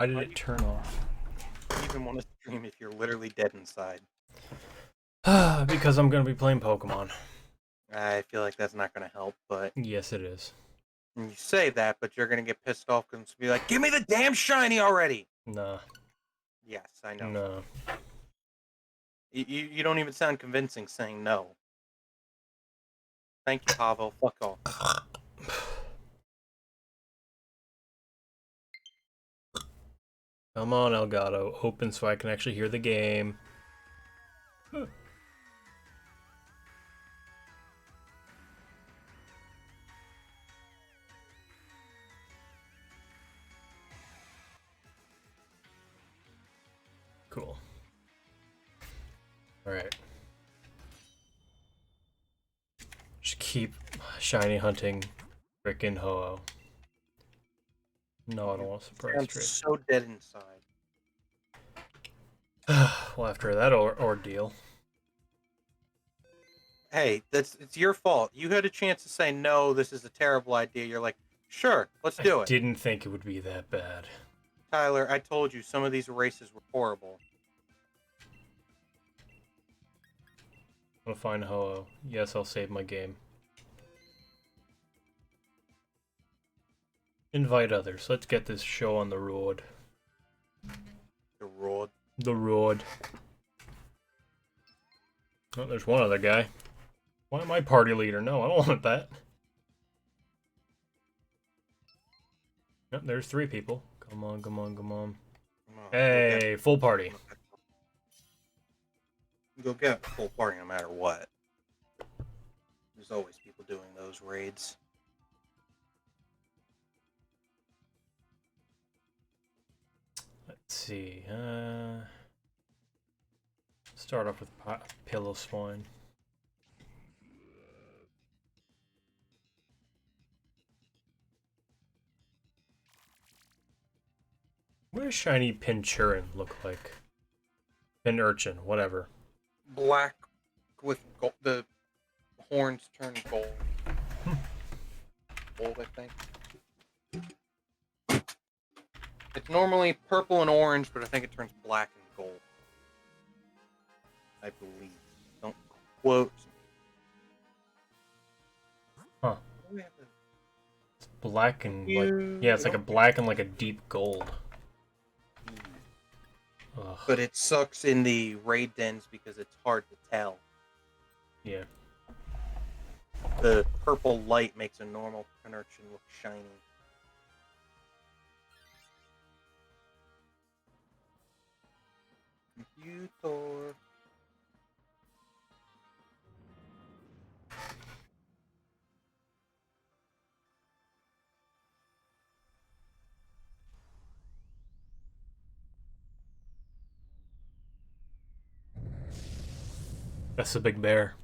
Why did it turn off? You even want to stream if you're literally dead inside. Because I'm gonna be playing Pokemon. I feel like that's not going to help, but Yes, it is. you say that, but you're going to get pissed off because be like, "Give me the damn shiny already!" Nah. Yes, I know. No. You don't even sound convincing saying no. Thank you, Pavel. Fuck off. Come on, Elgato. Open so I can actually hear the game. Cool. Alright. Just keep shiny hunting frickin' Ho-Oh. No, I don't want a surprise I'm trick. so dead inside. Well, after that ordeal. Hey, it's your fault. You had a chance to say no. This is a terrible idea. You're like, sure, let's do I it. didn't think it would be that bad. Tyler, I told you some of these races were horrible. I'm gonna find Ho-Oh. Yes, I'll save my game. Invite others. Let's get this show on the road. The road. The road. Oh, there's one other guy. Why am I party leader? No, I don't want that. Yep, there's 3 people. Come on, come on, come on. Hey, full party. Go get full party no matter what. There's always people doing those raids. Let's see. Start off with Piloswine. What does shiny Pinchurin look like? Pinurchin, whatever. Black with gold, the horns turn gold. Gold, I think. It's normally purple and orange, but I think it turns black and gold. I believe. Don't quote me. Huh. It's black and like, yeah, it's like a black and like a deep gold. Ugh. But it sucks in the raid dens because it's hard to tell. Yeah. The purple light makes a normal Pinurchin look shiny. Computer. That's a big bear.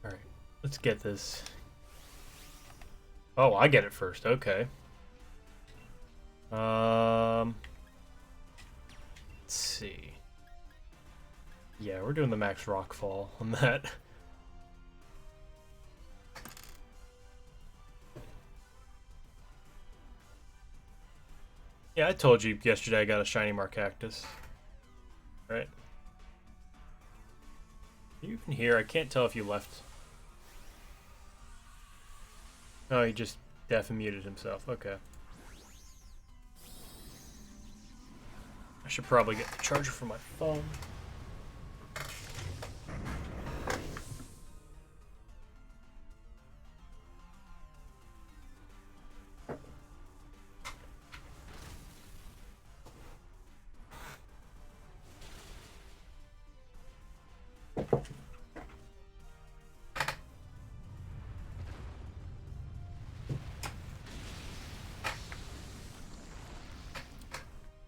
Alright, let's get this. Oh, I get it first, okay. Let's see. Yeah, we're doing the max rockfall on that. Yeah, I told you yesterday I got a shiny Marcactus. Right? You can hear, I can't tell if you left. Oh, he just deaf and muted himself. Okay. I should probably get the charger for my phone.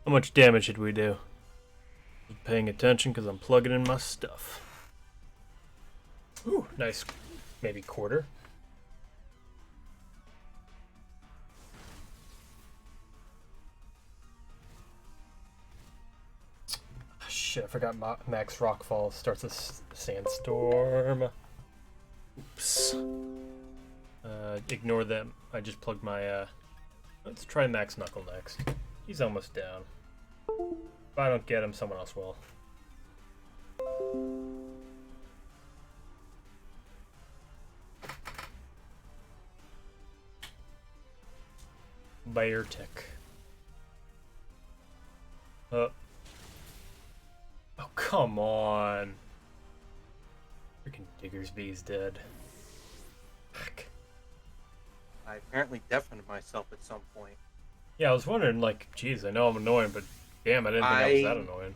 How much damage did we do? Paying attention because I'm plugging in my stuff. Ooh, nice. Maybe quarter. shit, I forgot Max Rockfall starts a sandstorm. Oops. Ignore them. I just plugged my, let's try Max Knuckle next. He's almost down. If I don't get him, someone else will. Biotech. Oh, come on. Freaking Diggersby's dead. Fuck. I apparently deafened myself at some point. Yeah, I was wondering, like, geez, I know I'm annoying, but damn, I didn't think I was that annoying.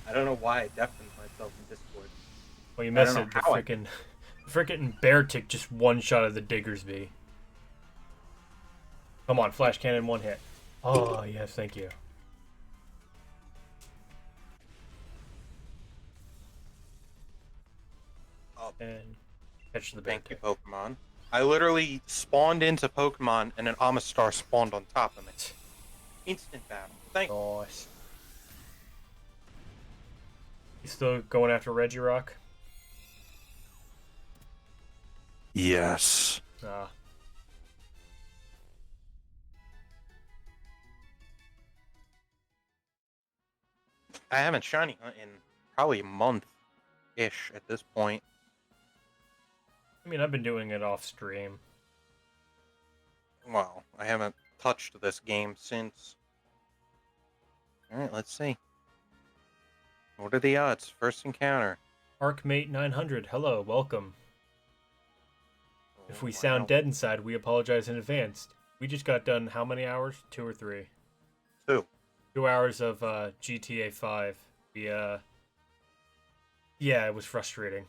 I don't know why I deafened myself in Discord. Well, you missed it. The freaking Beartic just one-shot of the Diggersby. Come on, flash cannon, one hit. Oh, yes, thank you. Oh, and catch the Beartic. Thank you, Pokemon. I literally spawned into Pokemon and an Amistar spawned on top of it. Instant battle. Thank you. Nice. You still going after Regirock? Yes. Nah. I haven't shiny hunt in probably a month-ish at this point. I mean, I've been doing it off stream. Well, I haven't touched this game since. Alright, let's see. What are the odds? First encounter. Arcmate 900, hello, welcome. If we wow. sound dead inside, we apologize in advance. We just got done how many hours? 2 or 3? 2. 2 hours of GTA 5. Yeah, it was frustrating.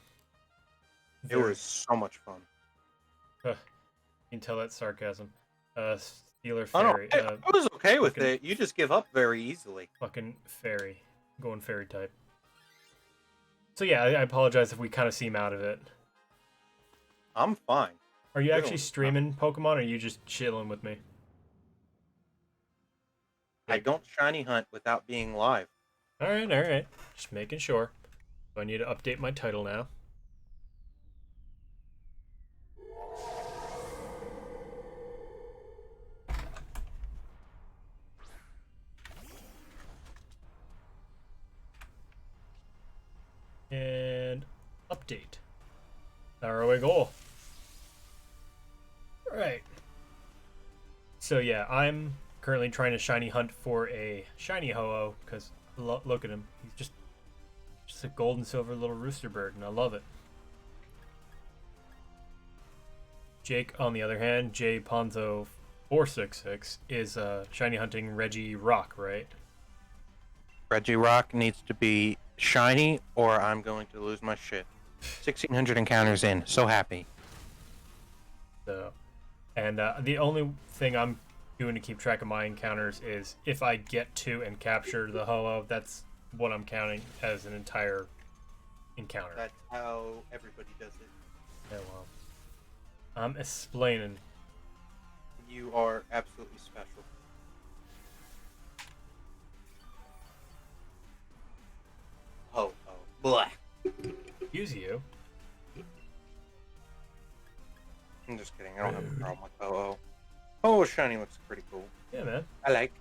It was so much fun. You can tell that's sarcasm. Steeler Oh, no, Fairy. I was okay with fucking- it. You just give up very easily. Fucking Fairy. Going Fairy type. So yeah, I apologize if we kind of seem out of it. I'm fine. Are you You're actually streaming Pokemon, or are you just chilling with me? I don't shiny hunt without being live. Alright. Just making sure. So I need to update my title now. And update. There we go. Alright. So yeah, I'm currently trying to shiny hunt for a shiny Ho-Oh, because look at him. He's just a gold and silver little rooster bird, and I love it. Jake, on the other hand, J Ponzo 466 is shiny hunting Regirock, right? Regirock needs to be shiny, or I'm going to lose my shit. 1,600 encounters in. So happy. So, and the only thing I'm doing to keep track of my encounters is if I get to and capture the Ho-Oh, that's what I'm counting as an entire encounter. That's how everybody does it. Yeah, well, I'm explaining. You are absolutely special. Oh. Blah. Use you. I'm just kidding. I don't have a problem with Oh. Oh, shiny looks pretty cool. Yeah, man. I like.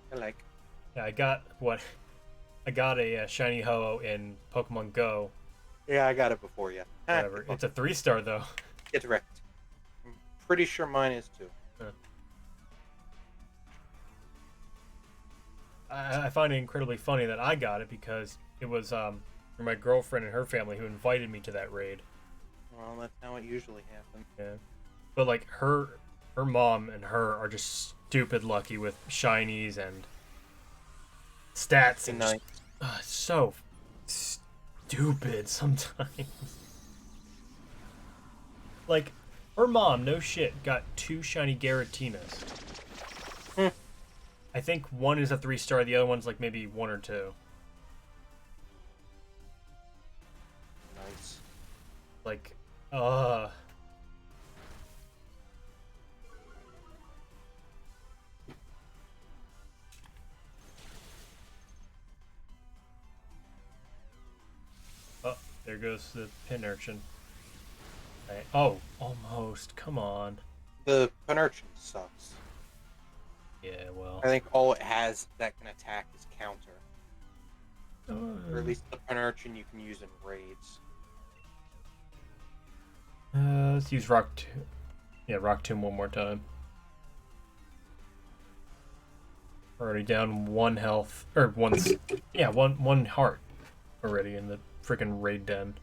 Yeah, I got a shiny Ho-Oh in Pokemon Go. Yeah, I got it before you. Whatever. It's a 3-star though. Get wrecked. I'm pretty sure mine is too. I find it incredibly funny that I got it because it was for my girlfriend and her family who invited me to that raid. Well, that's how it usually happens. Yeah. But like her mom and her are just stupid lucky with shinies and stats and Nice. so stupid sometimes. Like her mom, no shit, got 2 shiny Garatinas. I think one is a 3-star, the other one's like maybe 1 or 2. Nice. Like, There goes the pin urchin. Right. Oh, almost. Come on. The Penurchin sucks. Yeah, well. I think all it has that can attack is counter. Or at Uh, least the Penurchin you can use in raids. let's use Rock Tomb. Yeah, Rock Tomb one more time. We're already down 1 health. Or one heart already in the freaking raid den.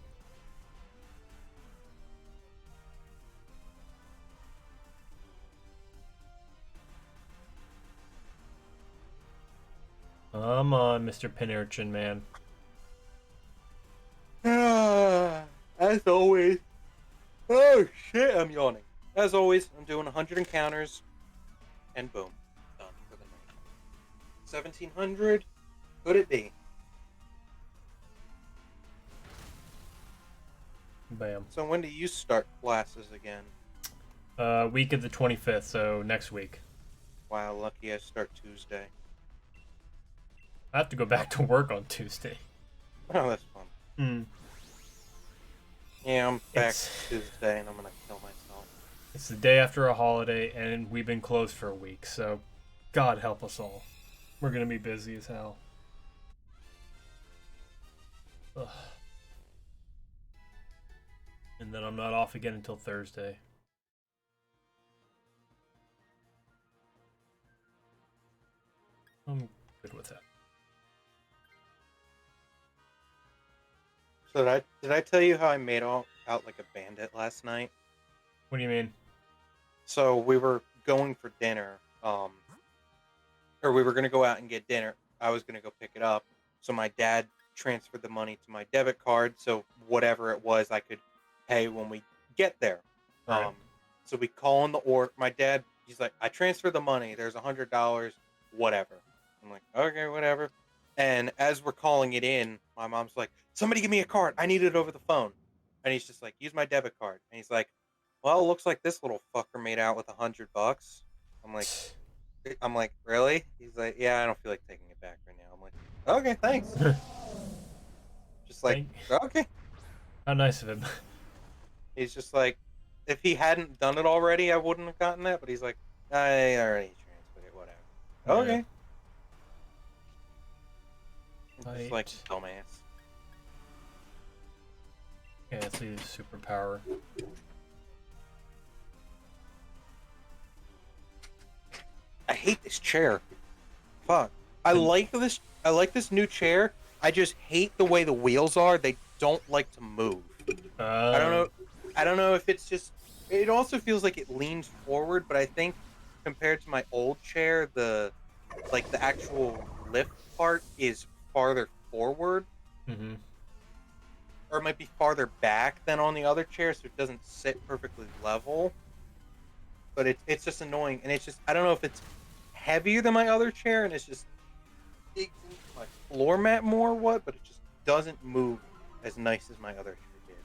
Come on, Mr. Pin Urchin, man. As always. Oh shit, I'm yawning. As always, I'm doing 100 encounters, and boom, done for the night. 1700, could it be? Bam. So when do you start classes again? Week of the 25th, so next week. Wow, lucky I start Tuesday. I have to go back to work on Tuesday. Oh, that's fun. Hmm. Yeah, I'm back It's- Tuesday, and I'm gonna kill myself. It's the day after a holiday, and we've been closed for a week, so God help us all. We're gonna be busy as hell. Ugh. And then I'm not off again until Thursday. I'm good with that. So did I tell you how I made out like a bandit last night? What do you mean? So we were going for dinner, or we were gonna go out and get dinner. I was gonna go pick it up. So my dad transferred the money to my debit card, so whatever it was, I could pay when we get there. Right. So we call in the order. My dad, he's like, I transferred the money. There's $100, whatever. I'm like, okay, whatever. And as we're calling it in, my mom's like, somebody give me a card. I need it over the phone. And he's just like, use my debit card. And he's like, well, it looks like this little fucker made out with $100. I'm like, really? He's like, yeah, I don't feel like taking it back right now. I'm like, okay, thanks. Just like, okay. How nice of him. He's just like, if he hadn't done it already, I wouldn't have gotten that. But he's like, I already transferred it, whatever. Yeah. Okay. Right. Just like dumbass. Yeah, it's the superpower. I hate this chair. Fuck. I like this new chair. I just hate the way the wheels are. They don't like to move. I don't know. I don't know if it's just. It also feels like it leans forward, but I think compared to my old chair, the actual lift part is farther forward, Mm-hmm. or it might be farther back than on the other chair, so it doesn't sit perfectly level. But it's just annoying, and it's just I don't know if it's heavier than my other chair, and it's just it, my floor mat more or what, but it just doesn't move as nice as my other chair did.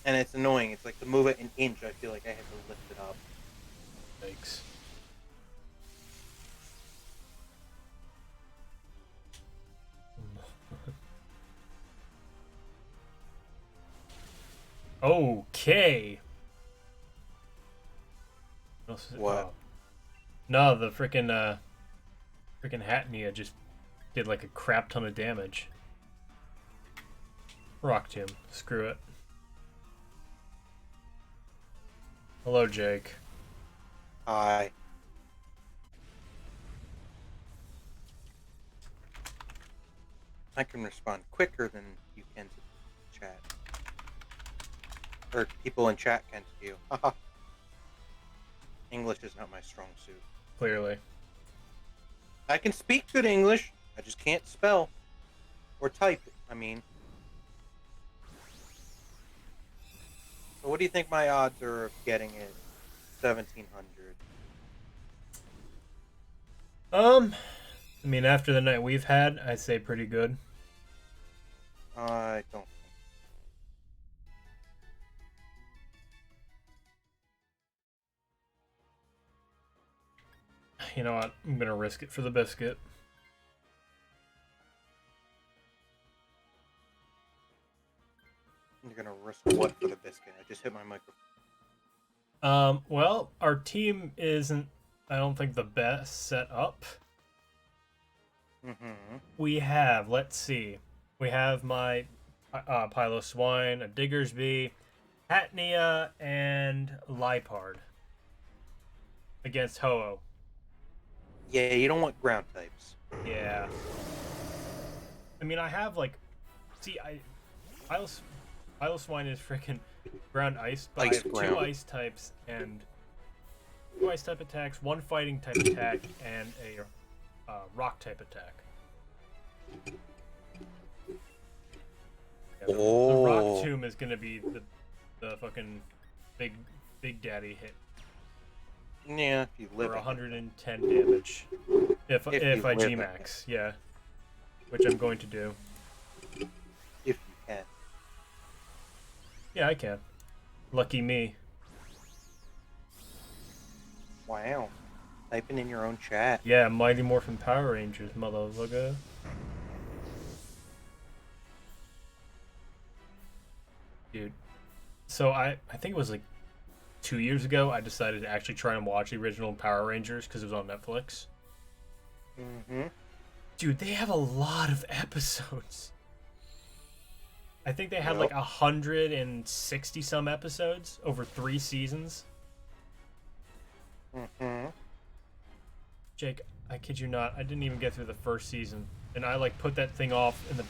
And it's annoying. It's like to move it an inch, I feel like I have to lift it up. Thanks. Okay. What? Oh. No, the freaking Hatnia just did like a crap ton of damage. Rock Tomb. Screw it. Hello, Jake. Hi. I can respond quicker than you can to chat. Or people in chat can to you. Haha. English is not my strong suit. Clearly. I can speak good English. I just can't spell. Or type it, I mean. So what do you think my odds are of getting it 1700? I mean, after the night we've had, I'd say pretty good. I don't. You know what? I'm gonna risk it for the biscuit. You're gonna risk what for the biscuit? I just hit my microphone. Well, our team isn't, I don't think, the best set up. Mm-hmm. We have, let's see, we have my Piloswine, a Diggersby, Hatnia, and Liepard against Ho-Oh. Yeah, you don't want ground types. Yeah. I mean, I have, like, see, Piloswine is freaking ground ice, but Ice I have ground. 2 ice types and 2 ice type attacks, 1 fighting type attack, and a rock type attack. Yeah, the rock Oh. tomb is gonna be the fucking big daddy hit Yeah, if you live for it. 110 damage. If you I live G it. max, yeah, which I'm going to do. If you can. Yeah, I can. Lucky me. Wow. Typing in your own chat. Yeah, Mighty Morphin Power Rangers, motherfucker. Dude. So I think it was like 2 years ago, I decided to actually try and watch the original Power Rangers because it was on Netflix. Mm-hmm. Dude, they have a lot of episodes. I think they had Yep. like 160 some episodes over 3 seasons. Mm-hmm. Jake, I kid you not, I didn't even get through the first season, and I like put that thing off in the.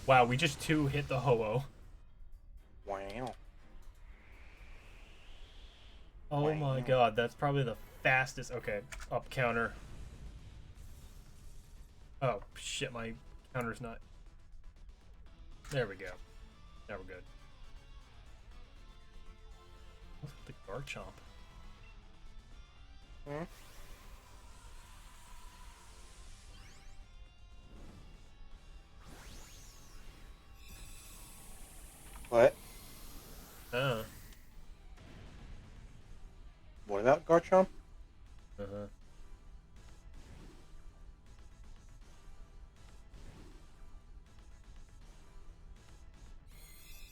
Wow, we just 2 hit the Ho-Oh. Wow. Oh my Wow. god, that's probably the fastest. Okay, up counter. Oh shit, my counter's not. There we go. Now we're good. What's with the Garchomp? Hmm? What? Oh. What about Garchomp? Uh-huh.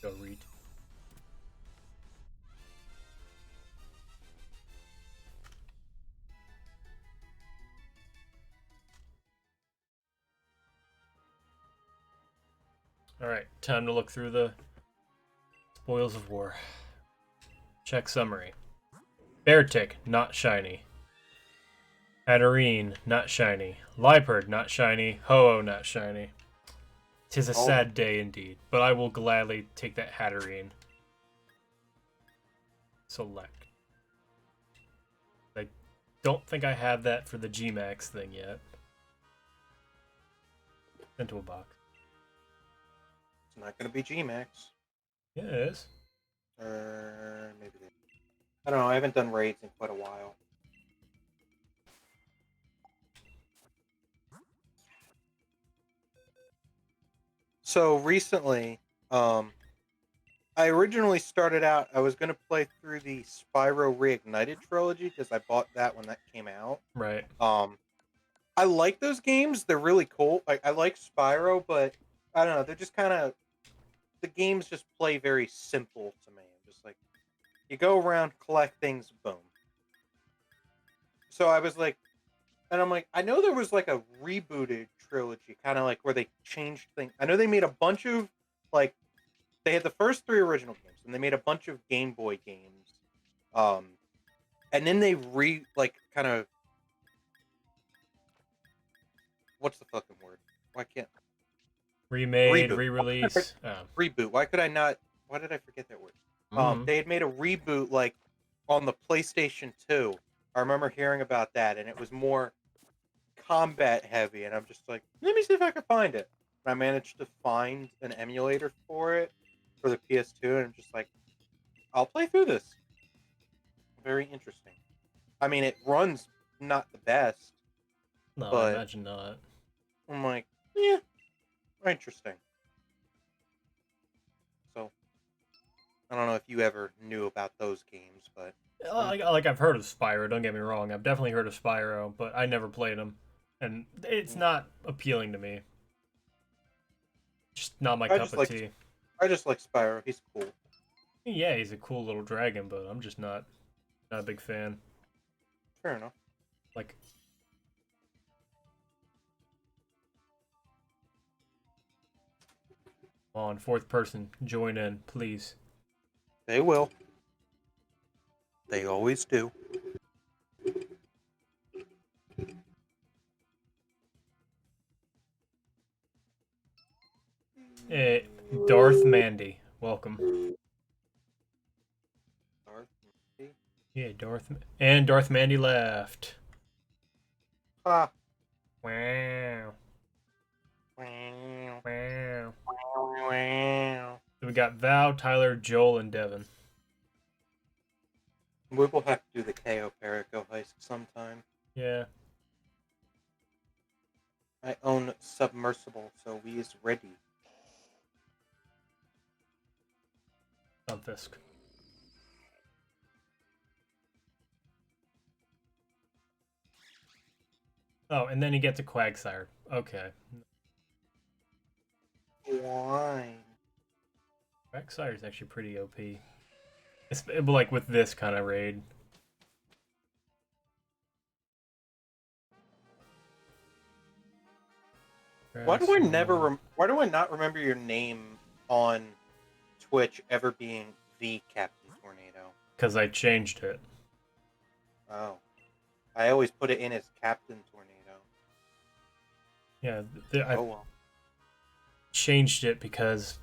Go read. Alright, time to look through the spoils of war. Check summary. Beartic, not shiny. Hatterene, not shiny. Liepard, not shiny. Ho-Oh, not shiny. 'Tis a Oh. sad day indeed, but I will gladly take that Hatterene. Select. I don't think I have that for the G-Max thing yet. Into a box. It's not gonna be G-Max. Yeah, it is. Maybe they... I don't know, I haven't done raids in quite a while. So recently, I originally started out, I was going to play through the Spyro Reignited trilogy because I bought that when that came out. Right. I like those games. They're really cool. I like Spyro, but I don't know. They're just kind of, the games just play very simple to me. Just like, you go around, collect things, boom. So I was like, and I'm like, I know there was like a rebooted trilogy, kind of like where they changed things. I know they made a bunch of, like, they had the first 3 original games, and they made a bunch of Game Boy games. And then they kind of, what's the fucking word? Why can't Remade, Reboot. re-release. reboot? Why could I not? Why did I forget that word? Mhm. They had made a reboot like on the PlayStation 2. I remember hearing about that, and it was more combat heavy. And I'm just like, let me see if I can find it. And I managed to find an emulator for it for the PS2, and I'm just like, I'll play through this. Very interesting. I mean, it runs not the best. No, but- I imagine not. I'm like, yeah, interesting. So, I don't know if you ever knew about those games, but Like I've heard of Spyro. Don't get me wrong. I've definitely heard of Spyro, but I never played them, and it's not appealing to me. Just not my I cup just of like- tea. I just like Spyro. He's cool. Yeah, he's a cool little dragon, but I'm just not a big fan. Fair enough. Like, come on, fourth person, join in, please. They will. They always do. Hey, Darth Mandy, welcome. Darth Mandy? Yeah, Darth Mandy left. Ah. Wow. Wow. Wow. Wow. So we got Val, Tyler, Joel, and Devin. We will have to do the KO Perico heist sometime. Yeah. I own Submersible, so we is ready. Stunfisk. Oh, and then you get to Quagsire. Okay. Why? Quagsire is actually pretty OP. It's like with this kind of raid. Why do I not remember your name on Twitch ever being the Captain Tornado? Because I changed it. Oh. I always put it in as Captain Tornado. Yeah, Oh well. changed it because,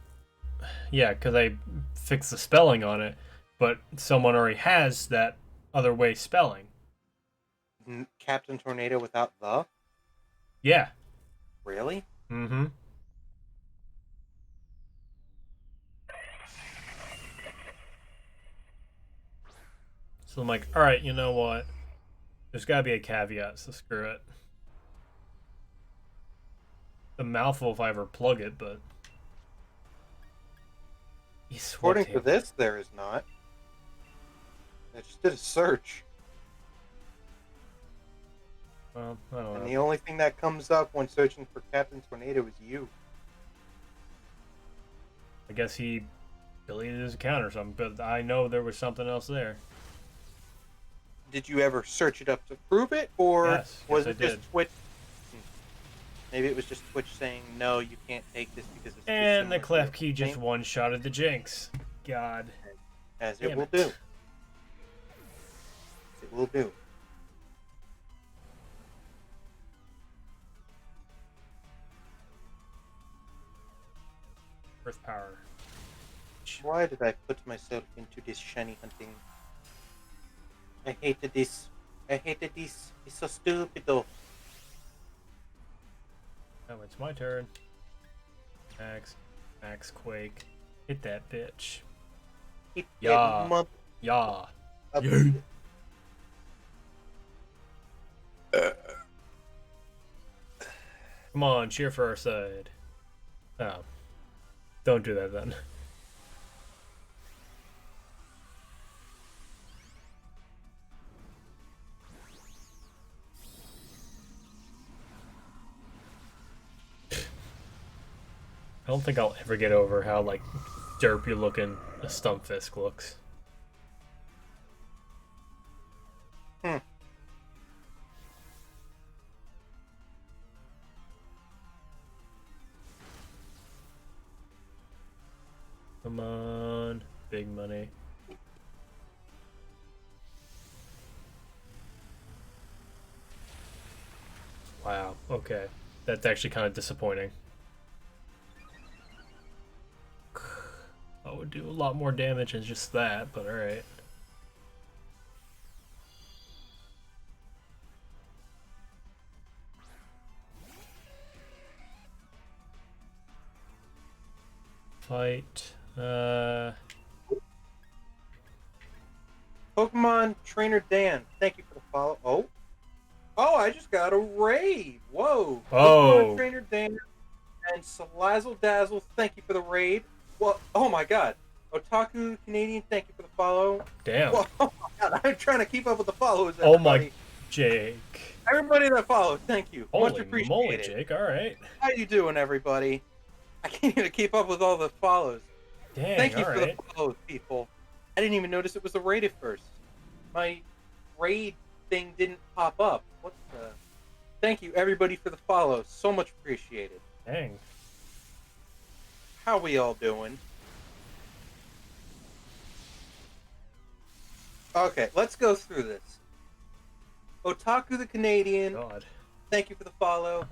yeah, because I fixed the spelling on it, but someone already has that other way spelling. Captain Tornado without the? Yeah. Really? Mm-hmm. So I'm like, all right, you know what? There's got to be a caveat, so screw it. The mouthful if I ever plug it, but... According to this, there is not. I just did a search. Well, I don't know. And the only thing that comes up when searching for Captain Tornado is you. I guess he deleted his account or something, but I know there was something else there. Did you ever search it up to prove it, or was it just Twitch? Maybe it was just Twitch saying, no, you can't take this because it's and the clef key just one-shotted the Jinx. God. As it will do. It will do. Earth power. Why did I put myself into this shiny hunting? I hated this. I hated this. It's so stupid though. Oh, it's my turn. Max Quake. Hit that bitch. Hit yeah. That yeah. Come on, cheer for our side. Oh. Don't do that then. I don't think I'll ever get over how, like, derpy looking a Stunfisk looks. Come on, big money. Wow, okay. That's actually kind of disappointing. I would do a lot more damage than just that, but alright. Fight. Pokemon Trainer Dan, thank you for the follow. Oh, I just got a raid. Whoa. Pokemon Trainer Dan and Salazzle Dazzle, thank you for the raid. Well, oh my god. Otaku Canadian, thank you for the follow. Damn. Whoa, oh my god, I'm trying to keep up with the follows. Everybody. Oh my, Jake. Everybody that followed, thank you. Holy much appreciated. Moly, Jake, alright. How you doing, everybody? I can't even keep up with all the follows. Dang, Thank you all for right. the follow, people. I didn't even notice it was a raid at first. My raid thing didn't pop up. What the? Thank you, everybody, for the follow. So much appreciated. Dang. How we all doing? Okay, let's go through this. Otaku the Canadian, God. thank you for the follow.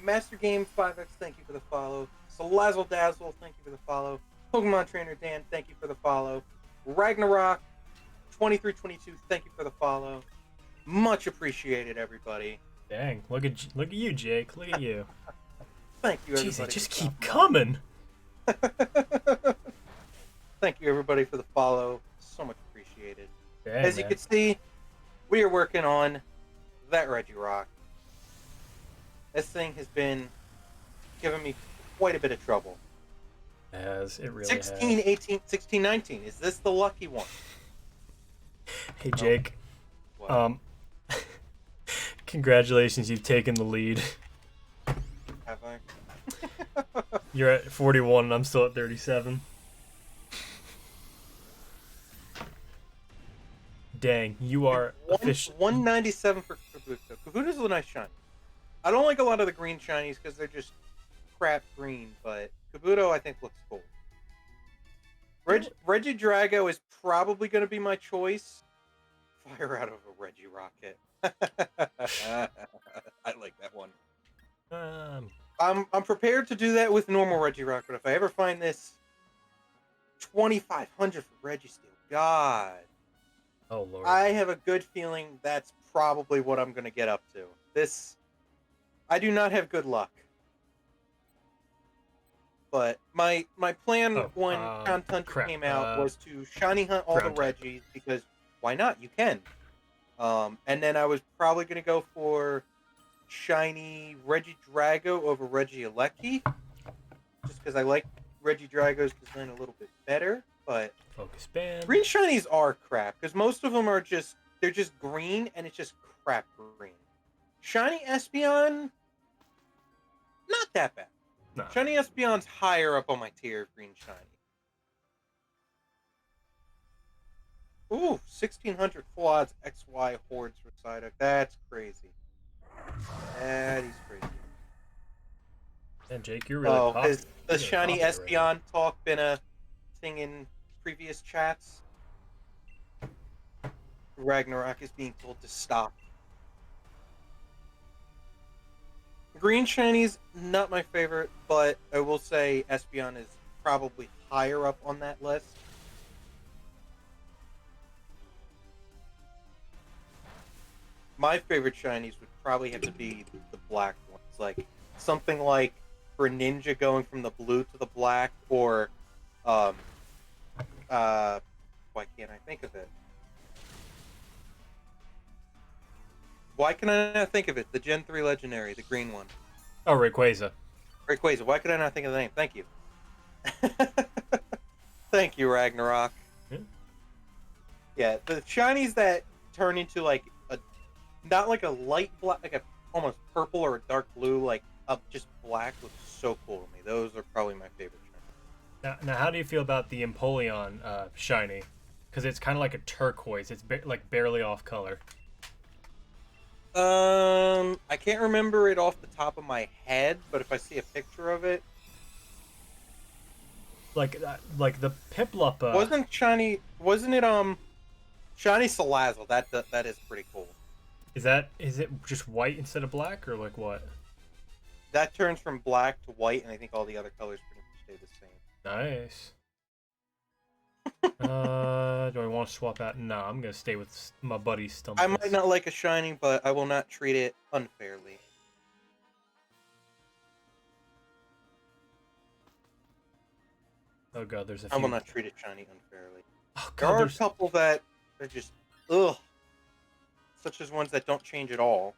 Master Game 5X, thank you for the follow. Salazzle Dazzle, thank you for the follow. Pokemon Trainer Dan, thank you for the follow. Ragnarok 2322, thank you for the follow. Much appreciated, everybody. Dang. Look at you, Jake. Look at you. Thank you, everybody. Jeez, they just for keep stopping coming. by. Thank you, everybody, for the follow. So much appreciated. Dang, As you man. can see, we are working on that Regirock. This thing has been giving me quite a bit of trouble. As it really 16, has. 18, 16, 19. Is this the lucky one? Hey, Jake. What? Congratulations, you've taken the lead. Have I? You're at 41 and I'm still at 37. Dang, you are official. 197 for Kabuto. Kabuto's a nice shiny. I don't like a lot of the green shinies because they're just crap green, but Kabuto I think looks cool. Regidrago is probably going to be my choice. Fire out of a Regirocket. I like that one. I'm prepared to do that with normal Regirock, but if I ever find this 2,500 for Registeel, God. Oh, Lord. I have a good feeling that's probably what I'm going to get up to. I do not have good luck. But my plan when Crown Hunter came out was to shiny hunt all the Regis because why not? You can. And then I was probably going to go for shiny Regidrago over Regieleki, just because I like Regidrago's design a little bit better. But Focus band. green shinies are crap because most of them are they're just green and it's just crap green. Shiny Espeon, not that bad. No. Shiny Espeon's higher up on my tier of green shiny. Ooh, 1,600 full odds XY hordes for Psyduck. That's crazy. That is crazy. And Jake, you're really popular. Has the shiny Espeon talk been a thing in previous chats? Ragnarok is being told to stop. Green shinies, not my favorite, but I will say Espeon is probably higher up on that list. My favorite shinies would probably have to be the black ones, like something like Greninja going from the blue to the black, or why can't I think of it? Why can I not think of it? The Gen 3 Legendary, the green one. Oh, Rayquaza. Rayquaza. Why could I not think of the name? Thank you. Thank you, Ragnarok. Yeah, the shinies that turn into like not like a light black, like a almost purple or a dark blue, like just black, looks so cool to me. Those are probably my favorite shinies. Now, how do you feel about the Empoleon shiny? Because it's kind of like a turquoise. It's like barely off color. I can't remember it off the top of my head, but if I see a picture of it, like the Piplup. Wasn't it shiny Salazzle? That is pretty cool. Is it just white instead of black, or like what? That turns from black to white, and I think all the other colors pretty much stay the same. Nice. Do I want to swap out? No, I'm gonna stay with my buddy Stumpus. I might not like a shiny, but I will not treat it unfairly. Oh god, there's a few. I will not treat it shiny unfairly. Oh, God, there are a couple that are just ugh, such as ones that don't change at all.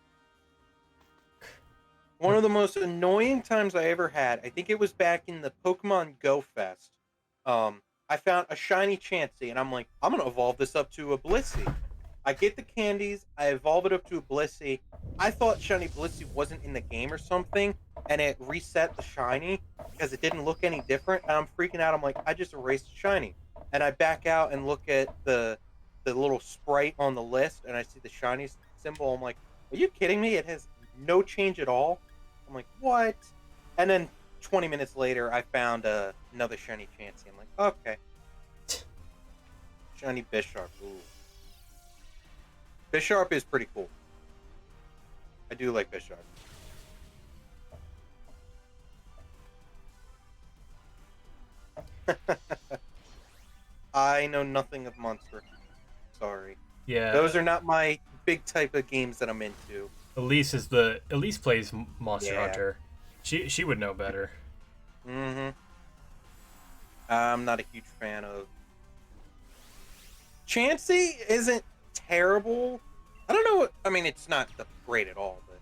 One of the most annoying times I ever had, I think it was back in the Pokemon Go Fest. I found a shiny Chansey, and I'm like, I'm gonna evolve this up to a Blissey. I get the candies, I evolve it up to a Blissey. I thought shiny Blissey wasn't in the game or something, and it reset the shiny. because it didn't look any different, and I'm freaking out. I'm like, I just erased shiny, and I back out and look at the little sprite on the list, and I see the shiny symbol. I'm like, are you kidding me? It has no change at all. I'm like, what? And then 20 minutes later, I found another shiny Chansey. I'm like, okay, shiny Bisharp. Ooh. Bisharp is pretty cool. I do like Bisharp. I know nothing of Monster. Sorry. Yeah. Those are not my big type of games that I'm into. Elise plays Monster Yeah. Hunter. She would know better. Mm-hmm. I'm not a huge fan of. Chansey isn't terrible. I don't know what. I mean, it's not great at all, but.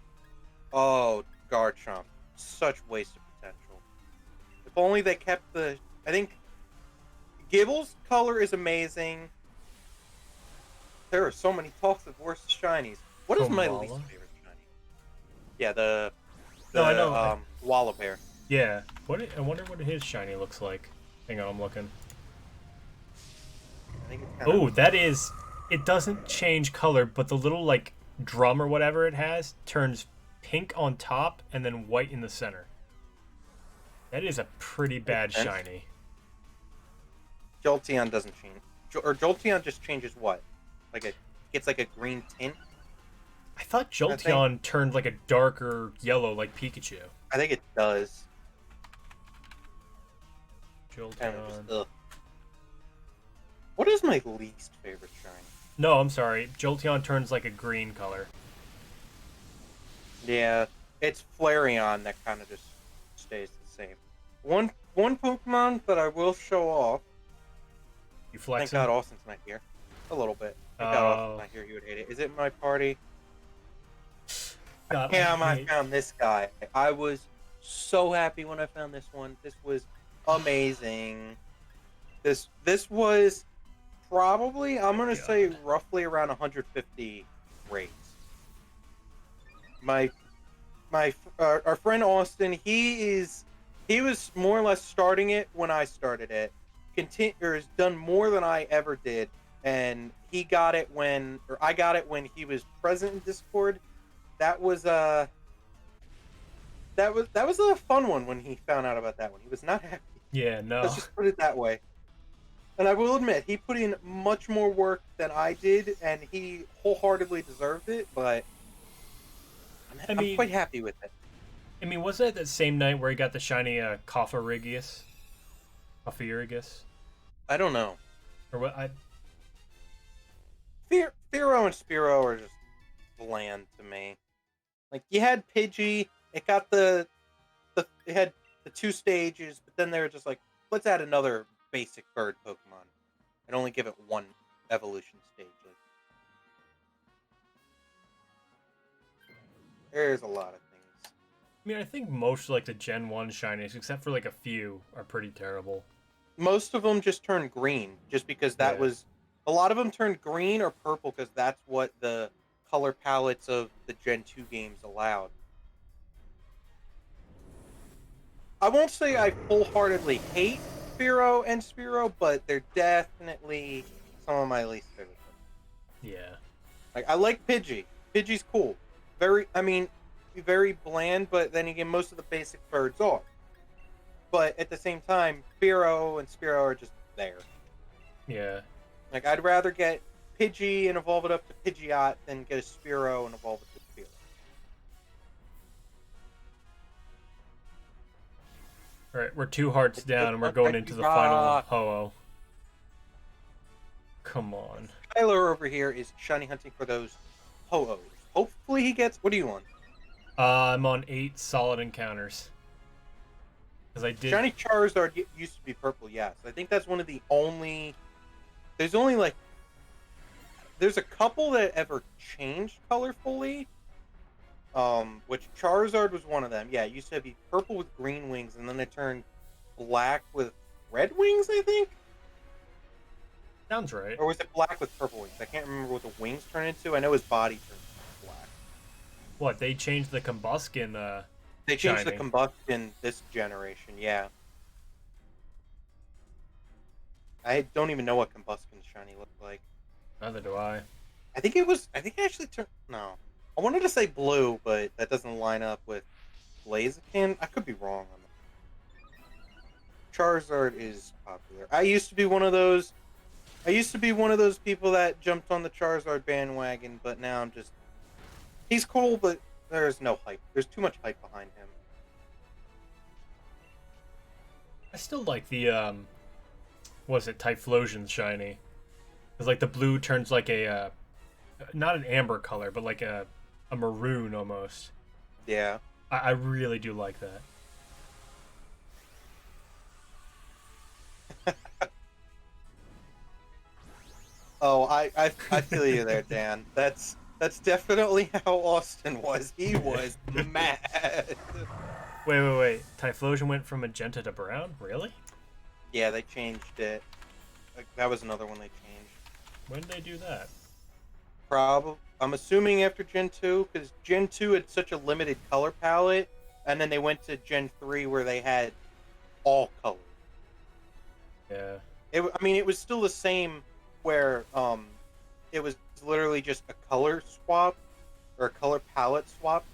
Oh, Garchomp. Such wasted potential. If only they kept the. I think. Gibble's color is amazing. There are so many talks of worst shinies. What is my Komala? least favorite shiny? Yeah, the No, I know. Wallowbear. Yeah. I wonder what his shiny looks like. Hang on, I'm looking. I think it's kind of. Oh, that is. It doesn't change color, but the little like drum or whatever it has turns pink on top and then white in the center. That is a pretty bad sense. shiny. Jolteon doesn't change. Or Jolteon just changes what? Like it gets like a green tint. I thought Jolteon turned like a darker yellow like Pikachu. I think it does. Jolteon. Kind of just, ugh. What is my least favorite shiny? No, I'm sorry. Jolteon turns like a green color. Yeah, it's Flareon that kind of just stays the same. One Pokemon that I will show off. You Thank flexing? God Austin's not here. A little bit. Thank God Austin's not here. He would hate it. Is it my party? God, Damn, I hate- found this guy. I was so happy when I found this one. This was amazing. This was probably, I'm gonna say, roughly around 150 rates. Our friend Austin, he was more or less starting it when I started it. Has done more than I ever did, and he got it I got it when he was present in Discord. That was a fun one when he found out about that one. He was not happy. Yeah, no. Let's just put it that way. And I will admit, he put in much more work than I did, and he wholeheartedly deserved it, but I'm quite happy with it. I mean, was that same night where he got the shiny Cofferygus? Cofferygus? I don't know. Or what? Fearow and Spearow are just bland to me. Like, you had Pidgey, it got it had the 2 stages, but then they were just like, let's add another basic bird Pokemon and only give it 1 evolution stage. Like, there's a lot of things. I mean, I think most like the Gen 1 shinies, except for like a few, are pretty terrible. Most of them just turned green, just because that was... A lot of them turned green or purple, because that's what the color palettes of the Gen 2 games allowed. I won't say I full-heartedly hate Fearow and Spearow, but they're definitely some of my least favorite. Yeah. Like, I like Pidgey. Pidgey's cool. Very bland, but then again, most of the basic birds are. But at the same time, Fearow and Spearow are just there. Yeah. Like, I'd rather get Pidgey and evolve it up to Pidgeot than get a Spearow and evolve it to Spearow. Alright, we're 2 hearts down and we're going into the final Ho-Oh. Come on. Tyler over here is shiny hunting for those Ho-Ohs. Hopefully he gets... What do you want? I'm on 8 solid encounters. Because I did... Shiny Charizard used to be purple, yes. I think that's one of the only... There's only, like... There's a couple that ever changed color fully. Which Charizard was one of them. Yeah, it used to be purple with green wings, and then it turned black with red wings, I think? Sounds right. Or was it black with purple wings? I can't remember what the wings turned into. I know his body turned black. What, they changed the Combuskin, They changed the shiny. combustion this generation, yeah. I don't even know what combustion's shiny looked like. Neither do I. I think it actually turned. No. I wanted to say blue, but that doesn't line up with Blaziken. I could be wrong on that. Charizard is popular. I used to be one of those people that jumped on the Charizard bandwagon, but now I'm just. He's cool, but there's no hype. There's too much hype behind him. I still like the was it Typhlosion shiny? Because like the blue turns like a not an amber color, but like a maroon almost. Yeah. I really do like that. Oh, I feel you there, Dan. That's definitely how Austin was. He was mad. Wait. Typhlosion went from magenta to brown? Really? Yeah, they changed it. Like, that was another one they changed. When did they do that? Probably. I'm assuming after Gen 2, because Gen 2 had such a limited color palette, and then they went to Gen 3 where they had all colors. Yeah. It was still the same where it was literally just a color swap or a color palette swap.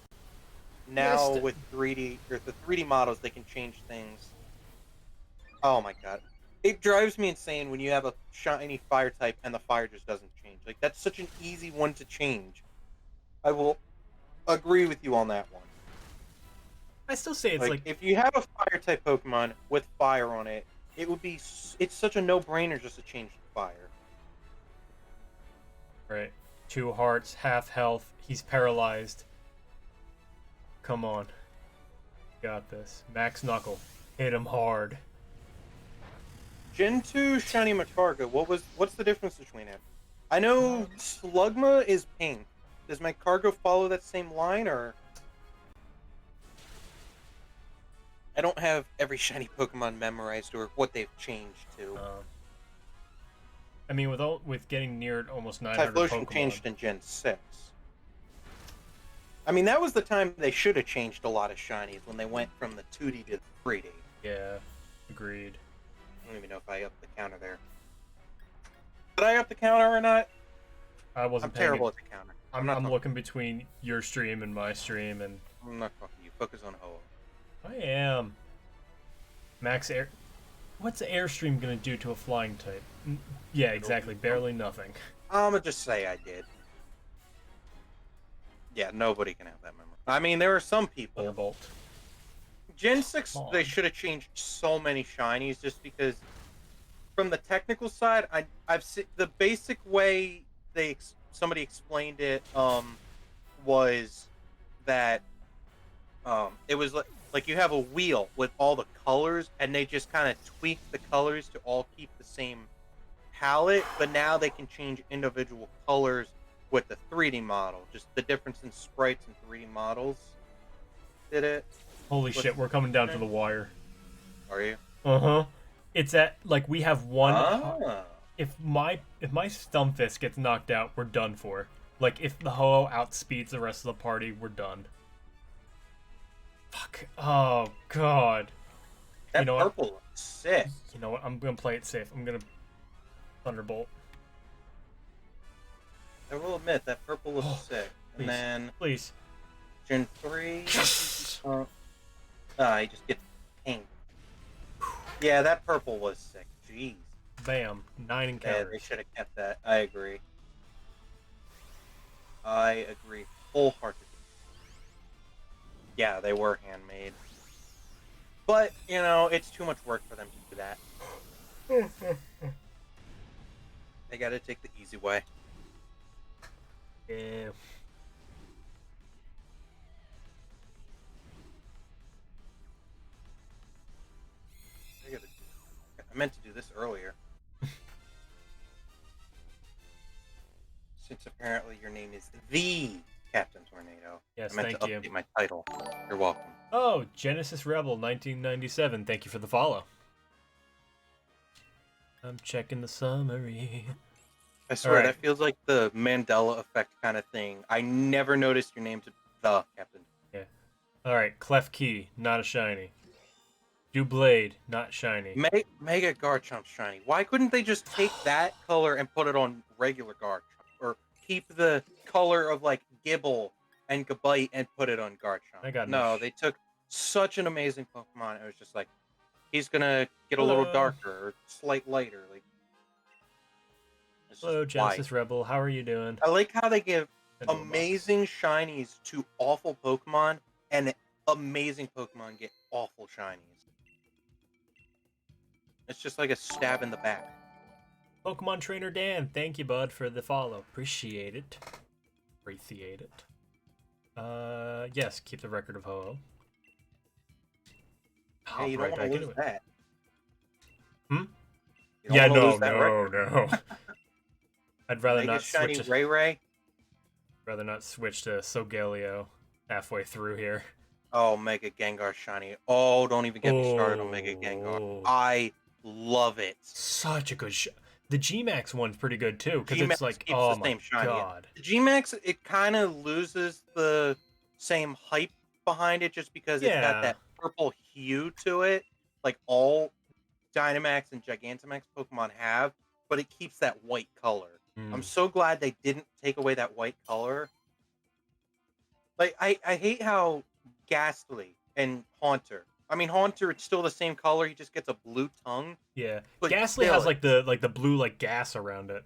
Now with 3D or the 3D models, they can change things. Oh my god, it drives me insane when you have a shiny fire type and the fire just doesn't change. Like that's such an easy one to change. I will agree with you on that one. I still say it's like if you have a fire type Pokemon with fire on it, it's such a no-brainer just to change the fire. right. 2 hearts, half health. He's paralyzed. Come on. Got this. Max Knuckle. Hit him hard. Gen 2 Shiny Magcargo, what's the difference between it? I know Slugma is pink. Does Magcargo follow that same line, or... I don't have every shiny Pokemon memorized or what they've changed to. I mean, with getting near almost 900 Typhlosion Pokemon. changed in Gen 6. I mean, that was the time they should have changed a lot of shinies, when they went from the 2D to the 3D. Yeah, agreed. I don't even know if I upped the counter there. Did I up the counter or not? I'm terrible at the counter. I'm looking between your stream and my stream, and I'm not talking to you. Focus on Ho. I am. Max Air. What's Airstream gonna do to a flying type? Yeah, exactly. Barely nothing. I'm gonna just say I did. Yeah, nobody can have that memory. I mean, there are some people. Thunderbolt. Gen 6, they should have changed so many shinies just because, from the technical side, I've seen the basic way somebody explained it was that it was like you have a wheel with all the colors, and they just kind of tweak the colors to all keep the same palette, but now they can change individual colors with the 3D model. Just the difference in sprites and 3D models did it. Holy shit, we're coming down to the wire. Are you? Uh-huh. It's at, like, we have one... Ah. If my Stunfisk gets knocked out, we're done for. Like, if the Ho-Oh outspeeds the rest of the party, we're done. Fuck. Oh, God. That purple looks sick. You know what? I'm gonna play it safe. I'm gonna Thunderbolt. I will admit, that purple looks sick. Please, and then... Please. Gen 3... he just gets pink. Yeah, that purple was sick. Jeez. Bam. 9 encounters. Yeah, they should have kept that. I agree. I agree wholeheartedly. Yeah, they were handmade. But, you know, it's too much work for them to do that. They gotta take the easy way. Yeah. I meant to do this earlier. Since apparently your name is the Captain Tornado. Yes, I meant thank to you. update my title. You're welcome. Oh, Genesis Rebel 1997. Thank you for the follow. I'm checking the summary. I swear, Right. that feels like the Mandela effect kind of thing. I never noticed your name's the Captain. Yeah. All right, Klefki, not a shiny. Doublade, not shiny. Mega Garchomp shiny. Why couldn't they just take that color and put it on regular Garchomp, or keep the color of like Gibble and Gabite and put it on Garchomp? I got No, they took such an amazing Pokemon. It was just like he's gonna get a little darker or slight lighter. Like, hello, Genesis Rebel. How are you doing? I like how they give amazing shinies to awful Pokemon, and amazing Pokemon get awful shinies. It's just like a stab in the back. Pokemon Trainer Dan, thank you, bud, for the follow. Appreciate it. Appreciate it. Yes, keep the record of Ho-Oh. Hey, you don't want to lose that. Yeah, no. I'd rather not switch. Shiny Ray. Rather not switch to Solgaleo halfway through here. Oh, Mega Gengar shiny. Oh, don't even get me started on Mega Gengar. I love it. Such a good shot. The G-Max one's pretty good too, because it's like, oh my god. The G-Max, it kind of loses the same hype behind it just because it's got that purple hue to it, like all Dynamax and Gigantamax Pokemon have, but it keeps that white color. I'm so glad they didn't take away that white color. Like, I hate how Ghastly and Haunter. I mean, Haunter, it's still the same color. He just gets a blue tongue. Yeah, Ghastly has like the blue like gas around it.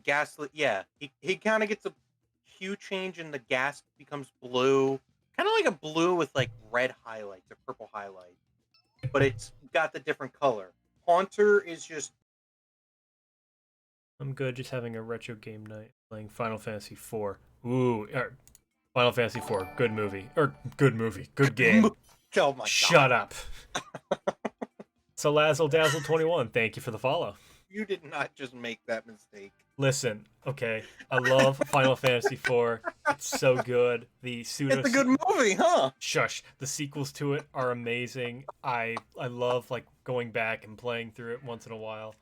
Ghastly, yeah. He kind of gets a hue change, and the gas becomes blue, kind of like a blue with like red highlights or purple highlights, but it's got the different color. Haunter is just. I'm good, just having a retro game night, playing Final Fantasy IV. Ooh, Final Fantasy IV, good movie, good game. Oh my God. Shut up. So Lazzle Dazzle 21, thank you for the follow. You did not just make that mistake. Listen, okay, I love Final Fantasy IV. It's so good. It's a good movie, huh? Shush. The sequels to it are amazing. I love like going back and playing through it once in a while.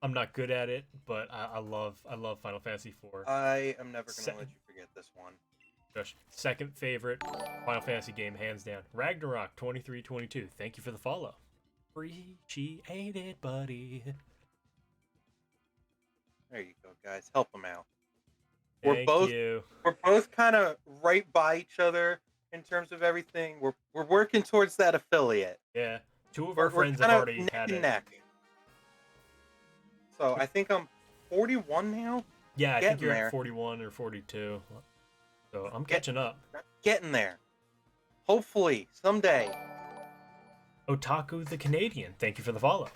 I'm not good at it, but I love Final Fantasy IV. I am never gonna let you forget this one. Shush. Second favorite Final Fantasy game, hands down. Ragnarok 2322. Thank you for the follow. Appreciate it, buddy. There you go, guys. Help them out. Thank you. We're both kind of right by each other in terms of everything. We're working towards that affiliate. Yeah. Two of our friends have already had it. Neck. So I think I'm 41 now. Yeah, I think you're at 41 or 42. So I'm catching up. Getting there. Hopefully, someday. Otaku the Canadian, thank you for the follow.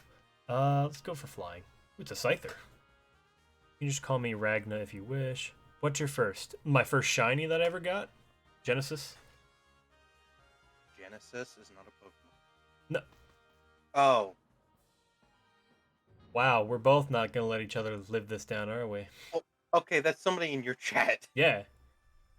Let's go for flying. It's a Scyther. You can just call me Ragna if you wish. What's your first? My first shiny that I ever got? Genesis? Genesis is not a Pokemon. No. Oh. Wow, we're both not going to let each other live this down, are we? Oh, okay, that's somebody in your chat. Yeah.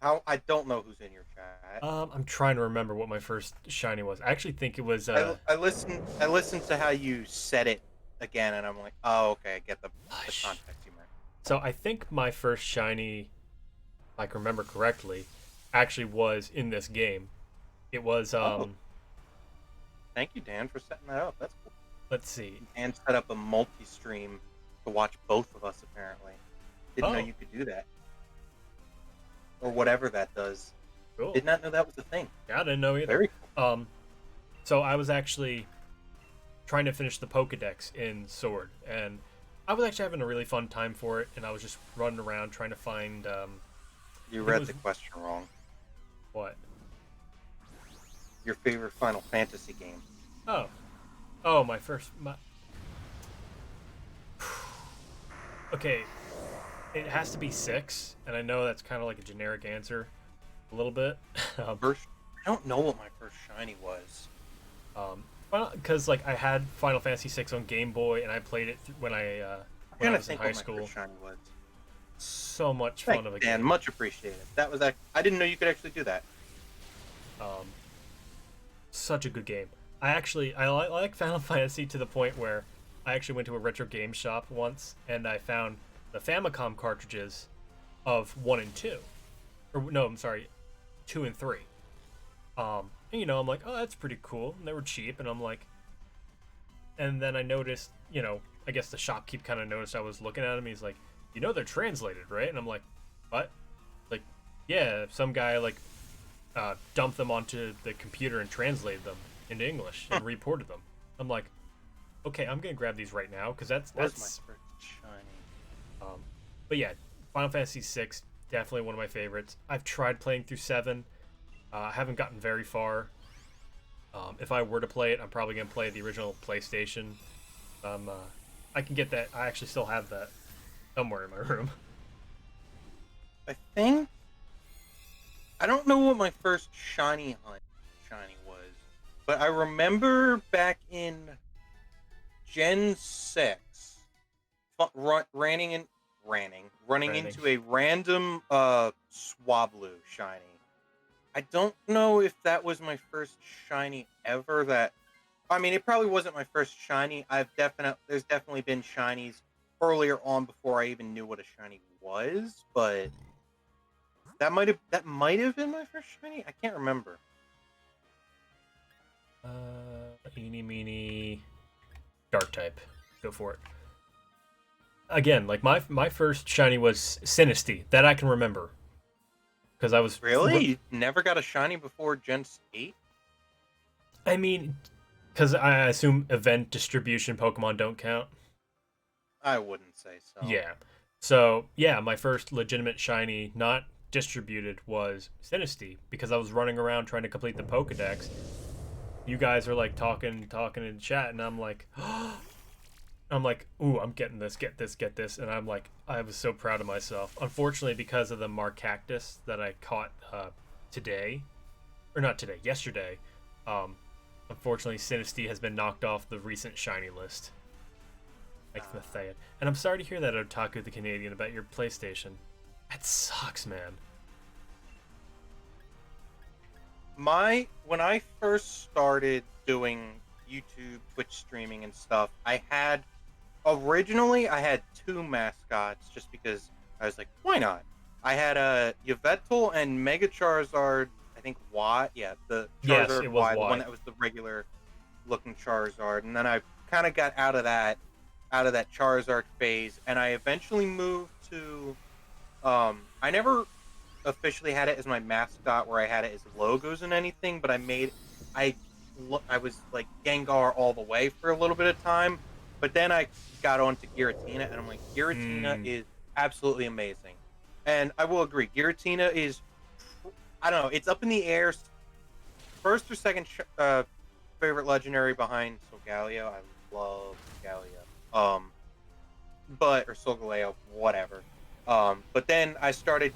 How? I don't know who's in your chat. I'm trying to remember what my first shiny was. I actually think it was... I listened to how you said it again, and I'm like, oh, okay, I get the context you meant. So I think my first shiny, if I can remember correctly, actually was in this game. It was... Thank you, Dan, for setting that up. That's cool. Let's see. And set up a multi-stream to watch both of us, apparently. Didn't know you could do that. Or whatever that does. Cool. Did not know that was a thing. Yeah, I didn't know either. Very cool. So I was actually trying to finish the Pokedex in Sword, and I was actually having a really fun time for it, and I was just running around trying to find... you read the question wrong. What? Your favorite Final Fantasy game. Oh, my first... Okay, it has to be 6, and I know that's kind of like a generic answer, a little bit. I don't know what my first shiny was. Because like I had Final Fantasy 6 on Game Boy, and I played it when I was in high school. My first shiny was. So much fun of a game. Dan, much appreciated. That was I didn't know you could actually do that. Such a good game. I like Final Fantasy to the point where I actually went to a retro game shop once, and I found the Famicom cartridges of 1 and 2. Or no, I'm sorry, 2 and 3. And, I'm like, oh, that's pretty cool. And they were cheap, and I'm like, and then I noticed, I guess the shopkeep kind of noticed I was looking at him. He's like, they're translated, right? And I'm like, what? Like, yeah, some guy like dumped them onto the computer and translated them into English and reported them. I'm like, okay, I'm gonna grab these right now because that's my first shiny. But yeah, Final Fantasy VI, definitely one of my favorites. I've tried playing through 7. I haven't gotten very far. If I were to play it, I'm probably gonna play the original PlayStation. I can get that. I actually still have that somewhere in my room. I don't know what my first shiny was, but I remember back in Gen 6, running into a random Swablu shiny. I don't know if that was my first shiny ever. It probably wasn't my first shiny. There's definitely been shinies earlier on before I even knew what a shiny was, but that might have been my first shiny. I can't remember. Eeny, meeny, dark type. Go for it. Again, like my first shiny was Sinistea. That I can remember. Because I was really. You never got a shiny before Gen 8. I mean, because I assume event distribution Pokemon don't count. I wouldn't say so. Yeah. So yeah, my first legitimate shiny, not distributed, was Sinistea because I was running around trying to complete the Pokedex. You guys are like talking in chat, and I'm like, ooh, I'm getting this, get this, and I'm like, I was so proud of myself. Unfortunately, because of the Marcactus that I caught yesterday, unfortunately, Sinistea has been knocked off the recent shiny list. Like Mathea. And I'm sorry to hear that, Otaku the Canadian, about your PlayStation. That sucks, man. When I first started doing YouTube, Twitch streaming and stuff, originally I had 2 mascots just because I was like, why not? I had a Yveltal and Mega Charizard, I think Y, the Charizard Y, the one that was the regular looking Charizard, and then I kind of got out of that Charizard phase, and I eventually moved to I never officially had it as my mascot where I had it as logos and anything, but I was like Gengar all the way for a little bit of time, but then I got on to Giratina, and I'm like, Giratina is absolutely amazing. And I will agree, Giratina is, I don't know, it's up in the air. First or second favorite legendary behind Solgaleo. I love Solgaleo. Or Solgaleo, whatever. But then I started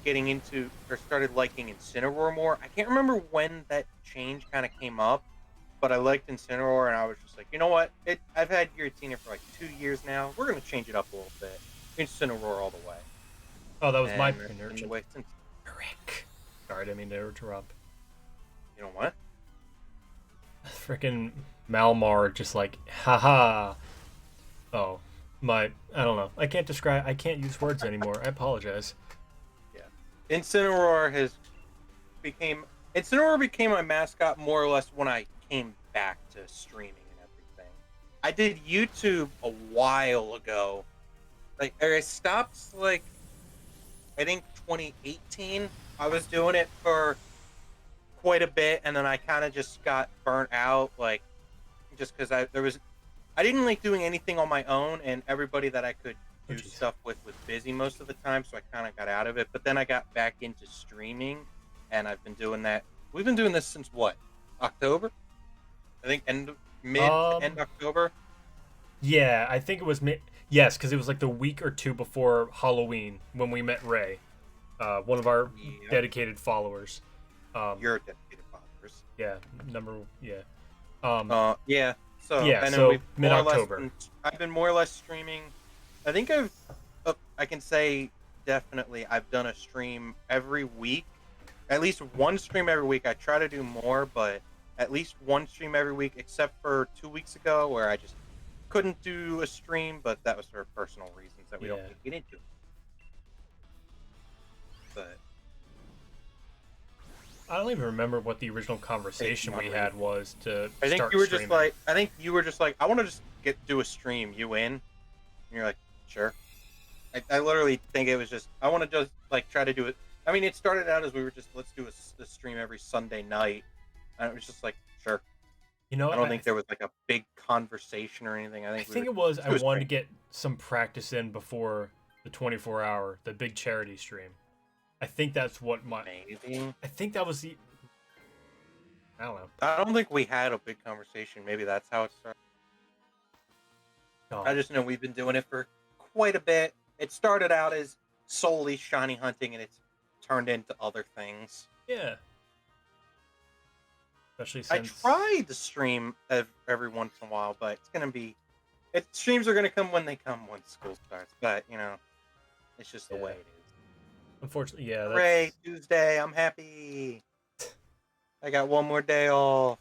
started liking Incineroar more. I can't remember when that change kind of came up, but I liked Incineroar, and I was just like, you know what? I've had Giratina for like 2 years now. We're going to change it up a little bit. Incineroar all the way. Oh, that was my nurture. Rick. Sorry, I didn't mean to interrupt. You know what? Freaking Malmar just like, haha. Oh, I don't know. I can't use words anymore. I apologize. Yeah. Incineroar became my mascot more or less when I came back to streaming and everything. I did YouTube a while ago. I stopped I think 2018. I was doing it for quite a bit, and then I kind of just got burnt out, just because I didn't like doing anything on my own, and everybody that I could do stuff with was busy most of the time, so I kind of got out of it. But then I got back into streaming, and I've been doing that. We've been doing this since what? October? I think end October. Yeah, I think it was yes, because it was like the week or two before Halloween when we met Ray, one of our dedicated followers. Your dedicated followers. Yeah, yeah. So yeah, so mid-October. I've been more or less streaming. I think I can say definitely I've done a stream every week, at least one stream every week. I try to do more, but at least one stream every week, except for 2 weeks ago where I just couldn't do a stream, but that was for personal reasons that we don't need to get into. But I don't even remember what the original conversation we had was to I think start you were streaming. just like, I want to just do a stream. You in? And you're like, sure. I literally think it was just, I want to just like try to do it. I mean, it started out as we were just, let's do a stream every Sunday night. And it was just like, sure. You know, I don't think there was like a big conversation or anything. I think it was, I wanted to get some practice in before the 24-hour, the big charity stream. I think that's what maybe. I think that was the. I don't know. I don't think we had a big conversation. Maybe that's how it started. Oh. I just know we've been doing it for quite a bit. It started out as solely shiny hunting, and it's turned into other things. Yeah. Especially since I tried to stream every once in a while, but it's gonna be. Streams are gonna come when they come when school starts. But you know, it's just the way it is. Unfortunately, yeah. Hooray, Tuesday! I'm happy. I got one more day off.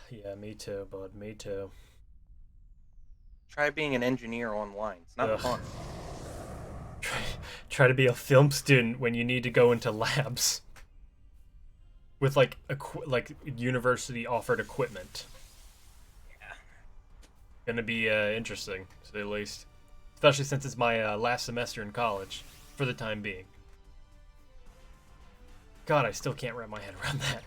Yeah, me too, bud. Me too. Try being an engineer online. It's not fun. Try to be a film student when you need to go into labs with like university offered equipment. Yeah, gonna be interesting to say the least, especially since it's my last semester in college for the time being. God, I still can't wrap my head around that.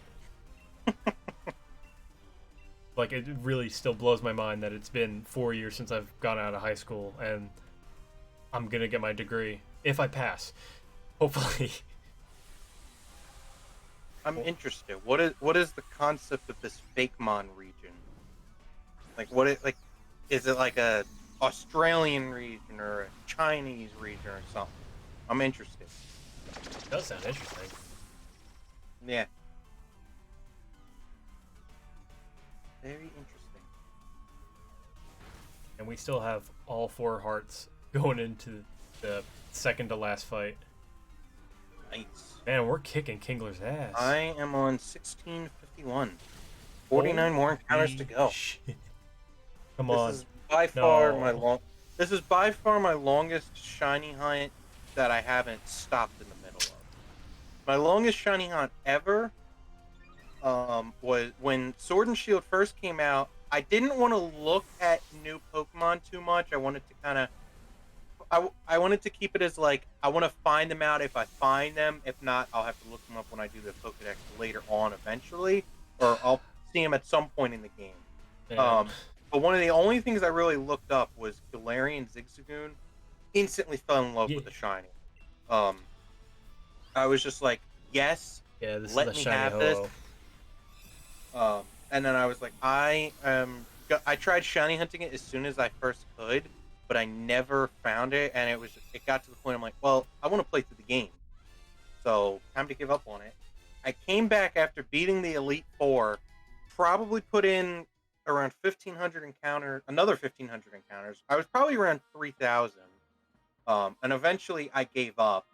Like, it really still blows my mind that it's been 4 years since I've gone out of high school, and I'm gonna get my degree if I pass. Hopefully. I'm interested. What is the concept of this Fakemon region? Like, is it like a Australian region or a Chinese region or something? I'm interested. It does sound interesting. Yeah. Very interesting. And we still have all 4 hearts going into the second to last fight. Nice. Man, we're kicking Kingler's ass. I am on 1651. 49 more encounters to go. Shit. Come on. This is by far my longest shiny hunt that I haven't stopped in the middle of. My longest shiny hunt ever was when Sword and Shield first came out. I didn't want to look at new Pokemon too much. I wanted to kind of I wanted to keep it as like, I want to find them out if I find them. If not, I'll have to look them up when I do the Pokedex later on eventually. Or I'll see them at some point in the game. Yeah. But one of the only things I really looked up was Galarian Zigzagoon. Instantly fell in love with the shiny. I was just like, yes, let me have this. And then I was like, I tried shiny hunting it as soon as I first could, but I never found it, and it got to the point I'm like, well, I want to play through the game, so time to give up on it. I came back after beating the Elite Four, probably put in around 1,500 encounters, another 1,500 encounters. I was probably around 3,000, and eventually I gave up.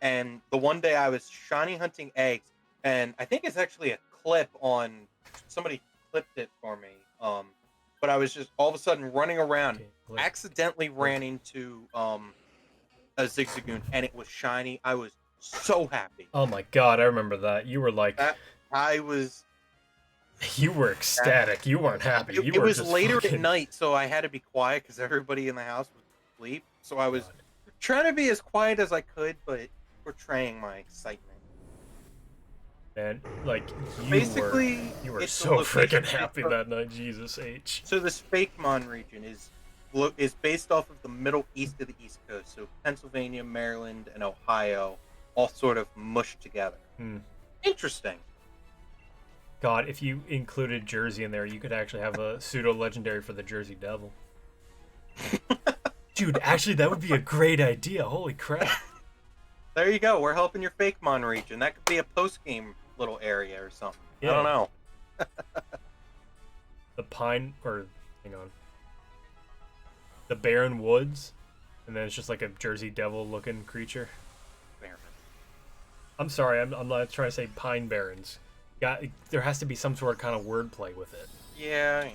And the one day I was shiny hunting eggs, and I think it's actually a clip on somebody clipped it for me. But I was just all of a sudden running around, accidentally ran into a Zigzagoon, and it was shiny. I was so happy. Oh my god, I remember that. You were like, you were ecstatic. You weren't happy. It was later at night, so I had to be quiet because everybody in the house was asleep. So I was trying to be as quiet as I could, but portraying my excitement. And like, you were so freaking happy that night. Jesus H. So this Fakemon region is based off of the middle east of the East Coast. So Pennsylvania, Maryland, and Ohio all sort of mushed together. Interesting. God, if you included Jersey in there, you could actually have a pseudo legendary for the Jersey Devil. Dude, actually, that would be a great idea. Holy crap. There you go. We're helping your Fakemon region. That could be a post-game little area or something. Yeah. I don't know. Hang on. The Barren Woods, and then it's just like a Jersey Devil-looking creature. Barren. I'm sorry, I'm not trying to say Pine Barrens. There has to be some sort of kind of wordplay with it. Yeah.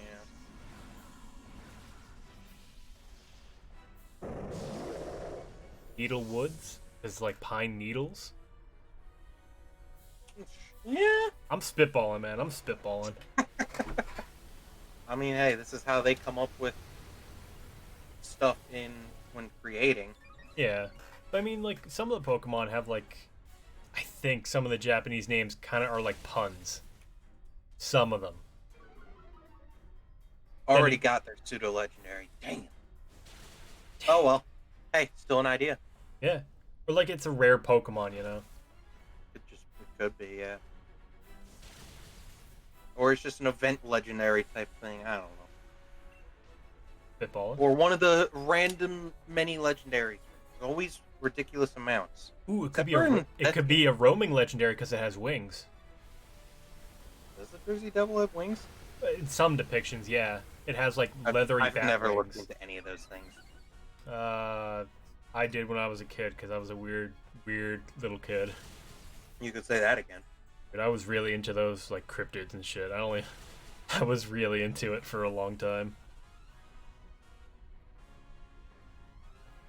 Needle Woods is like pine needles. Yeah. I'm spitballing, man. I'm spitballing. I mean, hey, this is how they come up with stuff in when creating. Yeah. But I mean, like, some of the Pokemon have, like, I think some of the Japanese names kind of are like puns. Some of them. Already got their pseudo legendary. Damn. Oh well. Hey, still an idea. Yeah. Or like it's a rare Pokemon, you know? It could be, yeah. Or it's just an event legendary type thing. I don't know. Spitballing. Or one of the random many legendaries. Always ridiculous amounts. Ooh, it could be a roaming legendary because it has wings. Does the Jersey Devil have wings? In some depictions, yeah. It has like leathery I've bat never wings. looked into any of those things. I did when I was a kid because I was a weird little kid. You could say that again. But I was really into those like cryptids and shit. I was really into it for a long time.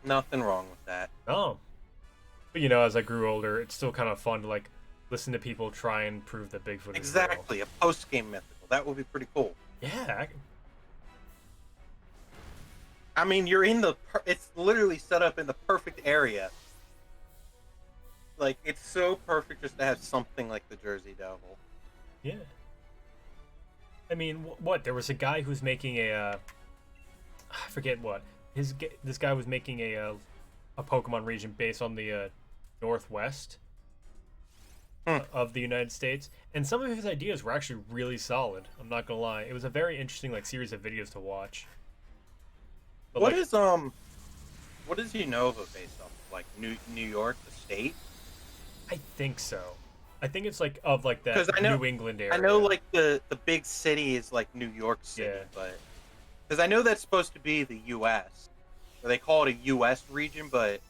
Nothing wrong with that. Oh. But you know, as I grew older, it's still kind of fun to like listen to people try and prove that Bigfoot is Exactly, real. a post-game mythical. That would be pretty cool. Yeah. I mean, you're in it's literally set up in the perfect area. Like, it's so perfect just to have something like the Jersey Devil. Yeah. I mean, what? There was a guy who's making I forget what. This guy was making a Pokemon region based on the northwest of the United States, and some of his ideas were actually really solid. I'm not gonna lie. It was a very interesting like series of videos to watch. But, what is Unova based off of? Like New York, the state? I think so. I think it's like of like that 'Cause I know- New England area. I know like the big city is like New York City, Yeah. but because I know that's supposed to be the U.S. Or they call it a U.S. region, but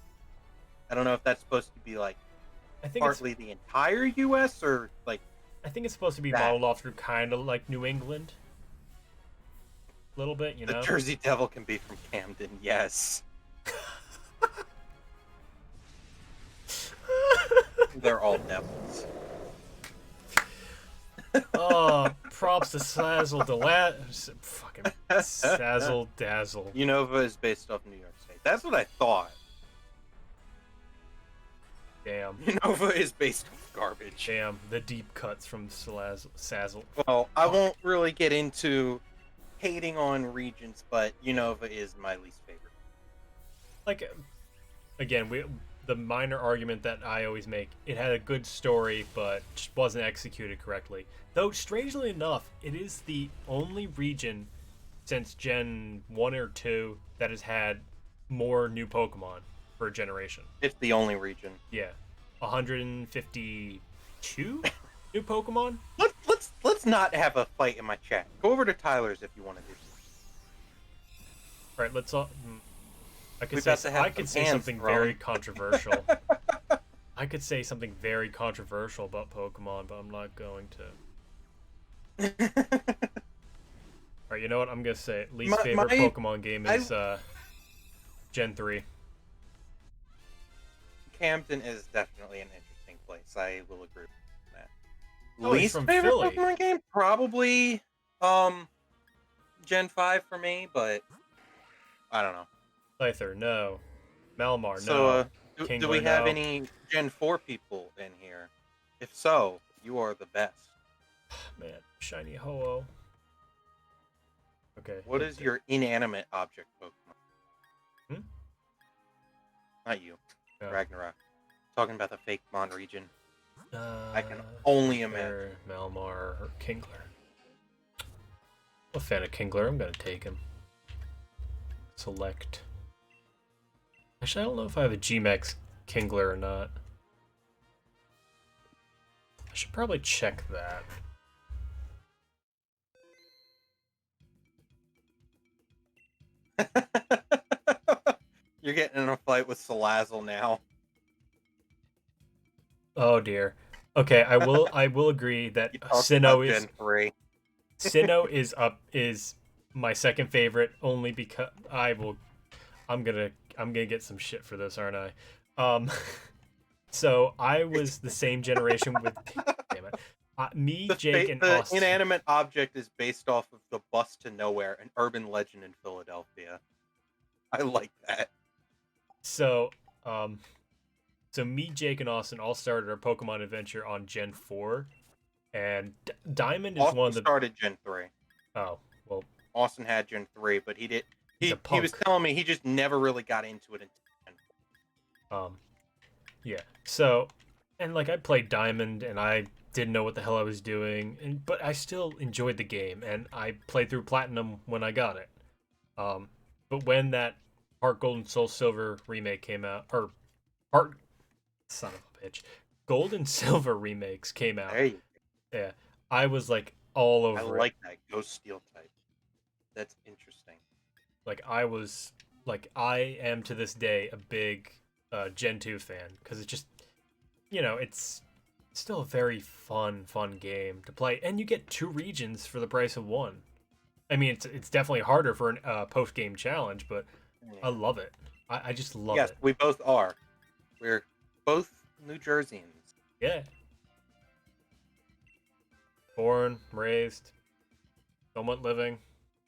I don't know if that's supposed to be like I think partly the entire U.S. or like I think it's supposed to be that. modeled off through kind of like New England. A little bit, you the know. Jersey Devil can be from Camden. Yes, they're all devils. Oh, props to Sazzle fucking Sazzle Dazzle. Unova is based off New York State. That's what I thought. Damn. Unova is based off garbage. Damn, the deep cuts from Sazzle. Well, I won't really get into hating on regions, but Unova is my least favorite. Like, again, the minor argument that I always make, it had a good story, but just wasn't executed correctly. Though, strangely enough, it is the only region since Gen 1 or 2 that has had more new Pokemon per generation. It's the only region. Yeah. 152 new Pokemon? Let's not have a fight in my chat. Go over to Tyler's if you want to do something. Alright, let's all... I could We're say, about to have I could some say hands something thrown. very controversial. I could say something very controversial about Pokemon, but I'm not going to. Alright, you know what? I'm going to say it. Least favorite Pokemon game is Gen 3. Camden is definitely an interesting place. I will agree with that. Oh, he's Least from favorite Philly. Pokemon game? Probably Gen 5 for me, but I don't know. Scyther, no. Malamar, no. So, do Kingler, we have no. any Gen 4 people in here? If so, you are the best. Man, shiny Ho-Oh. Okay. What is your inanimate object Pokemon? Hmm? Not you. No. Ragnarok. Talking about the fake Mon region. I can Uh, only imagine. or Malamar or Kingler. I'm a fan of Kingler. I'm going to take him. Select. Actually, I don't know if I have a G-Max Kingler or not. I should probably check that. You're getting in a fight with Salazzle now. Oh dear. Okay, I will agree that You talked Sinnoh about is Gen 3. Sinnoh is my second favorite only because I'm gonna get some shit for this, aren't I? So I was the same generation with damn it. Me, Jake, and the Austin. inanimate object is based off of the Bus to Nowhere, an urban legend in Philadelphia. I like that. So, so me, Jake, and Austin all started our Pokemon adventure on Gen 4, and Diamond is Austin one of the. started Gen 3. Oh, well, Austin had Gen 3, but he did. he's a He was punk. telling me he just never really got into it until Gen 4. Yeah. So, and like I played Diamond, and I didn't know what the hell I was doing, and but I still enjoyed the game, and I played through Platinum when I got it. But when that Heart Gold and Soul Silver remake came out, or Heart, son of a bitch, Gold and Silver remakes came out. There you go. Yeah, I was like all I over it. like that Ghost Steel type. That's interesting. Like I am to this day a big Gen 2 fan because it's just it's still a very fun game to play, and you get 2 regions for the price of 1. I mean, it's definitely harder for a post game challenge, but Yeah. I love it. I just love Yes, it. we both are. We're both New Jerseyans. Yeah. Born, raised, somewhat living.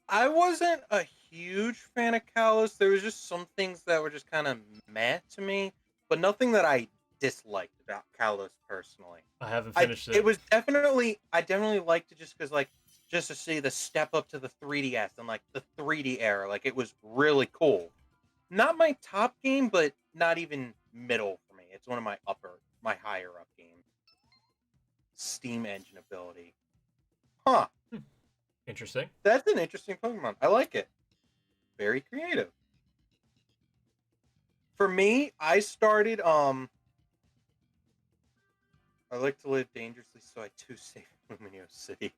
I wasn't a huge fan of Kalos. There was just some things that were just kind of meh to me, but nothing that I disliked about Kalos personally. I haven't finished it. It was definitely I definitely liked it just because just to see the step up to the 3DS and like the 3D era, like it was really cool. Not my top game, but not even middle for me. It's one of my higher up games. Steam engine ability. Huh. Interesting. That's an interesting Pokemon. I like it. Very creative. For me, I started I like to live dangerously, so I too save Luminous City.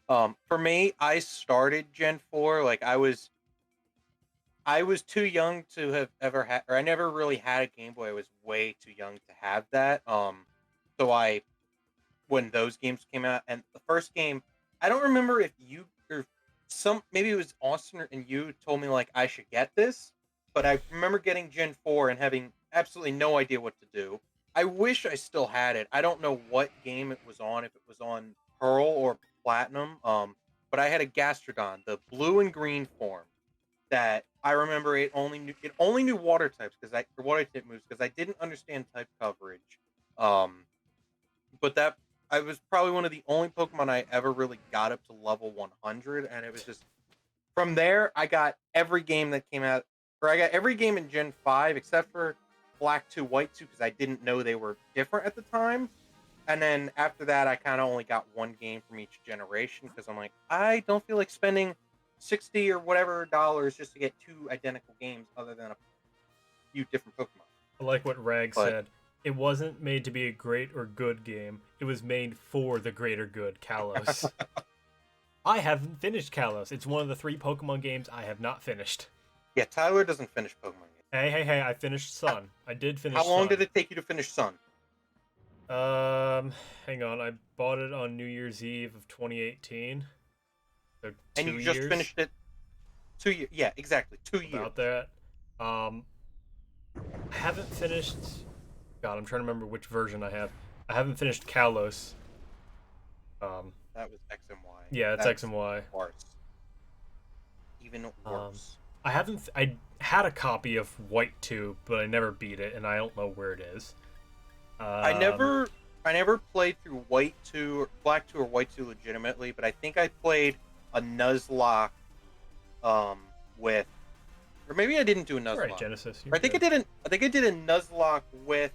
For me, I started Gen 4, like I was too young to have ever had, or I never really had a Game Boy. I was way too young to have that. So when those games came out, and the first game, I don't remember if you or maybe it was Austin and you told me like I should get this, but I remember getting Gen 4 and having absolutely no idea what to do. I wish I still had it. I don't know what game it was on, if it was on Pearl or Platinum. But I had a Gastrodon, the blue and green form, that I remember it only knew water types or water type moves because I didn't understand type coverage. But that I was probably one of the only Pokemon I ever really got up to level 100, and it was just from there I got every game that came out, or I got every game in Gen 5 except for Black 2, White 2 because I didn't know they were different at the time. And then after that, I kind of only got one game from each generation because I'm like, I don't feel like spending 60 or whatever dollars just to get 2 identical games other than a few different Pokemon. I like what Rag said. It wasn't made to be a great or good game. It was made for the greater good, Kalos. I haven't finished Kalos. It's one of the 3 Pokemon games I have not finished. Yeah, Tyler doesn't finish Pokemon games. Hey, I finished Sun. I did finish How long Sun. did it take you to finish Sun? Hang on. I bought it on New Year's Eve of 2018. So 2 and you years. Just finished it 2 years. Yeah, exactly. 2 years. About that. I haven't finished. God, I'm trying to remember which version I have. I haven't finished Kalos. That was X and Y. Yeah, it's X and Y. Worse. Even worse. I haven't. I had a copy of White 2, but I never beat it, and I don't know where it is. I never played through White 2, or Black 2, or White 2 legitimately, but I think I played a Nuzlocke, with, or maybe I didn't do a Nuzlocke. Right, Genesis. I think I did a Nuzlocke with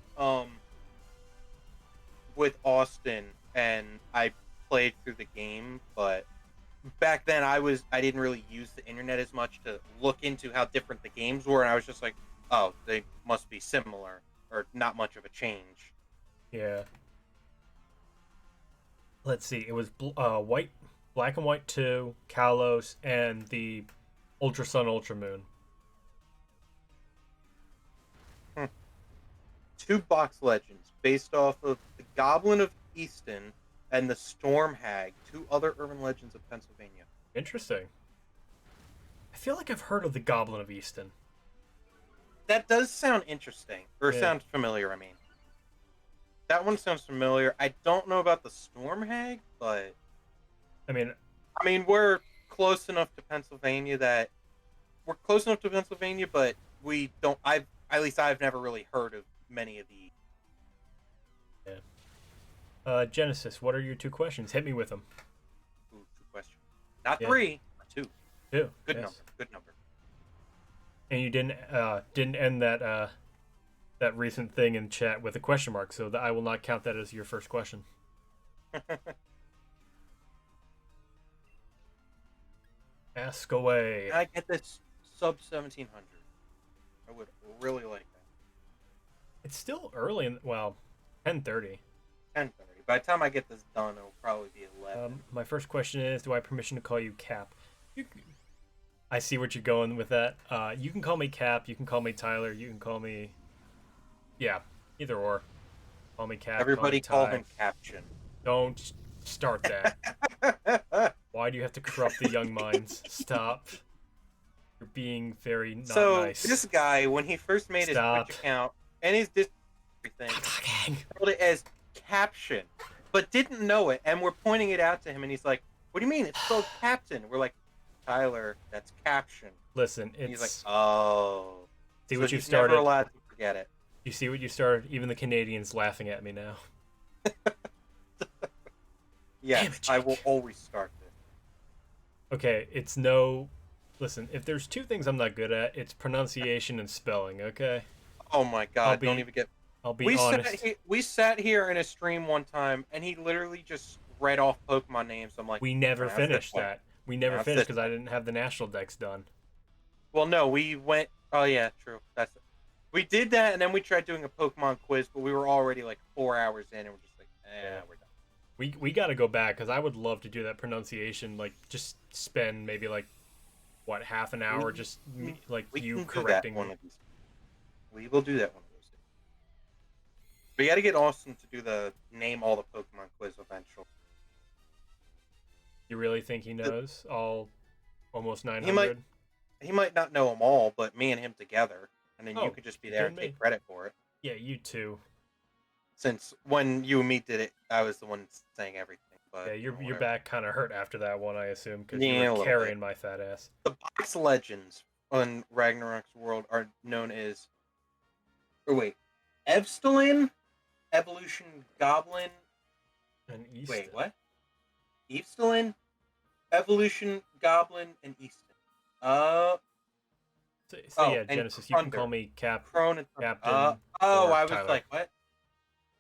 Austin, and I played through the game, but back then I didn't really use the internet as much to look into how different the games were, and I was just like, oh, they must be similar or not much of a change. Yeah. Let's see. It was Black and White 2, Kalos, and the Ultra Sun, Ultra Moon. 2 box legends based off of the Goblin of Easton and the Storm Hag, 2 other urban legends of Pennsylvania. Interesting. I feel like I've heard of the Goblin of Easton. That does sound interesting, or Yeah. sound familiar, I mean. That one sounds familiar. I don't know about the Storm Hag, but I mean, we're close enough to Pennsylvania but we don't. At least I've never really heard of many of the. yeah. Genesis, what are your 2 questions? Hit me with them. Ooh, 2 questions, not Yeah. 3, but 2. 2. Good yes. number. Good number. And you didn't end that recent thing in chat with a question mark, so I will not count that as your first question. Ask away. I get this sub 1700. I would really like that. It's still early in 10:30. 10:30. By the time I get this done, it'll probably be 11. My first question is, do I have permission to call you Cap? I see what you're going with that. You can call me Cap. You can call me Tyler. You can call me, yeah, either or. Call me Cap. Everybody call him Caption. Don't start that. Why do you have to corrupt the young minds? Stop. You're being very not nice. So this guy, when he first made his Twitch account and his Discord thing, spelled it as Caption, but didn't know it, and we're pointing it out to him, and he's like, "What do you mean? It's spelled Captain." We're like, "Tyler, that's Caption." Listen, he's like, "Oh." See so what you he's started. Never allowed to forget it. You see what you started. Even the Canadians laughing at me now. Yes, I will always start this. Okay, listen, if there's 2 things I'm not good at, it's pronunciation and spelling, okay? Oh my god, don't even get... I'll be honest. We sat here in a stream one time, and he literally just read off Pokemon names. I'm like... We never finished that. We never finished because I didn't have the national dex done. Well, no, we went... Oh yeah, true. That's it. We did that, and then we tried doing a Pokemon quiz, but we were already like 4 hours in, and we're just like, we're done. We got to go back because I would love to do that pronunciation. Like, just spend maybe like half an hour just you correcting me. We will do that one of those days. We got to get Austin to do the name all the Pokemon quiz eventually. You really think he knows all almost 900? He might not know them all, but me and him together, and then you could just be there and take credit for it. Yeah, you too. Since when you and me did it, I was the one saying everything. But yeah, your back kind of hurt after that one, I assume, because you were carrying my fat ass. The box legends on Ragnarok's world are known as... Evstalin, Evolution Goblin... And Easton. Wait, what? Evstalin, Evolution Goblin, and Easton. Yeah, Genesis, you can call me Captain. I was Tyler. like, what?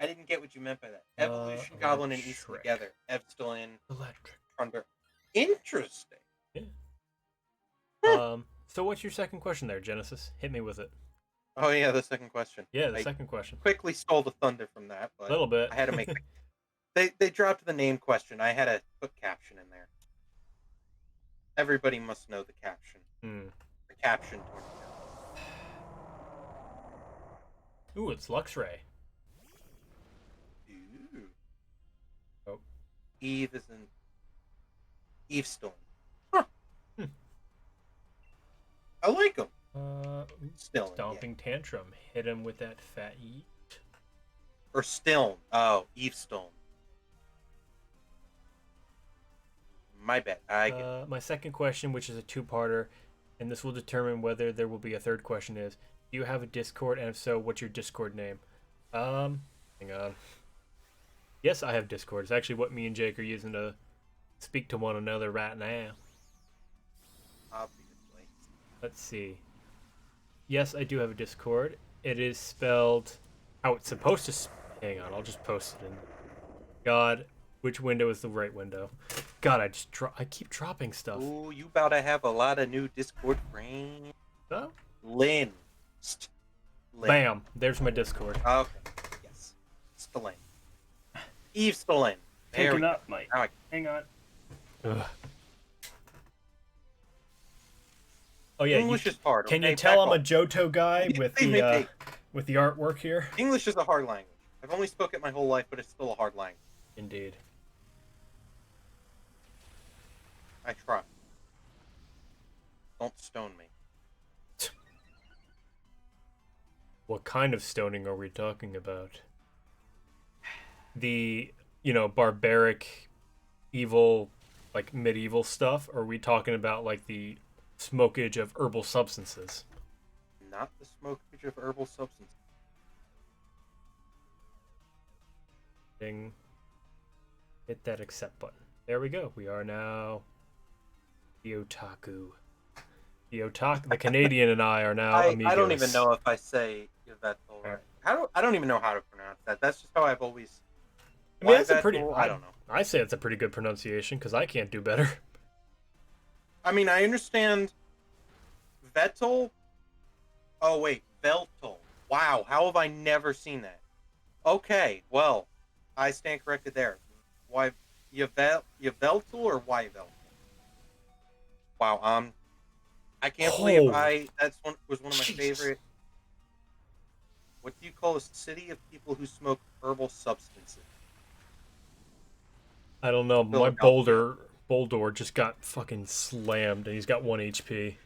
I didn't get what you meant by that. Evolution Goblin and Easton together. Evstalin, Thunder. Interesting. Yeah. So what's your second question there, Genesis? Hit me with it. Oh yeah, the second question. Yeah, the second question. Quickly stole the thunder from that, but a little bit. I had to make they dropped the name question. I had to put caption in there. Everybody must know the caption. The caption. Ooh, it's Luxray. Ooh. Oh. Eve is in Evestorm. Huh. I like him. Still Stomping Tantrum. Hit him with that fat yeet. Or Stiln. Oh, Evestorm. My bad. My second question, which is a 2-parter, and this will determine whether there will be a third question, is: do you have a Discord, and if so, what's your Discord name? Hang on. Yes, I have Discord. It's actually what me and Jake are using to speak to one another right now. Obviously. Let's see. Yes, I do have a Discord. It is spelled how it's supposed to. Hang on, I'll just post it in. God, which window is the right window? God, I keep dropping stuff. Ooh, you about to have a lot of new Discord friends. Oh? Lynn. Bam! There's my Discord. Okay. Yes. Stalin. Eve Stalin. Picking up, Mike. Hang on. Ugh. Oh yeah, English is hard. Can you tell I'm a Johto guy with the artwork here? English is a hard language. I've only spoken it my whole life, but it's still a hard language. Indeed. I try. Don't stone me. What kind of stoning are we talking about? the, barbaric, evil, like medieval stuff, or are we talking about like the smokage of herbal substances? Not the smokage of herbal substances. Ding. Hit that accept button. There we go. We are now the otaku. The Canadian and I are now amigos. I don't even know if I say Yvettal right. I don't even know how to pronounce that. That's just how I've always. I mean, that's a pretty. I don't know. I say it's a pretty good pronunciation because I can't do better. I mean, I understand. Vettel. Oh wait, Veltal. Wow, how have I never seen that? Okay, well, I stand corrected there. Why Yveltal or Yveltal? Wow, I can't believe was one of my favorite. What do you call a city of people who smoke herbal substances? I don't know. My Boldor just got fucking slammed and he's got 1 HP.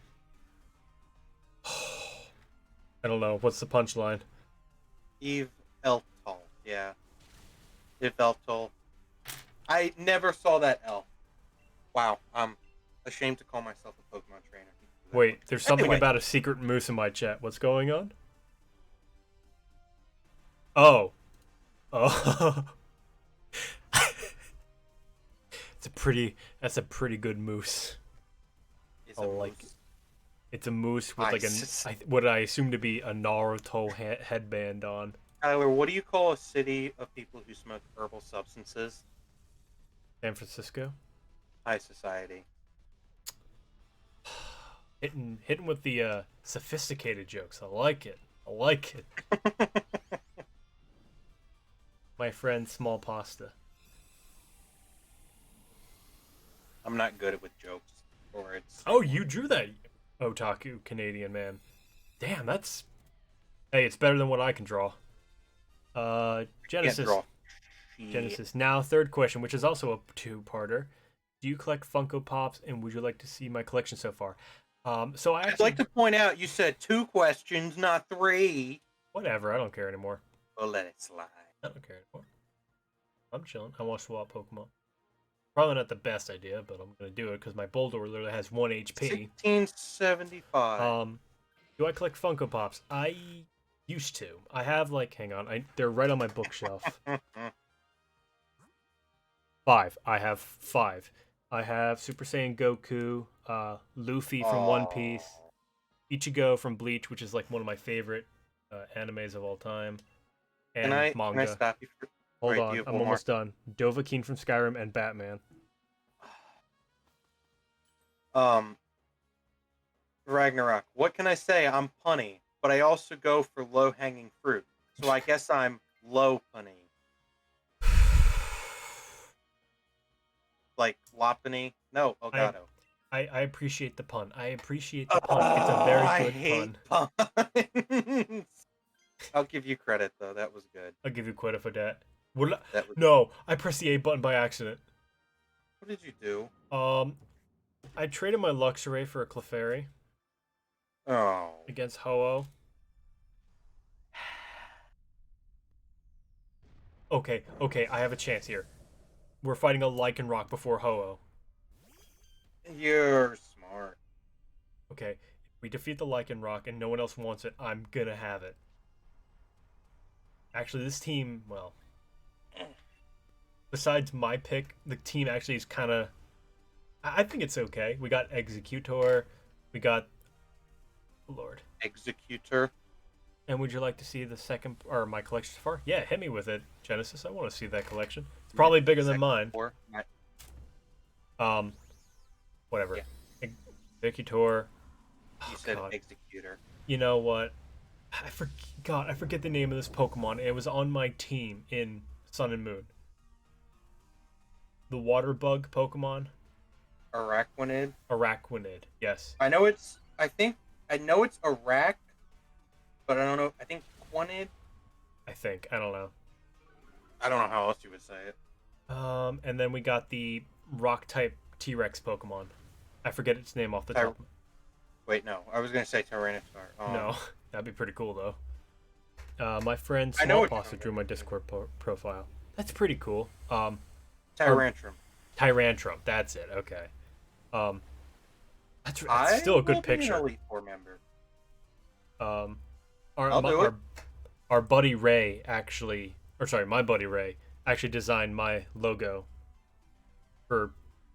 I don't know. What's the punchline? Yveltal. Yeah. Yveltal. I never saw that L. Wow, I'm ashamed to call myself a Pokemon trainer. Wait, there's something about a secret moose in my chat. What's going on? Oh. That's a pretty good moose. I like it. It's a moose with what I assume to be a Naruto headband on. Tyler, what do you call a city of people who smoke herbal substances? San Francisco. High society. Hitting with the sophisticated jokes. I like it. My friend, Small Pasta. I'm not good with jokes or words. Oh, you drew that, otaku Canadian man. Damn, that's. Hey, it's better than what I can draw. Genesis. Genesis. Now, third question, which is also a two-parter. Do you collect Funko Pops, and would you like to see my collection so far? So I'd like to point out you said 2 questions, not 3. Whatever, I don't care anymore. We'll let it slide. I don't care anymore. I'm chilling. I want to swap Pokemon. Probably not the best idea, but I'm gonna do it because my Boulder literally has 1 HP. 1675. Do I collect Funko Pops? I used to. I have hang on, they're right on my bookshelf. 5. I have 5. I have Super Saiyan Goku, Luffy from One Piece, Ichigo from Bleach, which is one of my favorite animes of all time, and manga. Can I stop you for... Hold on, I'm almost done. Dovahkiin from Skyrim and Batman. Ragnarok. What can I say? I'm punny, but I also go for low-hanging fruit. So I guess I'm low punny. Like Lopunny? No, Elgato. I appreciate the pun. It's a very good pun. Puns. I'll give you credit though. That was good. I'll give you credit for that. No, I pressed the A button by accident. What did you do? I traded my Luxray for a Clefairy. Oh. Against Ho-Oh. Okay, I have a chance here. We're fighting a Lycanroc before Ho-Oh. You're smart. Okay, if we defeat the Lycanroc and no one else wants it, I'm gonna have it. Actually, this team, well... Besides my pick, the team actually is kind of... I think it's okay. We got Executor. We got... Lord. Executor. And would you like to see the second... Or my collection so far? Yeah, hit me with it, Genesis. I want to see that collection. It's probably bigger than mine. Whatever. Yeah. Executor. You said Executor. You know what? I forget the name of this Pokemon. It was on my team in Sun and Moon. The water bug Pokemon. Araquanid, yes. I know it's Arac, but I don't know. I think Quanid. I don't know. I don't know how else you would say it. And then we got the rock type T-Rex Pokemon. I forget its name off the top. Wait, no. I was gonna say Tyranitar. No, that'd be pretty cool though. My friend Small Pasta drew my Discord profile. That's pretty cool. Or Tyrantrum. Tyrantrum. That's it. Okay. Um, that's I still a will good be an picture. Elite Four member. Um, I'll do it. our buddy Ray actually, or sorry, my buddy Ray actually designed my logo for.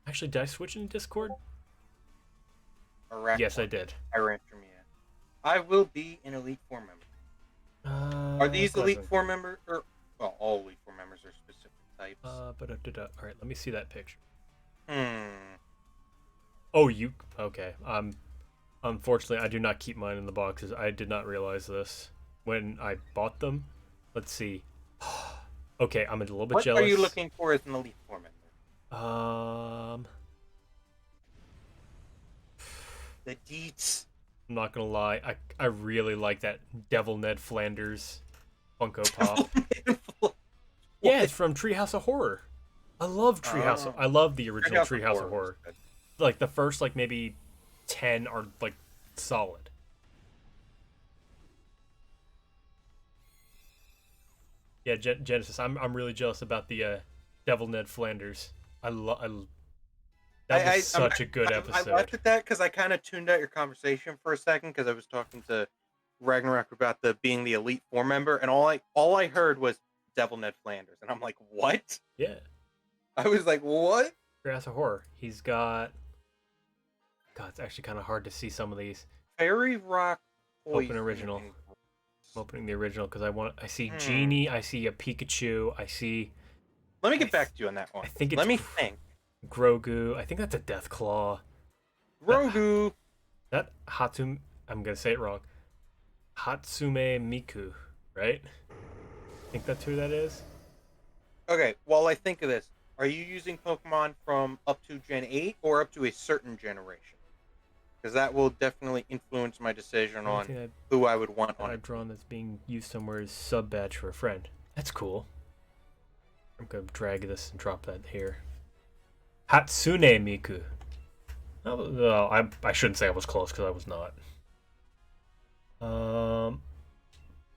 Actually, did I switch into Discord? Yes, I did. Tyrantrum, yeah. I will be an Elite Four member. Are these Elite Four members, or well, all Elite Four members are specific types? All right, let me see that picture. Hmm. Oh, you okay? Unfortunately, I do not keep mine in the boxes. I did not realize this when I bought them. Let's see. Okay, I'm a little bit jealous. What are you looking for as an Elite Four member? The deets. I'm not gonna lie. I really like that Devil Ned Flanders Funko Pop. Yeah, it's from Treehouse of Horror. I love Treehouse. I love the original Treehouse of Horror. Like the first, like maybe 10 are like solid. Yeah, Genesis. I'm really jealous about the Devil Ned Flanders. That was such a good episode. I laughed at that because I kind of tuned out your conversation for a second because I was talking to Ragnarok about being the Elite Four member, and all I heard was Devil Ned Flanders, and I'm like, what? Yeah. I was like, what? Treehouse of Horror. He's got. God, it's actually kind of hard to see some of these. Fairy Rock. Open original. I'm opening the original because I see Genie. I see a Pikachu. I see. Let me get back to you on that one. I think it's. Let me think. Grogu. I think that's a Deathclaw. Grogu. That Hatsum. I'm gonna say it wrong. Hatsume Miku, right? I think that's who that is. Okay, while I think of this, are you using Pokemon from up to Gen 8 or up to a certain generation? Because that will definitely influence my decision on who I would want on it. I've drawn that's being used somewhere as sub badge for a friend. That's cool. I'm gonna drag this and drop that here. Hatsune Miku. Oh, I shouldn't say I was close because I was not.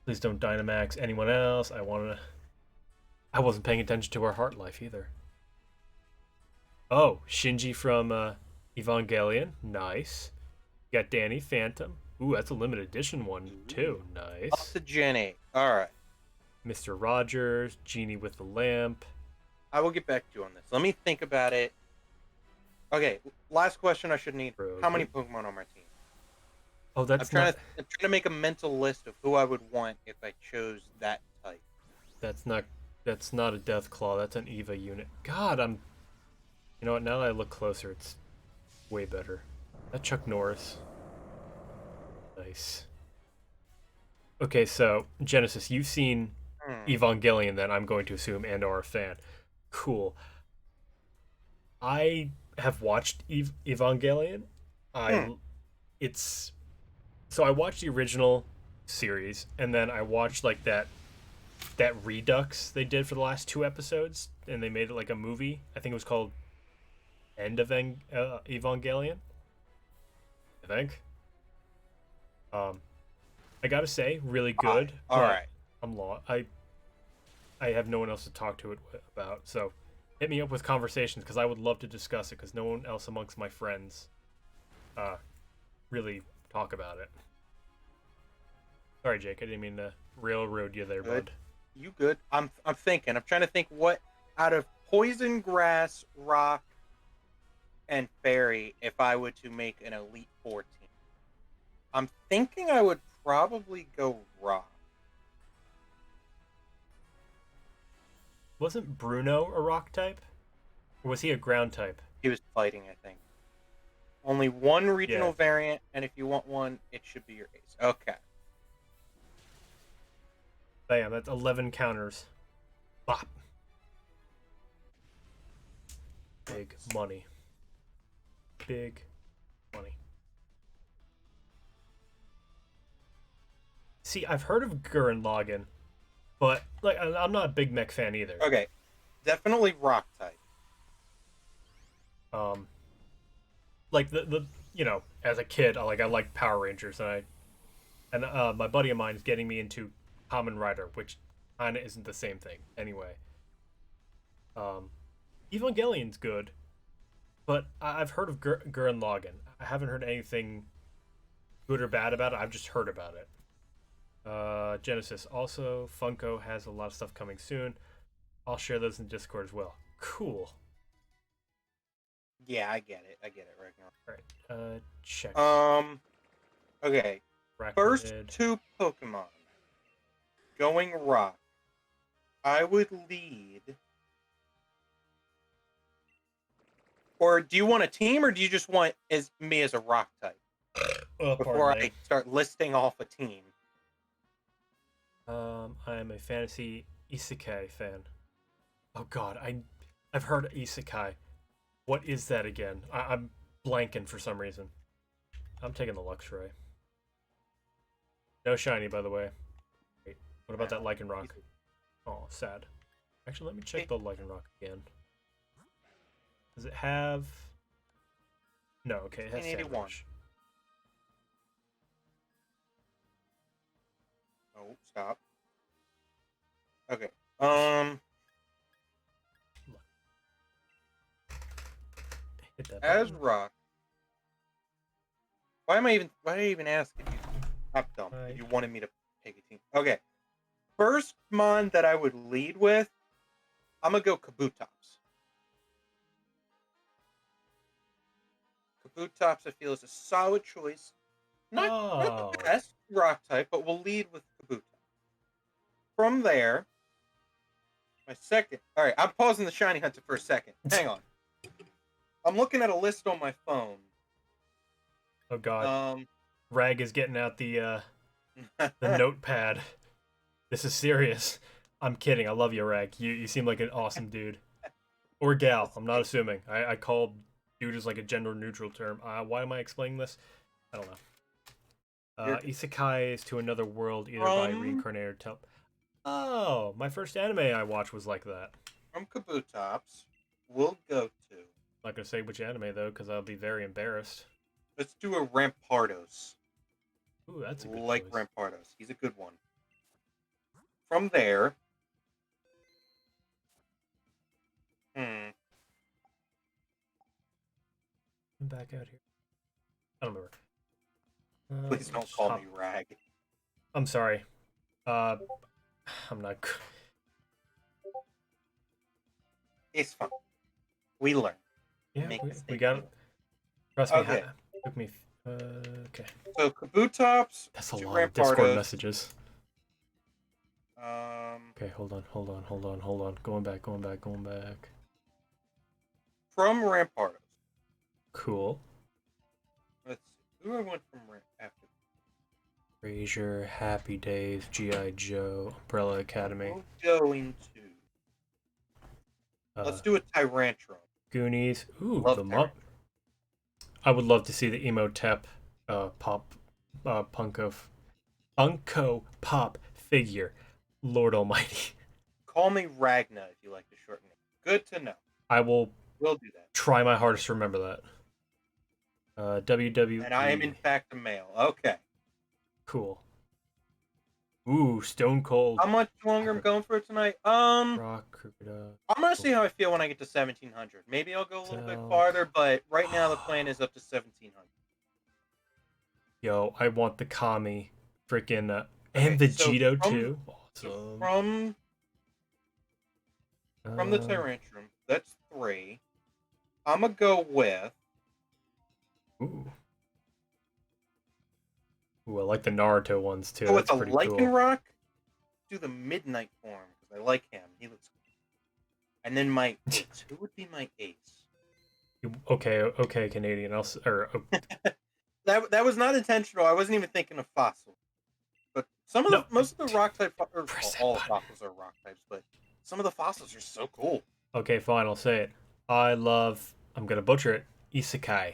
Please don't Dynamax anyone else. I wasn't paying attention to her heart life either. Oh, Shinji from Evangelion. Nice. You got Danny Phantom. Ooh, that's a limited edition one too. Nice. Up to Gen 8. Alright. Mr. Rogers, Genie with the Lamp. I will get back to you on this. Let me think about it. Okay, last question I should need. How many Pokemon on my team? Oh, I'm trying to make a mental list of who I would want if I chose that type. That's not a Deathclaw. That's an Eva unit. God, you know what? Now that I look closer, it's way better. That's Chuck Norris. Nice. Okay, so Genesis, you've seen Evangelion, then I'm going to assume, and are a fan. Cool. I have watched Evangelion. So I watched the original series, and then I watched like that redux they did for the last 2 episodes, and they made it like a movie. I think it was called End of Evangelion. I think. I gotta say, really good. All right. I'm lost. I have no one else to talk to it about, so hit me up with conversations because I would love to discuss it because no one else amongst my friends really talk about it. Sorry, Jake, I didn't mean to railroad you there, bud. You good? I'm thinking. I'm trying to think what out of Poison, Grass, Rock, and Fairy if I were to make an Elite Four team. I'm thinking I would probably go Rock. Wasn't Bruno a rock type? Or was he a ground type? He was fighting, I think. Only one regional variant, and if you want one, it should be your ace. Okay. Bam, that's 11 counters. Bop. Big money. Big money. See, I've heard of Gurren Lagann, but like I'm not a big mech fan either. Okay. Definitely rock type. Like the as a kid, I liked Power Rangers, and my buddy of mine is getting me into Kamen Rider, which kinda isn't the same thing anyway. Evangelion's good, but I've heard of Gurren Lagann. I haven't heard anything good or bad about it. I've just heard about it. Genesis also. Funko has a lot of stuff coming soon. I'll share those in Discord as well. Cool. Yeah, I get it. I get it right now. All right. Check. Okay. Arachnid. First 2 Pokemon. Going rock. I would lead. Or do you want a team, or do you just want me as a rock type? Before I start listing off a team. I am a fantasy isekai fan. Oh god, I've heard isekai. What is that again? I'm blanking for some reason. I'm taking the Luxray. No shiny, by the way. Wait, what about that Lycanroc? Oh, sad. Actually, let me check the Lycanroc again. Does it have... No, okay, it has 81. Sandwich. Oh, stop. Okay. Hit that As button. rock. Why did I even ask if you top dump if you wanted me to pick a team? Okay. First mon that I would lead with, I'm gonna go Kabutops. Kabutops, I feel, is a solid choice. Not the best rock type, but we'll lead with Kabutops. From there, my second. All right, I'm pausing the shiny hunter for a second. Hang on. I'm looking at a list on my phone. Oh god. Rag is getting out the notepad. This is serious. I'm kidding. I love you, Rag. You seem like an awesome dude. Or gal. I'm not assuming. I called dude as like a gender neutral term. Why am I explaining this? I don't know. Isekai is to another world either by reincarnated or Oh, my first anime I watched was like that. From Kabutops, we'll go to... I'm not going to say which anime, though, because I'll be very embarrassed. Let's do a Rampardos. Ooh, that's a good choice. Rampardos. He's a good one. From there... I'm back out here. I don't remember. Please don't call me Rag. I'm sorry. I'm not... It's fine. We learn. Yeah, we got it. Trust me. Okay. Took me. Okay. So Kabutops. That's a lot of Discord messages. Okay, hold on. Going back. From Rampardos. Cool. Let's see. Who I want from after? Frasier, Happy Days, G.I. Joe, Umbrella Academy. We're going to... let's do a Tyrantrum. Goonies. Ooh, the Mupp. I would love to see the Emotep Funko Pop figure. Lord Almighty. Call me Ragna if you like the short name. Good to know. We'll do that. Try my hardest to remember that. WWE. And I am in fact a male. Okay. Cool. Ooh, Stone Cold. How much longer I'm going for tonight? Rock, I'm gonna see how I feel when I get to 1700. Maybe I'll go a little bit farther, but right now the plan is up to 1700. Yo, I want the Kami, freaking, and Vegito too. Awesome. From the Tyrantrum, that's 3. I'm gonna go with. Ooh, I like the Naruto ones too. Go with that's a pretty Lycanroc. Do the Midnight form because I like him. He looks cool. And then my who would be my ace? Okay, Canadian. That was not intentional. I wasn't even thinking of fossil. But most of the rock type, or all fossils are rock types, but some of the fossils are so cool. Okay, fine. I'll say it. I'm gonna butcher it. Isekai.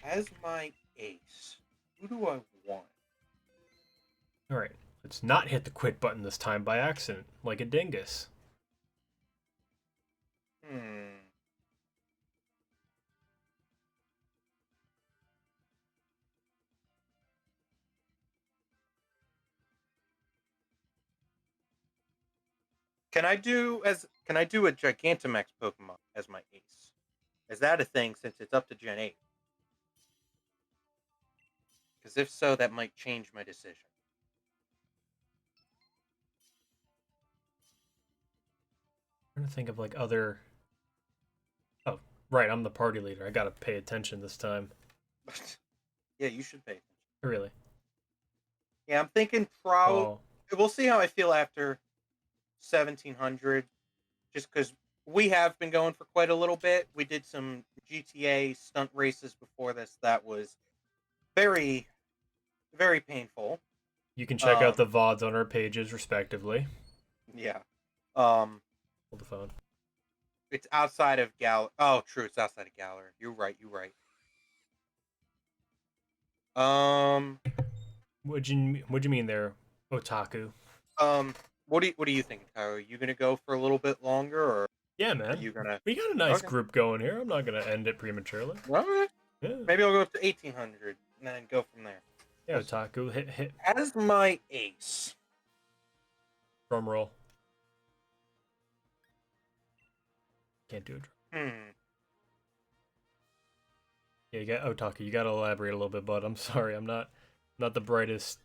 As my ace, who do I want? All right. Let's not hit the quit button this time by accident, like a dingus. Can I do a Gigantamax Pokemon as my ace? Is that a thing since it's up to Gen 8? Because if so, that might change my decision. I'm trying to think of like other. Oh, right. I'm the party leader. I gotta pay attention this time. Yeah, you should pay attention. Really? Yeah, I'm thinking probably. Oh, We'll see how I feel after 1700. Just because we have been going for quite a little bit. We did some GTA stunt races before this. That was very, very painful. you can check out the VODs on our pages, respectively. Yeah. Hold the phone. It's outside of Gal. Oh, true. It's outside of Galar. You're right. You're right. What'd you mean there, otaku? What do you think, Tyler? Are you gonna go for a little bit longer, or Yeah, are man. you gonna? We got a nice Okay. group going here. I'm not gonna end it prematurely. All right. Yeah. Maybe I'll go up to 1800 and then go from there. Yeah, otaku. Hit. As my ace, Drum roll. Can't do it. Yeah, you got otaku. You gotta elaborate a little bit, bud. I'm sorry. I'm not the brightest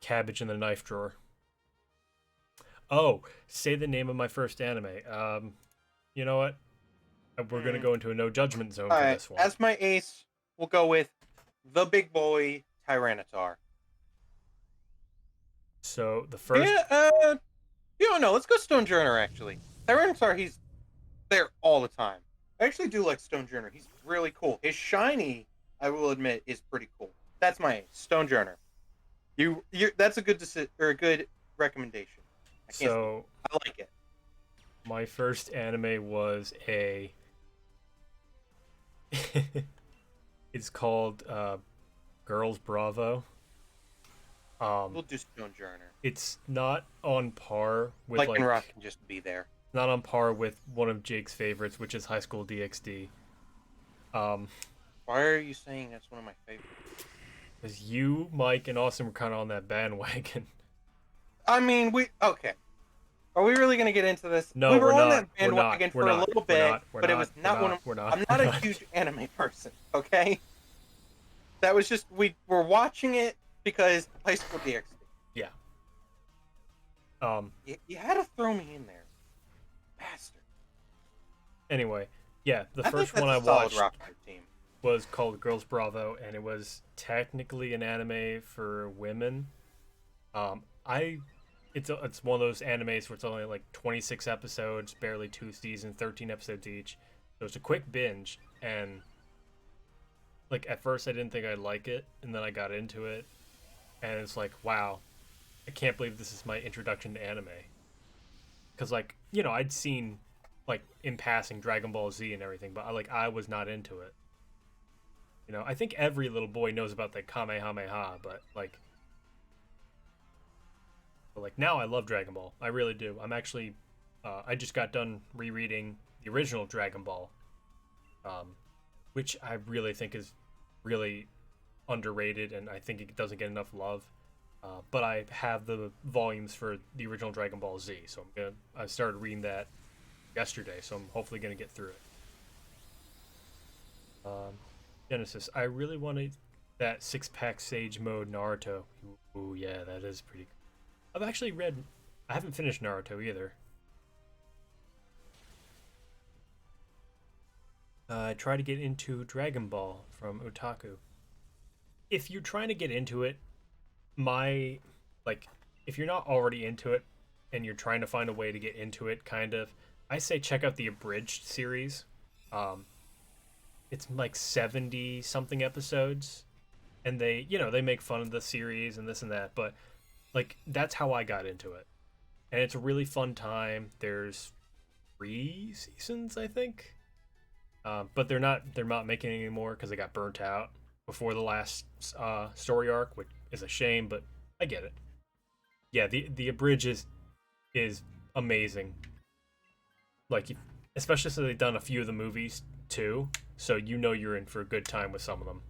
cabbage in the knife drawer. Oh, say the name of my first anime. You know what? We're gonna go into a no judgment zone for this one. As my ace, we'll go with the big boy Tyranitar. So the first. Yeah, you don't know. Let's go Stonejourner. Actually, Tyranitar, he's there all the time. I actually do like Stonejourner. He's really cool. His shiny, I will admit, is pretty cool. That's my ace, Stonejourner. You, that's a good a good recommendation. So I like it. My first anime was a. It's called Girls Bravo. We'll do Stonejourner. It's not on par with Lycanroc can just be there. Not on par with one of Jake's favorites, which is High School DxD. Why are you saying that's one of my favorites? Because you, Mike, and Austin were kind of on that bandwagon. I mean, okay. Are we really going to get into this? No, we were on that bandwagon for a little bit, but it was not one of. I'm not a huge anime person, okay? That was just we were watching it because High School DxD. Yeah. You had to throw me in there, bastard. Anyway, yeah, the first one I watched was called Girls Bravo, and it was technically an anime for women. It's one of those animes where it's only like 26 episodes, barely 2 seasons, 13 episodes each. So it's a quick binge, and like at first I didn't think I'd like it, and then I got into it, and it's like, wow, I can't believe this is my introduction to anime. Because like, you know, I'd seen like in passing Dragon Ball Z and everything, but I was not into it. You know, I think every little boy knows about the Kamehameha, but like now I love Dragon Ball. I really do. I'm actually I just got done rereading the original Dragon Ball, which I really think is really underrated, and I think it doesn't get enough love. But I have the volumes for the original Dragon Ball Z, so I started reading that yesterday, so I'm hopefully gonna get through it. Genesis, I really wanted that 6-pack Sage mode Naruto. Ooh, yeah, that is pretty cool. I haven't finished Naruto either. I try to get into Dragon Ball from Otaku. If you're trying to get into it, if you're not already into it and you're trying to find a way to get into it, kind of, I say check out the abridged series. It's like 70 something episodes, and they make fun of the series and this and that, but like that's how I got into it, and it's a really fun time. There's 3 seasons, I think, but they're not making it anymore because they got burnt out before the last story arc, which is a shame, but I get it. Yeah, the abridged is amazing. Like, especially since they've done a few of the movies too, so you're in for a good time with some of them.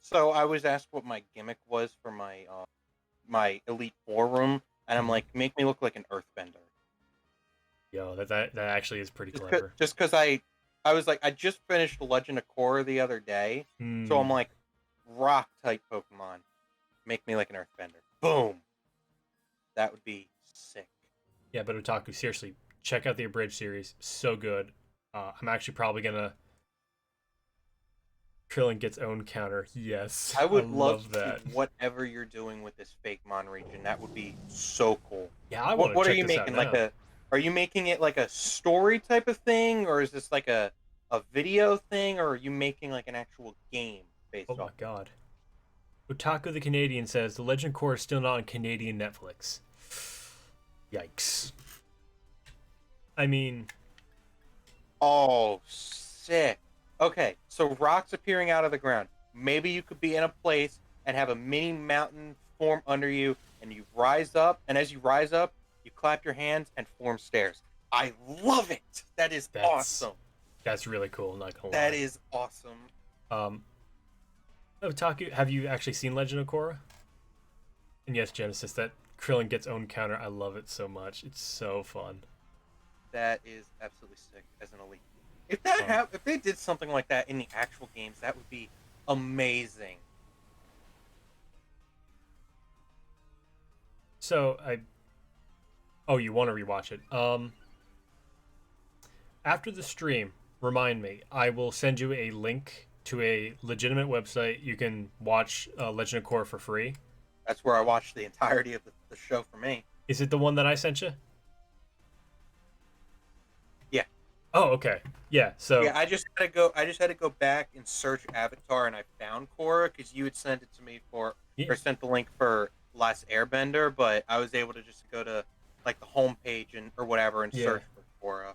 So I was asked what my gimmick was for my my Elite Four room. and I'm like, make me look like an earthbender. Yo, that actually is pretty Just clever. because I was like, I just finished Legend of Korra the other day, so I'm like, rock type Pokemon, make me like an earthbender. Boom. That would be sick. Yeah, but Otaku, seriously, check out the Abridged series. So good. I'm actually probably gonna Krillin gets own counter. Yes, I I would love love to see that. whatever you're doing with this fake Mon region. That would be so cool. Yeah, I want What to are check you this out making? Like now. are you making it like a story type of thing, or is this like a video thing, or are you making like an actual game Oh based my off? god. Otaku the Canadian says the Legend of Korra is still not on Canadian Netflix. Yikes. I mean, Oh, sick. Okay, so rocks appearing out of the ground. Maybe you could be in a place and have a mini mountain form under you, and you rise up, and as you rise up, you clap your hands and form stairs. I love it. That is that's awesome. that's really cool. Not gonna That lie. is awesome. Um, Otaku, have you actually seen Legend of Korra? And yes, Genesis, that Krillin gets own counter. I love it so much. It's so fun. That is absolutely sick as an elite. Um, If they did something like that in the actual games, that would be amazing. so I. Oh, you want to rewatch it? After the stream, remind me. I will send you a link to a legitimate website. You can watch Legend of Korra for free. That's where I watched the entirety of the show for me. Is it the one that I sent you? Yeah. Oh, okay. Yeah. So Yeah, I just had to go. I just had to go back and search Avatar, and I found Korra because you had sent it to me for, yeah, or sent the link for Last Airbender. But I was able to just go to like the homepage and or whatever and yeah, search for Korra.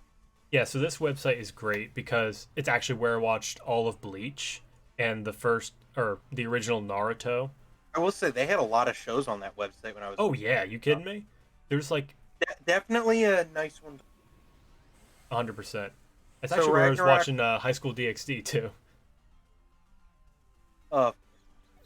yeah. So this website is great because it's actually where I watched all of Bleach and the first or the original Naruto. I will say they had a lot of shows on that website when I was. Oh yeah, you kidding me? There's like Definitely a nice one. 100%. That's So actually where I was Ragnarok, watching High School DxD too. uh,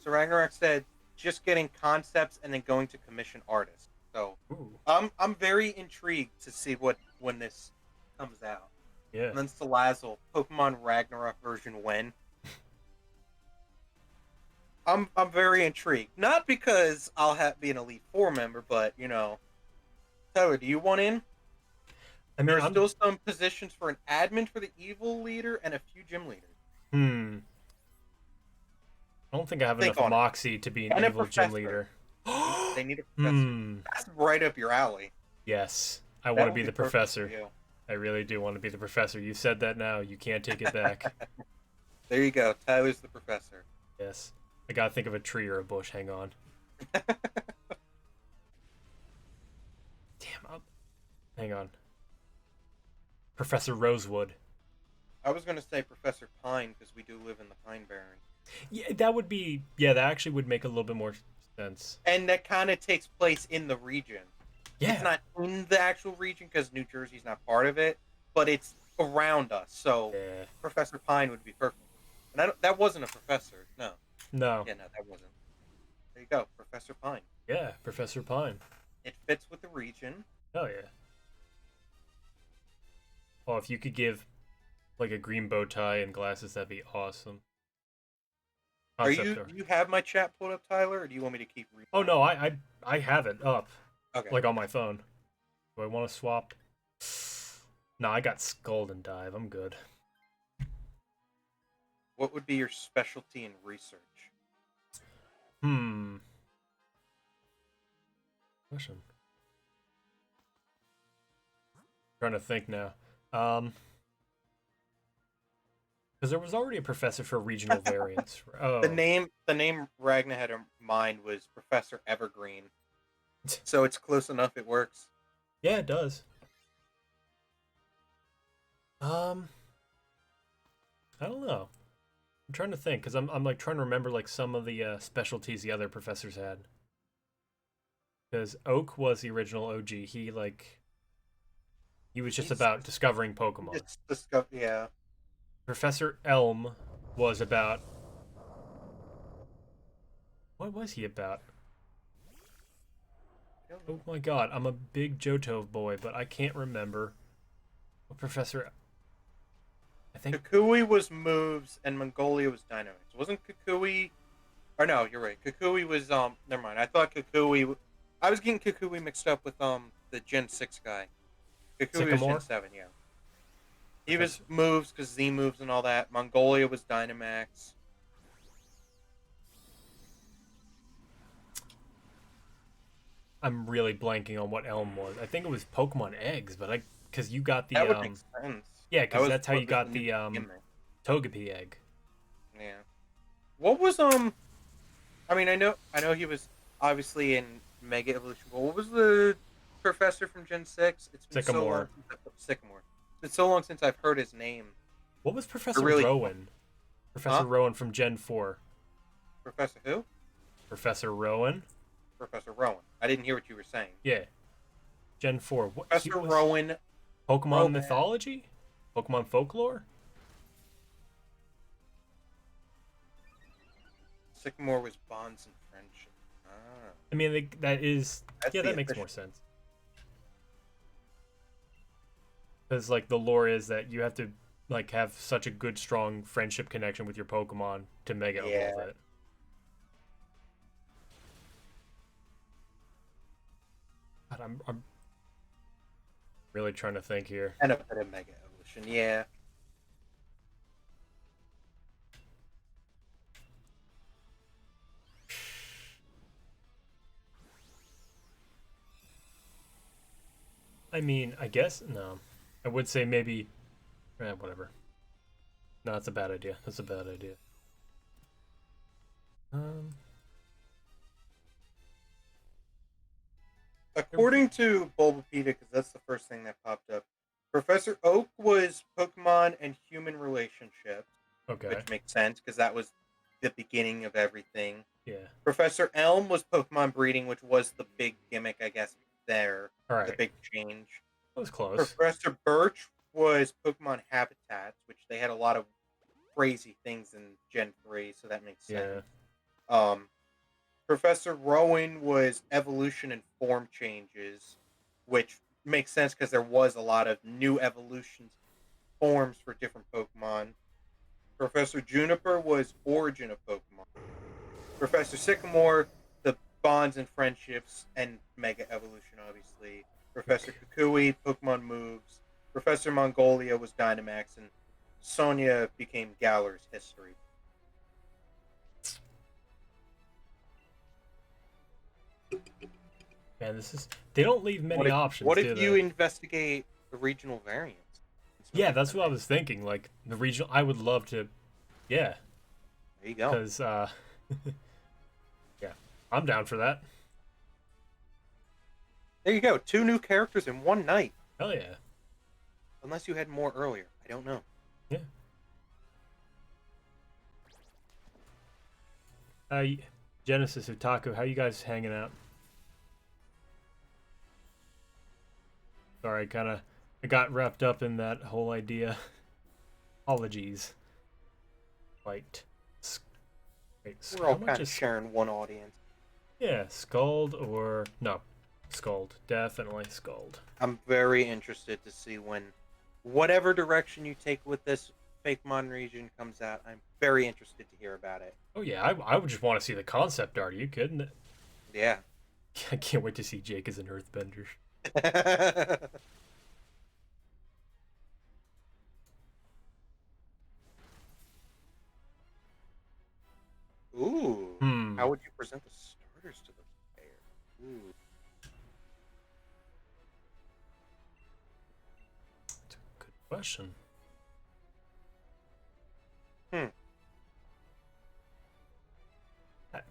so Ragnarok said just getting concepts and then going to commission artists. So Ooh, I'm very intrigued to see what when this comes out. yeah. And then Salazzle, Pokemon Ragnarok version when. I'm very intrigued. Not because I'll be an Elite Four member, but you know, Tyler, do you want in? I mean, There are I'm still some positions for an admin for the evil leader and a few gym leaders. hmm. I don't think I have Think enough on it. moxie to be an And a evil gym professor. leader. They need a professor. Hmm. That's right up your alley. Yes, I That want to would be the perfect for professor. you. I really do want to be the professor. You said that now. You can't take it back. There you go. Tyler's the professor. Yes. I gotta think of a tree or a bush. Hang on. Damn. Hang on. Professor Rosewood. I was gonna say Professor Pine because we do live in the Pine Barrens. Yeah, that would be. Yeah, that actually would make a little bit more sense. And that kind of takes place in the region. Yeah. It's not in the actual region because New Jersey's not part of it, but it's around us. So Yeah. Professor Pine would be perfect. And that wasn't a professor. No. No. Yeah, no, that wasn't. There you go, Professor Pine. Yeah, Professor Pine. It fits with the region. Oh yeah. Oh, if you could give like a green bow tie and glasses, that'd be awesome. Are Concept you art. do you have my chat pulled up, Tyler, or do you want me to keep reading? Oh no, I have it up, Okay. like on my phone. Do I want to swap? No, I got Scald and Dive. I'm good. What would be your specialty in research? Hmm. Question. Trying to think now. Because there was already a professor for regional variants. Oh. The name Ragna had in mind was Professor Evergreen. So it's close enough it works. Yeah, it does. I don't know. I'm trying to think because I'm like trying to remember like some of the specialties the other professors had. Because Oak was the original OG. He was just He's- about discovering Pokemon. It's discover yeah. Professor Elm was about. What was he about? I don't Oh know. my god, I'm a big Johto boy, but I can't remember what Professor. I think Kukui was moves and Mongolia was Dynamax. Wasn't Kukui? Or no, you're right. Kukui was Never mind. I thought Kukui. I was getting Kukui mixed up with the Gen 6 guy. Kukui was Gen Sycamore. 7. Yeah. He was Professor. moves because Z moves and all that. Mongolia was Dynamax. I'm really blanking on what Elm was. I think it was Pokemon Eggs, but because you got the That would make sense. yeah, That because was that's how what you was the got new the gimmick. Togepi egg. Yeah. What was I mean, I know he was obviously in Mega Evolution, but what was the professor from Gen 6? It's been so long Sycamore. since Sycamore. It's been so long since I've heard his name. What was I Professor really, Rowan? Professor huh? Rowan from Gen 4. Professor who? Professor Rowan? Professor Rowan. I didn't hear what you were saying. Yeah, Gen 4. What he Professor was Rowan. Pokemon Rowan. mythology? Pokemon folklore? Sycamore was bonds and friendship. Ah, I mean, that is that's yeah, the that makes more official. sense. Because like the lore is that you have to like have such a good strong friendship connection with your Pokemon to Mega Evolve Yeah. it. God, I'm really trying to think here. And a bit of Mega Evolution. Yeah. I mean, I guess no. I would say maybe whatever. No, that's a bad idea. That's a bad idea. Um, According to Bulbapedia, because that's the first thing that popped up, Professor Oak was Pokemon and human relationships, okay. which makes sense because that was the beginning of everything. Yeah. Professor Elm was Pokemon breeding, which was the big gimmick, I guess, there, All the right. big change. That was close. Professor Birch was Pokemon habitats, which they had a lot of crazy things in Gen 3, so that makes Yeah. sense. Um, Professor Rowan was evolution and form changes, which makes sense because there was a lot of new evolutions forms for different Pokemon. Professor Juniper was origin of Pokemon. Professor Sycamore, the bonds and friendships and mega evolution, obviously. Professor Kukui, Pokemon moves. Professor Mongolia was Dynamax, and Sonia became Galar's history. Man, this is they don't leave What many if options, what if do you they? investigate the regional variants? And some Yeah, different that's what I was thinking. Like the regional, I would love to. Yeah, There you go. because yeah, I'm down for that. There you go. Two new characters in one night. Hell yeah. Unless you had more earlier. I don't know. Yeah. Genesis Otaku, how you guys hanging out? Sorry, I got wrapped up in that whole idea. Apologies. Wait, wait, We're how all much kind of is sharing one audience. yeah, Scald or no, Scald, definitely Scald. I'm very interested to see when whatever direction you take with this fake Mon region comes out. I'm very interested to hear about it. Oh yeah, I would just want to see the concept art. Are you kidding? Yeah. I can't wait to see Jake as an Earthbender. Ooh. Hmm, How would you present the starters to the player? Ooh. that's a good question. Hmm.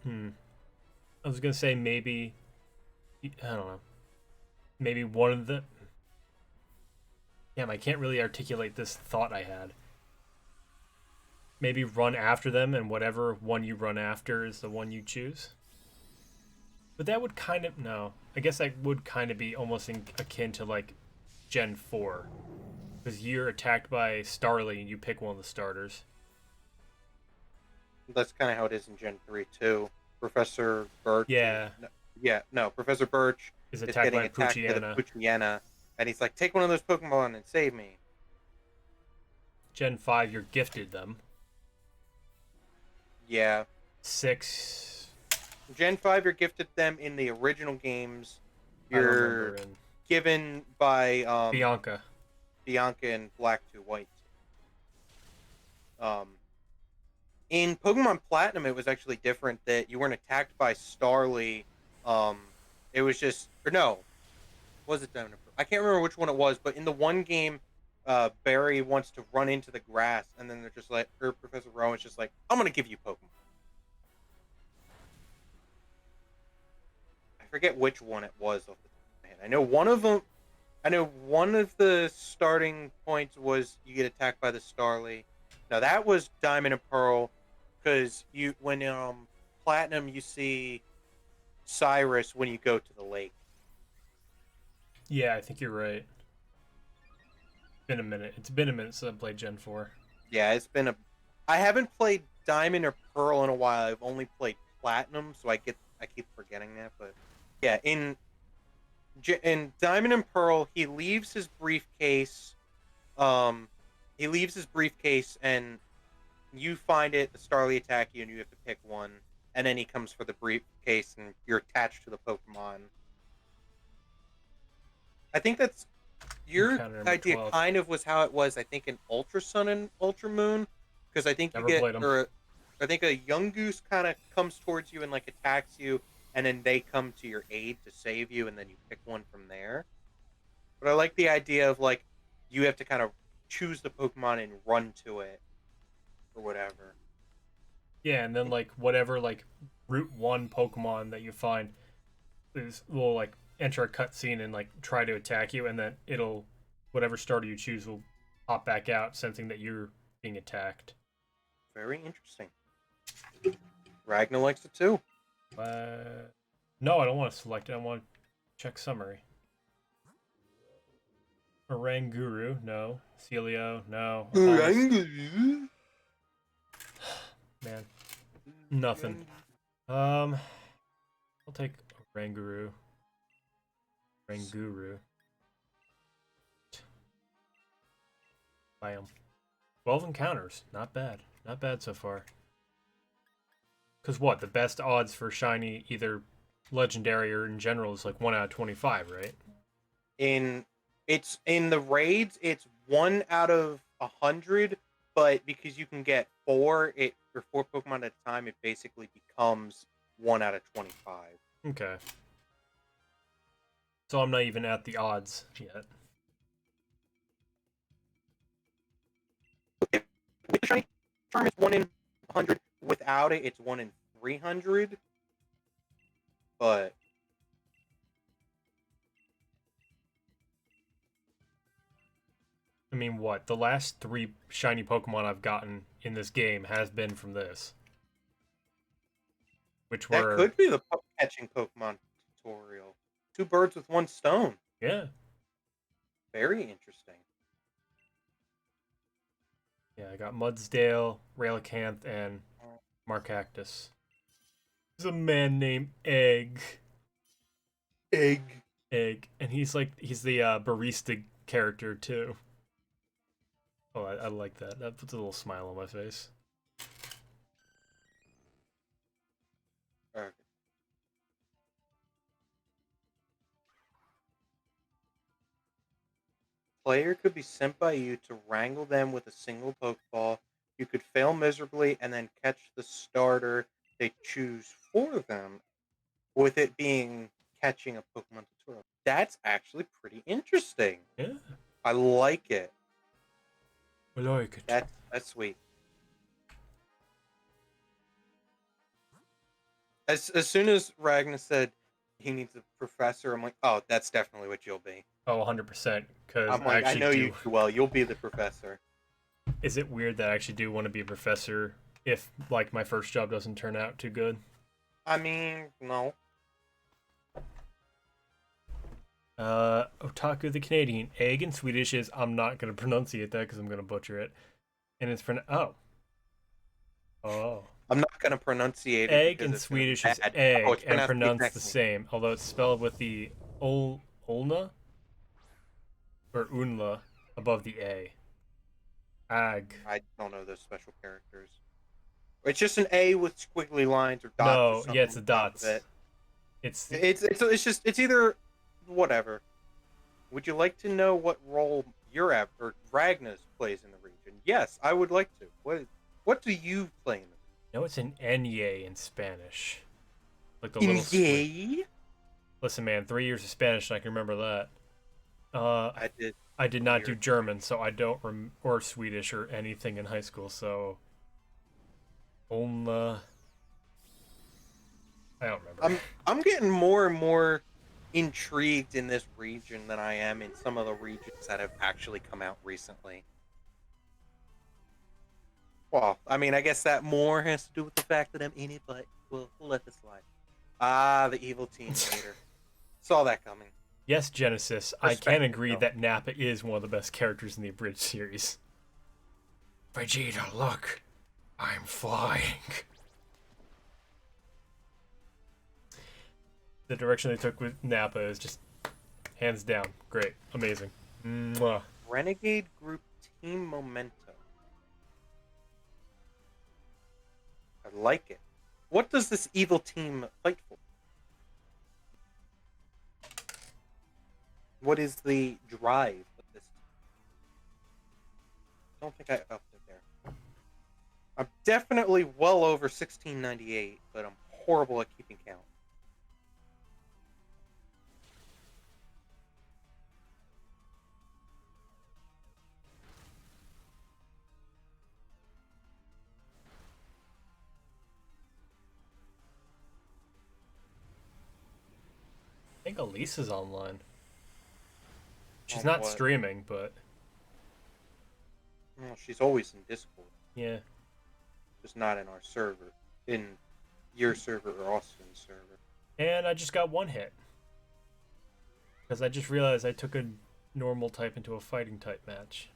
Hmm. I was gonna say maybe I don't know. Maybe one of the. Damn, I can't really articulate this thought I had. Maybe run after them, and whatever one you run after is the one you choose. But that would kind of no. I guess that would kind of be almost akin to like Gen 4, because you're attacked by Starly and you pick one of the starters. That's kind of how it is in Gen 3 too. Professor Birch is Yeah, no, yeah, no, Professor Birch Is just attacked getting by attacked by the Poochyena. Poochyena, and he's like, "Take one of those Pokemon and save me." Gen 5, you're gifted them. Yeah. 6. Gen 5, you're gifted them in the original games. I don't You're remember. In given by Bianca. Bianca and Black 2 White. In Pokemon Platinum, it was actually different that you weren't attacked by Starly. It was just, or no, was it Diamond? I can't remember which one it was, but in the one game, Barry wants to run into the grass, and then they're just like, or Professor Rowan's just like, "I'm gonna give you Pokemon." I forget which one it was off the top of my head. I know one of them. I know one of the starting points was you get attacked by the Starly. Now that was Diamond and Pearl, because when Platinum you see Cyrus when you go to the lake. Yeah, I think you're right. Been a minute. It's been a minute since I played Gen 4. Yeah, it's been a. I haven't played Diamond or Pearl in a while. I've only played Platinum, so I keep forgetting that. But yeah, in Diamond and Pearl, he leaves his briefcase. He leaves his briefcase, and you find it. The Starly attack you, and you have to pick one. And then he comes for the briefcase, and you're attached to the Pokemon. I think that's your idea. 12. Kind of was how it was. I think in Ultra Sun and Ultra Moon, because I think Never you get, played 'em. or I think a young goose kind of comes towards you and like attacks you, and then they come to your aid to save you, and then you pick one from there. But I like the idea of like you have to kind of choose the Pokemon and run to it, or whatever. Yeah, and then like whatever like Route 1 Pokemon that you find will like enter a cutscene and like try to attack you, and then it'll whatever starter you choose will pop back out, sensing that you're being attacked. Very interesting. Ragnar likes it too. No, I don't want to select it. I want to check summary. Oranguru, no. Celio, no. Man, nothing. I'll take Oranguru. Oranguru. Bam. 12 encounters. Not bad. Not bad so far. Because what? The best odds for shiny, either legendary or in general, is like 1 out of 25, right? In the raids, it's 1 out of 100, but because you can get 4 Pokemon at a time, it basically becomes 1 out of 25. Okay. So I'm not even at the odds yet. With the shiny charm, it's 1 in 100. Without it, it's 1 in 300. But I mean, what? The last 3 shiny Pokemon I've gotten in this game has been from this. Which were... That could be the catching Pokemon tutorial. 2 birds with 1 stone. Yeah. Very interesting. Yeah, I got Mudsdale, Relicanth, and Markactus. There's a man named Egg. Egg. And he's the barista character too. Oh, I like that. That puts a little smile on my face. Okay. Player could be sent by you to wrangle them with a single Pokeball. You could fail miserably and then catch the starter they choose for them, with it being catching a Pokemon tutorial. That's actually pretty interesting. Yeah. I like it. I like it. That's sweet. As soon as Ragnar said he needs a professor, I'm like, oh, that's definitely what you'll be. Oh, 100%. Because I'm like, I know you well. You'll be the professor. Is it weird that I actually do want to be a professor if, like, my first job doesn't turn out too good? I mean, no. Otaku the Canadian. Egg in Swedish is, I'm not going to pronunciate that because I'm going to butcher it. And it's oh. I'm not going to pronunciate it. Egg in Swedish is egg and pronounced the same, although it's spelled with the Olna or Unla above the A. Ag. I don't know those special characters. It's just an A with squiggly lines or dots or No, something yeah, it's the on top of dots. it. It's It's either whatever. Would you like to know what role your or Ragna's plays in the region? Yes, I would like to. What do you play in the region? no, it's an Enye in Spanish. Like the In little squid. yay? Listen, man, 3 years of Spanish, and I can remember that. I did. I did not do Weird. German, so I don't or Swedish or anything in high school. So, I don't remember. I'm getting more and more intrigued in this region than I am in some of the regions that have actually come out recently. Well, I mean, I guess that more has to do with the fact that I'm in it, but we'll let this slide. Ah, the evil team leader. Saw that coming. Yes, Genesis, I can agree that Nappa is one of the best characters in the Abridged series. Vegeta, look, I'm flying. The direction they took with Nappa is just hands down great, amazing. Mwah. Renegade Group Team Memento. I like it. What does this evil team fight for? What is the drive of this team? I don't think I upped it there. I'm definitely well over 1698, but I'm horrible at keeping count. I think Elise is online. She's On not what? streaming, but Well, she's always in Discord, yeah. just not in our server. In your server or Austin's server. And I just got one hit. Because I just realized I took a normal type into a fighting type match.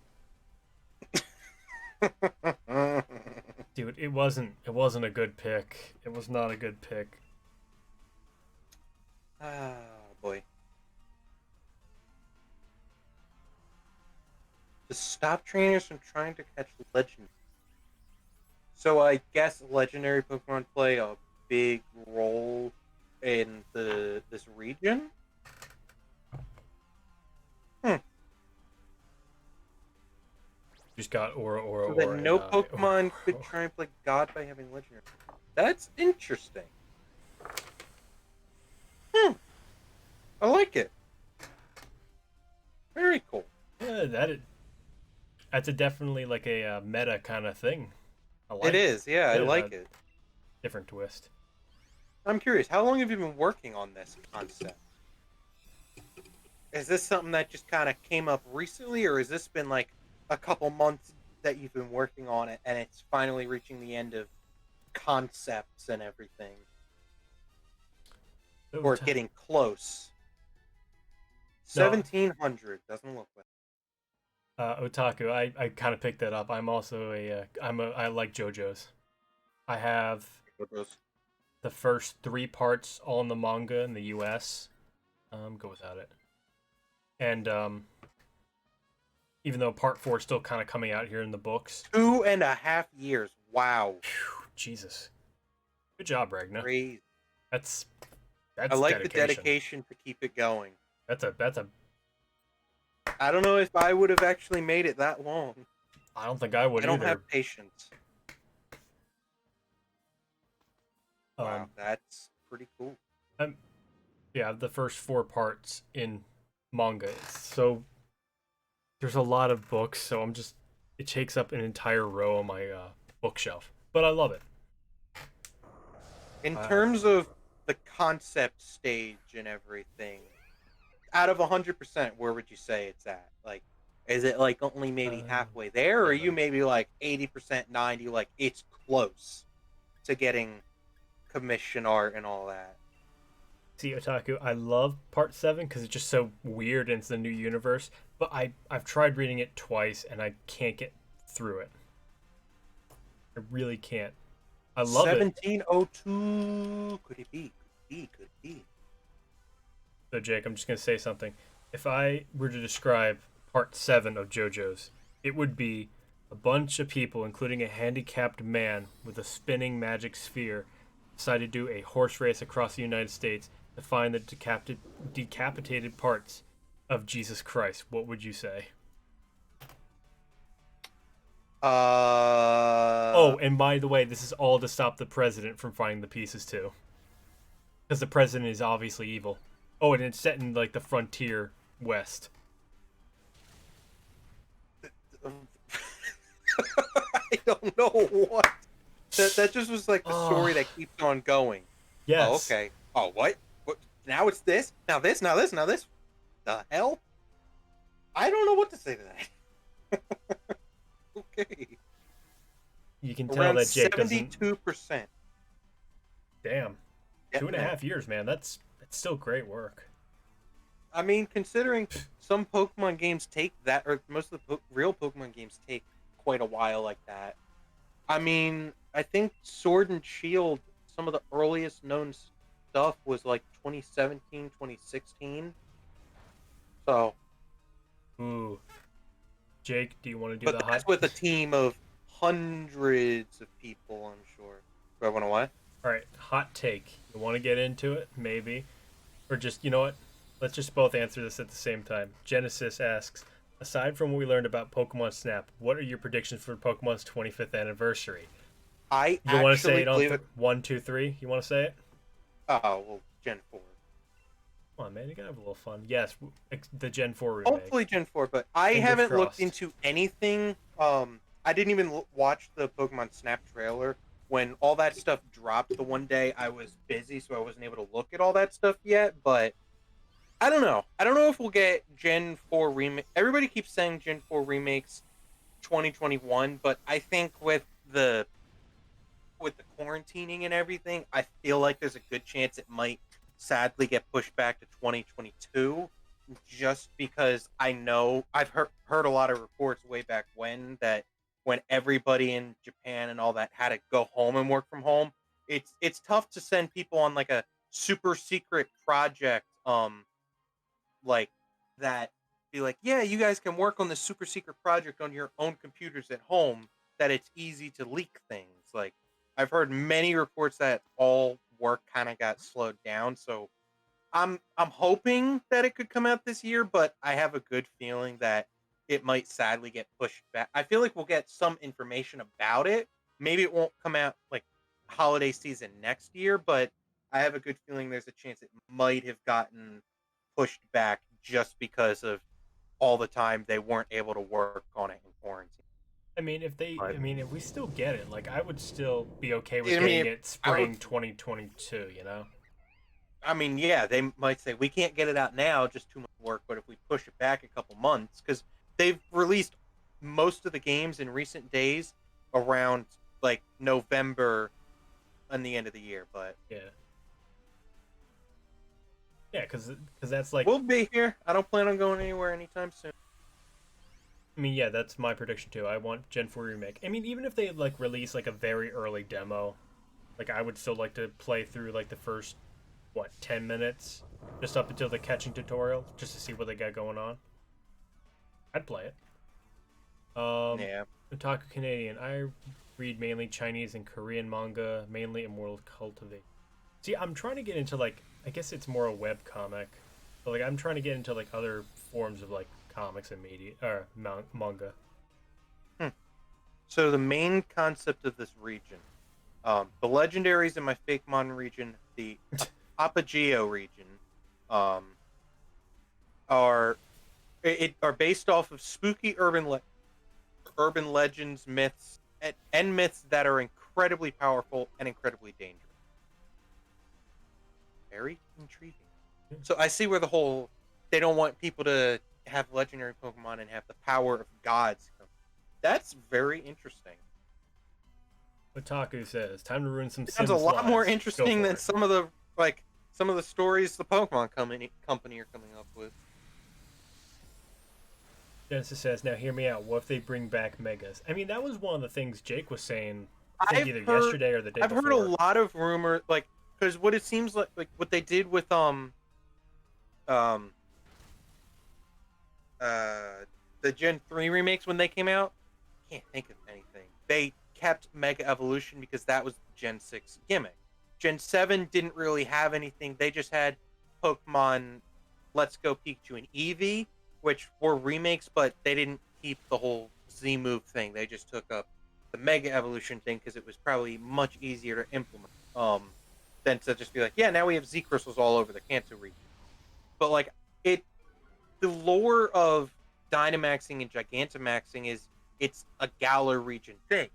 Dude, it wasn't a good pick. It was not a good pick. Ah, boy. To stop trainers from trying to catch legend. So I guess legendary Pokemon play a big role in this region. Just got Aura, So that no Pokemon could try and play God by having legendary. That's interesting. I like it. Very cool. Yeah, that's definitely like a meta kind of thing. I like It is, yeah, I like it. Different twist. I'm curious, how long have you been working on this concept? Is this something that just kind of came up recently, or has this been like a couple months that you've been working on it and it's finally reaching the end of concepts and everything? Or getting close? 1700 doesn't look like. Otaku, I kind of picked that up. I'm also I like JoJo's. I have the first 3 parts all in the manga in the US. Go without it. And even though part 4 is still kind of coming out here in the books. 2.5 years. Wow. Whew, Jesus. Good job, Ragna. Crazy. That's I like the dedication to keep it going. That's a I don't know if I would have actually made it that long. I don't think I would either. I don't have patience. Wow, that's pretty cool. Yeah, the first 4 parts in manga. So there's a lot of books, so it takes up an entire row on my bookshelf. But I love it. In terms of the concept stage and everything, out of 100%, where would you say it's at? Like, is it like only maybe halfway there, or are you maybe like 80%, 90%, like it's close to getting commission art and all that? See, Otaku, I love part 7 because it's just so weird and it's the new universe, but I've tried reading it twice and I can't get through it. I really can't. I love 1702. Could it be? Could it be? So, Jake, I'm just gonna say something. If I were to describe Part 7 of JoJo's, it would be a bunch of people, including a handicapped man with a spinning magic sphere, decide to do a horse race across the United States to find the decapitated parts of Jesus Christ. What would you say? Oh, and by the way, this is all to stop the president from finding the pieces too, because the president is obviously evil. Oh, and it's set in like the frontier west. I don't know what. That just was like the story that keeps on going. Yes. Oh, okay. Oh, what? What? Now it's this. Now this. Now this. Now this. The hell? I don't know what to say to that. Okay. You can tell Around that Jake doesn't. 72%. Damn. Yeah, 2.5 years, man. That's still great work. I mean, considering some Pokemon games take that, or most of the real Pokemon games take quite a while like that. I mean, I think Sword and Shield, some of the earliest known stuff was like 2017, 2016. So, Ooh. Jake, do you want to do but the hot? that's with a team of hundreds of people, I'm sure. Do I want to what? All right, hot take. You want to get into it? Maybe. Or just, you know what? Let's just both answer this at the same time. Genesis asks, aside from what we learned about Pokemon Snap, what are your predictions for Pokemon's 25th anniversary? I You want to say actually it on believe it. 1, 2, 3? You want to say it? Oh, well, Gen 4. Come on, man. You gotta have a little fun. Yes, the Gen 4 remake. Hopefully Gen 4, but I Fingers haven't looked crossed. into anything. I didn't even watch the Pokemon Snap trailer. When all that stuff dropped the one day, I was busy, so I wasn't able to look at all that stuff yet, but I don't know. I don't know if we'll get Gen 4 remake. Everybody keeps saying Gen 4 remakes 2021, but I think with the quarantining and everything, I feel like there's a good chance it might sadly get pushed back to 2022, just because I know I've heard a lot of reports way back when everybody in Japan and all that had to go home and work from home, it's tough to send people on like a super secret project like that, be like, yeah, you guys can work on this super secret project on your own computers at home, that it's easy to leak things. Like, I've heard many reports that all work kind of got slowed down, so I'm hoping that it could come out this year, but I have a good feeling that it might sadly get pushed back. I feel like we'll get some information about it. Maybe it won't come out like holiday season next year, but I have a good feeling there's a chance it might have gotten pushed back just because of all the time they weren't able to work on it in quarantine. I mean, But, if we still get it, like, I would still be okay with I mean, getting it spring 2022, you know? I mean, yeah, they might say we can't get it out now, just too much work. But if we push it back a couple months, because they've released most of the games in recent days around like November and the end of the year. But Yeah. Yeah, because that's like, we'll be here. I don't plan on going anywhere anytime soon. I mean, yeah, that's my prediction too. I want Gen 4 remake. I mean, even if they like release like a very early demo, like, I would still like to play through like the first 10 minutes, just up until the catching tutorial, just to see what they got going on. I'd play it. Yeah. Otaku Canadian. I read mainly Chinese and Korean manga, mainly Immortal Cultivate. See, I'm trying to get into like, I guess it's more a web comic, but like I'm trying to get into like other forms of like comics and media or manga. So the main concept of this region, the legendaries in my Fakemon region, the Apogeo region, are are based off of spooky urban legends, myths, and myths that are incredibly powerful and incredibly dangerous. Very intriguing. So I see where the whole they don't want people to have legendary Pokemon and have the power of gods. That's very interesting. Otaku says, time to ruin some Sounds Sims a lot lives. more Go interesting for than it. some of the stories the Pokemon company are coming up with. Genesis says, now hear me out. What if they bring back Megas? I mean, that was one of the things Jake was saying, I think either yesterday or the day I've before. heard a lot of rumors, like, because what it seems like what they did with um the Gen 3 remakes when they came out, can't think of anything. They kept Mega Evolution because that was the Gen 6 gimmick. Gen 7 didn't really have anything. They just had Pokemon Let's Go Pikachu and Eevee, which were remakes, but they didn't keep the whole Z move thing. They just took up the Mega Evolution thing because it was probably much easier to implement than to just be like, yeah, now we have Z crystals all over the Kanto region. But like it, the lore of Dynamaxing and Gigantamaxing is it's a Galar region thing.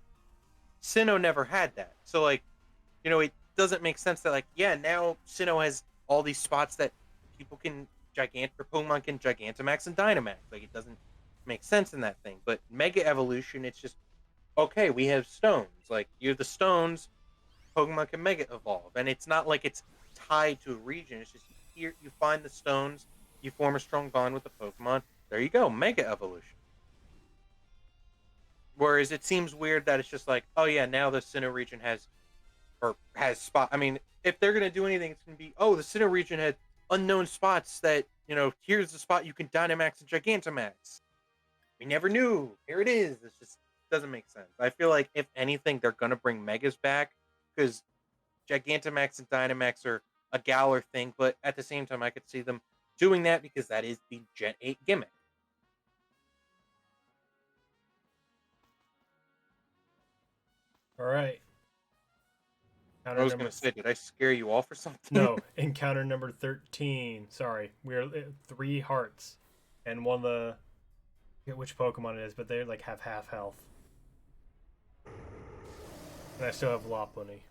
Sinnoh never had that. So like, it doesn't make sense that like, yeah, now Sinnoh has all these spots that people can Pokemon can Gigantamax and Dynamax. Like it doesn't make sense in that thing. But Mega Evolution, it's just okay, we have stones. Like you have the stones, Pokemon can Mega Evolve. And it's not like it's tied to a region. It's just here you find the stones, you form a strong bond with the Pokemon. There you go, Mega Evolution. Whereas it seems weird that it's just like, oh yeah, now the Sinnoh region has spot. I mean, if they're gonna do anything, it's gonna be, oh, the Sinnoh region had unknown spots that here's the spot you can Dynamax and Gigantamax. We never knew. Here it is. It just doesn't make sense. I feel like if anything, they're gonna bring Megas back because Gigantamax and Dynamax are a Galar thing, but at the same time, I could see them doing that because that is the Gen 8 gimmick. All right. I was going to say, did I scare you off or something? No, encounter number 13. Sorry, we're 3 hearts, and one of the, I forget which Pokemon it is, but they like have half health, and I still have Lopunny.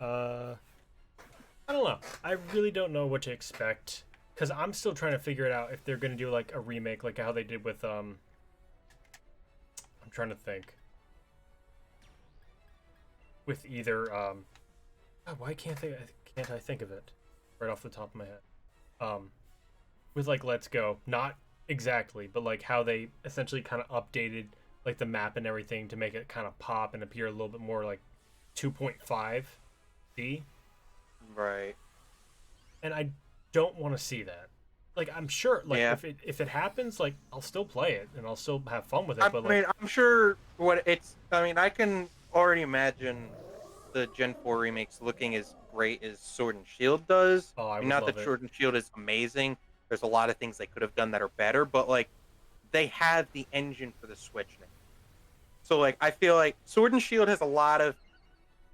I don't know. I really don't know what to expect because I'm still trying to figure it out if they're gonna do like a remake, like how they did with I'm trying to think. With either God, why can't I think of it right off the top of my head? With like Let's Go, not exactly, but like how they essentially kind of updated like the map and everything to make it kind of pop and appear a little bit more like 2.5D. Right. And I don't want to see that. Like I'm sure, like yeah. if it happens, like I'll still play it and I'll still have fun with it. I mean, I'm sure I can already imagine the Gen 4 remakes looking as great as Sword and Shield does. Oh, I would not love that it. Sword and Shield is amazing. There's a lot of things they could have done that are better, but like they have the engine for the Switch now. So like I feel like Sword and Shield has a lot of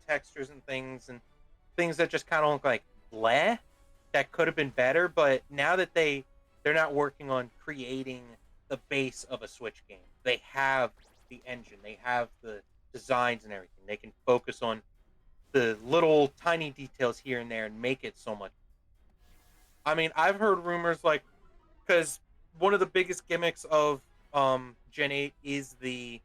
textures and things that just kind of look like bleh that could have been better, but now that they're not working on creating the base of a Switch game. They have the engine, they have the designs and everything. They can focus on the little tiny details here and there and make it so much. I mean, I've heard rumors like because one of the biggest gimmicks of Gen 8 is the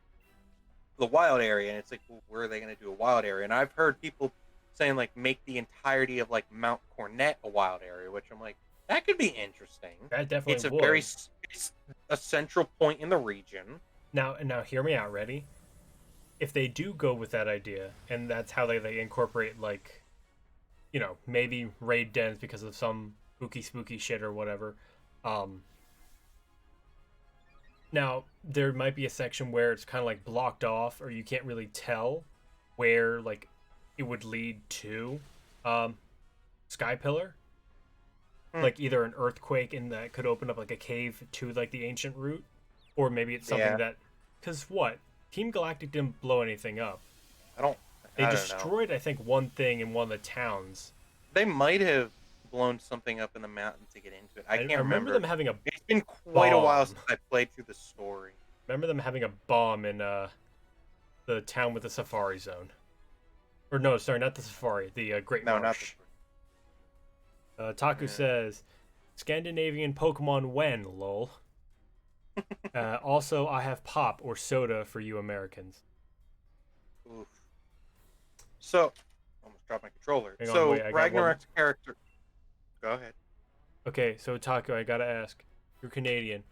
wild area, and it's like, well, where are they going to do a wild area? And I've heard people saying like make the entirety of like Mount Cornet a wild area, which I'm like, that could be interesting. That definitely it's a would. it's a central point in the region. Now hear me out. Ready? If they do go with that idea, and that's how they incorporate like, maybe raid dens because of some spooky shit or whatever. Now there might be a section where it's kind of like blocked off, or you can't really tell where like it would lead to Sky Pillar. Like either an earthquake and that could open up like a cave to like the ancient route, or maybe it's something that, because what, Team Galactic didn't blow anything up. They destroyed, I think, one thing in one of the towns. They might have blown something up in the mountain to get into it. I can't remember them having a It's been quite a while since I played through the story. Remember them having a bomb in the town with the Safari Zone. Or no, sorry, not the Safari, the Great Marsh. Not the Taku says, Scandinavian Pokemon when, lol. Also, I have pop or soda for you Americans. Oof. So, almost dropped my controller. Ragnarok's character. Go ahead. Okay, so Taku, I gotta ask. You're Canadian.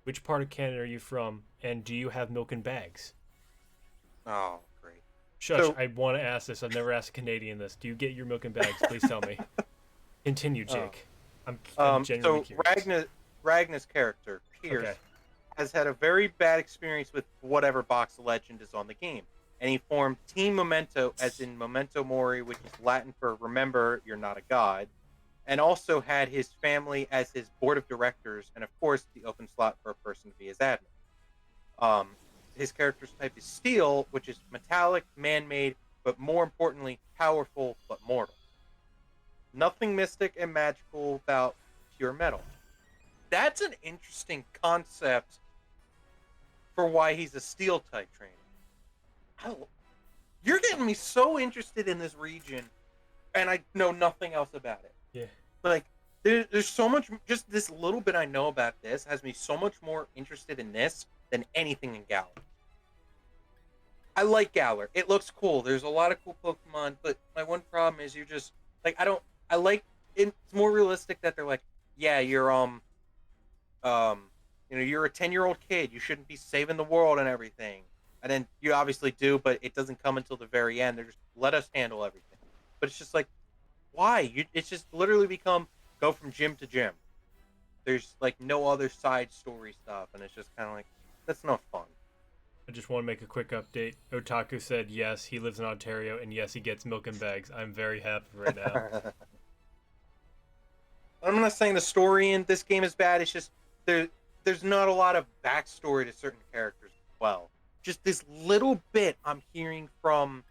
Which part of Canada are you from? And do you have milk in bags? Oh, great. Shush, I want to ask this. I've never asked a Canadian this. Do you get your milk in bags? Please tell me. Continue, Oh. Jake. I'm genuinely So curious. Ragnar's character, Okay. Pierce, has had a very bad experience with whatever box of legend is on the game. And he formed Team Memento, as in Memento Mori, which is Latin for remember you're not a god, and also had his family as his board of directors, and of course the open slot for a person to be his admin. Um, his character's type is steel, which is metallic, man-made, but more importantly, powerful but mortal. Nothing mystic and magical about pure metal. That's an interesting concept for why he's a steel type trainer. You're getting me so interested in this region, and I know nothing else about it. Yeah. Like, there's so much. Just this little bit I know about this has me so much more interested in this than anything in Galar. I like Galar. It looks cool. There's a lot of cool Pokemon, but my one problem is you're just like I don't. I like it's more realistic that they're like, yeah, you're you're a 10-year-old kid. You shouldn't be saving the world and everything. And then you obviously do, but it doesn't come until the very end. They're just let us handle everything. But it's just like, why? It's just literally become go from gym to gym. There's like no other side story stuff, and it's just kind of like that's not fun. I just want to make a quick update. Otaku said yes, he lives in Ontario, and yes, he gets milk and bags. I'm very happy right now. I'm not saying the story in this game is bad. It's just there's not a lot of backstory to certain characters as well. Just this little bit I'm hearing from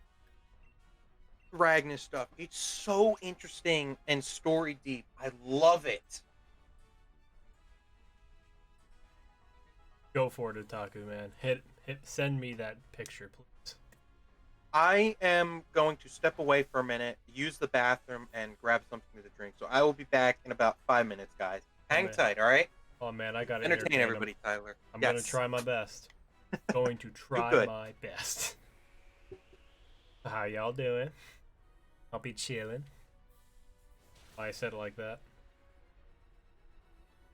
Ragnar stuff. It's so interesting and story deep. I love it. Go for it, Otaku, man. Send me that picture, please. I am going to step away for a minute, use the bathroom, and grab something to drink. So I will be back in about 5 minutes, guys. Hang tight, all right? Oh man, I gotta entertain everybody, Tyler. I'm gonna try my best. Going to try my best. How y'all doing? I'll be chilling. I said it like that.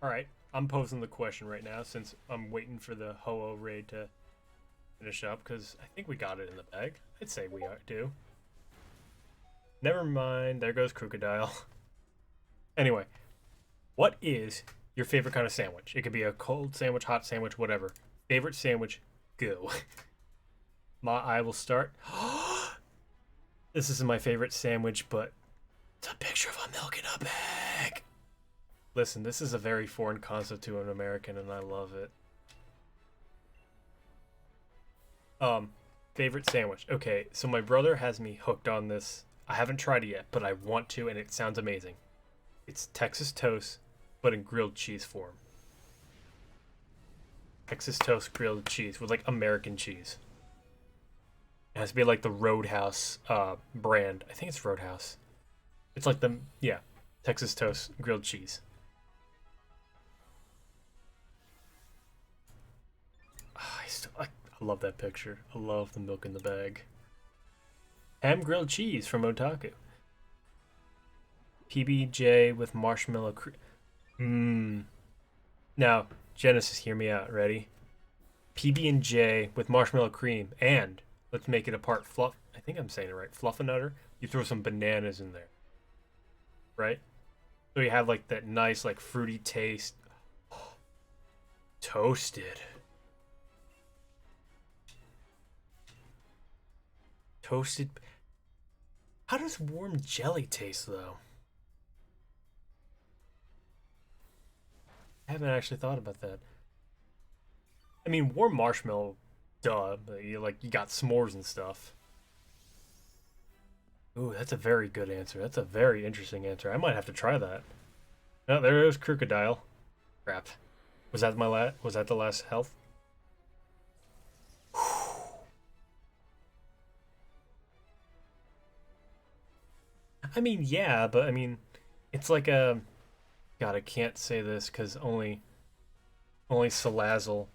Alright, I'm posing the question right now since I'm waiting for the Ho-Oh raid to finish up because I think we got it in the bag. I'd say we do. Never mind, there goes Crocodile. Anyway, what is your favorite kind of sandwich? It could be a cold sandwich, hot sandwich, whatever. Favorite sandwich, go. I will start. This isn't my favorite sandwich, but it's a picture of a milk in a bag. Listen, this is a very foreign concept to an American, and I love it. Favorite sandwich. Okay, so my brother has me hooked on this. I haven't tried it yet, but I want to, and it sounds amazing. It's Texas toast, but in grilled cheese form. Texas toast grilled cheese with like American cheese. It has to be like the Roadhouse brand. I think it's Roadhouse. It's like Texas toast grilled cheese. I love that picture. I love the milk in the bag. Ham grilled cheese from Otaku. PBJ with marshmallow cream. Now, Genesis, hear me out. Ready? PB&J with marshmallow cream, and let's make it a part fluff. I think I'm saying it right. Fluffernutter. You throw some bananas in there, right? So you have like that nice like fruity taste. Toasted. How does warm jelly taste though? I haven't actually thought about that. I mean, warm marshmallow, duh. But you got s'mores and stuff. Ooh, that's a very good answer. That's a very interesting answer. I might have to try that. Oh, there goes Crocodile. Crap. Was that Was that the last health? I mean, yeah, but I mean, it's like a. God, I can't say this because only Salazzle,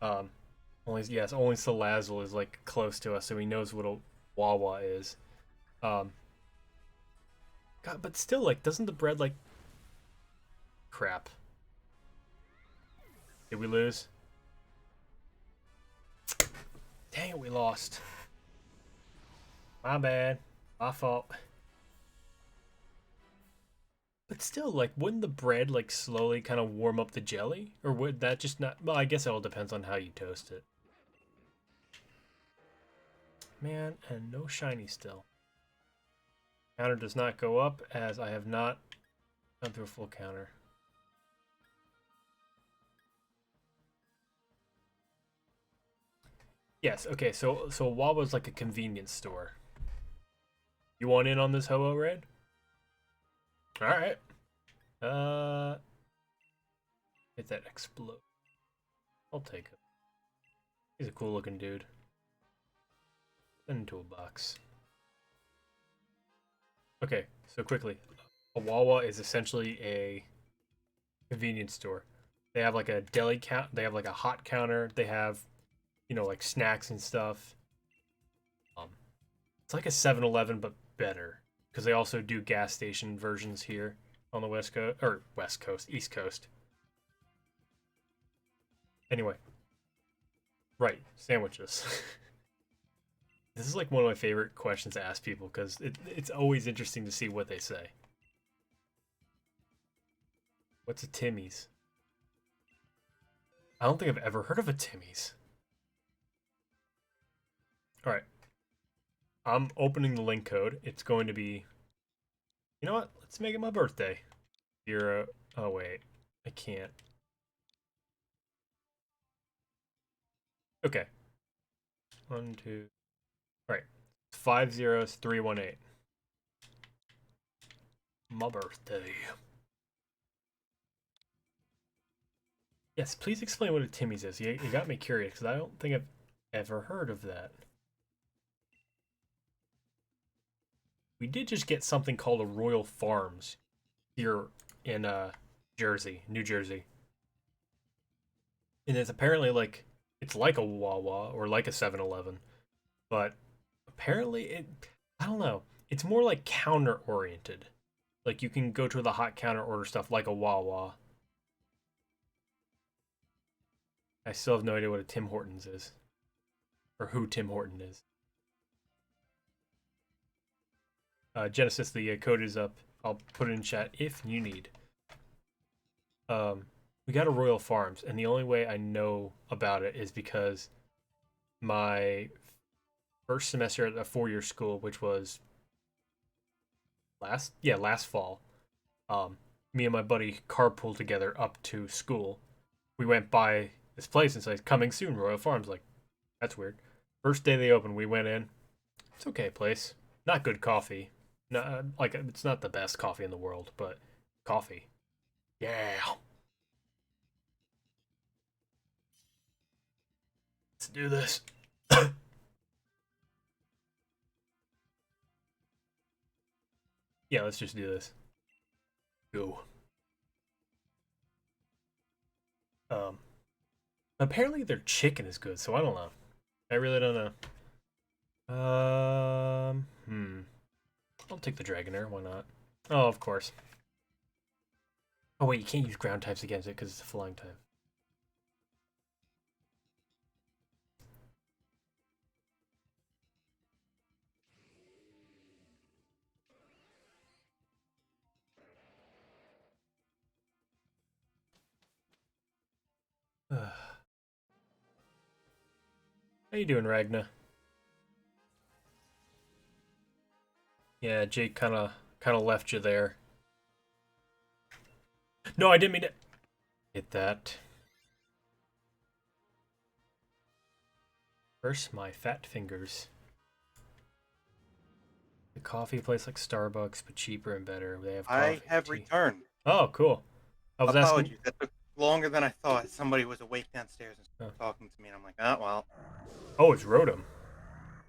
only Salazzle is like close to us, so he knows what a Wawa is. God, but still, like, doesn't the bread like? Crap. Did we lose? Dang it, we lost. My bad. My fault. But still, like, wouldn't the bread like slowly kind of warm up the jelly, or would that just not? Well, I guess it all depends on how you toast it. Man, and no shiny still. Counter does not go up as I have not gone through a full counter. Yes, okay, so Wawa's like a convenience store. You want in on this Ho-Oh, Red? Alright. Hit that explode. I'll take it. He's a cool looking dude. Into a box. Okay, so quickly. A Wawa is essentially a convenience store. They have like a deli count, they have like a hot counter, they have, you know, like snacks and stuff. It's like a 7-Eleven but better because they also do gas station versions here on the West Coast, East Coast. Anyway, right, sandwiches. This is like one of my favorite questions to ask people because it's always interesting to see what they say. What's a Timmy's? I don't think I've ever heard of a Timmy's. All right. I'm opening the link code. It's going to be... You know what? Let's make it my birthday. 0... Oh, wait. I can't. Okay. 1, 2... All right. 50318. My birthday. Yes, please explain what a Timmy's is. You got me curious because I don't think I've ever heard of that. We did just get something called a Royal Farms here in New Jersey. And it's apparently like it's like a Wawa or like a 7-Eleven, but apparently I don't know. It's more like counter oriented. Like you can go to the hot counter, order stuff like a Wawa. I still have no idea what a Tim Hortons is. Or who Tim Horton is. Genesis, the code is up. I'll put it in chat if you need. We got a Royal Farms, and the only way I know about it is because my first semester at a 4-year school, which was last fall, me and my buddy carpooled together up to school. We went by this place and said, "Coming soon, Royal Farms." Like, that's weird. First day they opened, we went in. It's okay place. Not good coffee. No, like it's not the best coffee in the world, but coffee. Yeah. Let's do this. Yeah, let's just do this. Go. Apparently their chicken is good, so I don't know. I really don't know. I'll take the Dragonair, why not? Oh, of course. Oh wait, you can't use ground types against it because it's a flying type. How you doing, Ragna? Yeah, Jake kind of left you there. No, I didn't mean to hit that. First, my fat fingers. The coffee place like Starbucks, but cheaper and better. They have coffee. I have returned. Oh, cool. I was Apologies. asking. That took longer than I thought. Somebody was awake downstairs and talking to me, and I'm like, oh, well. Oh, it's Rotom.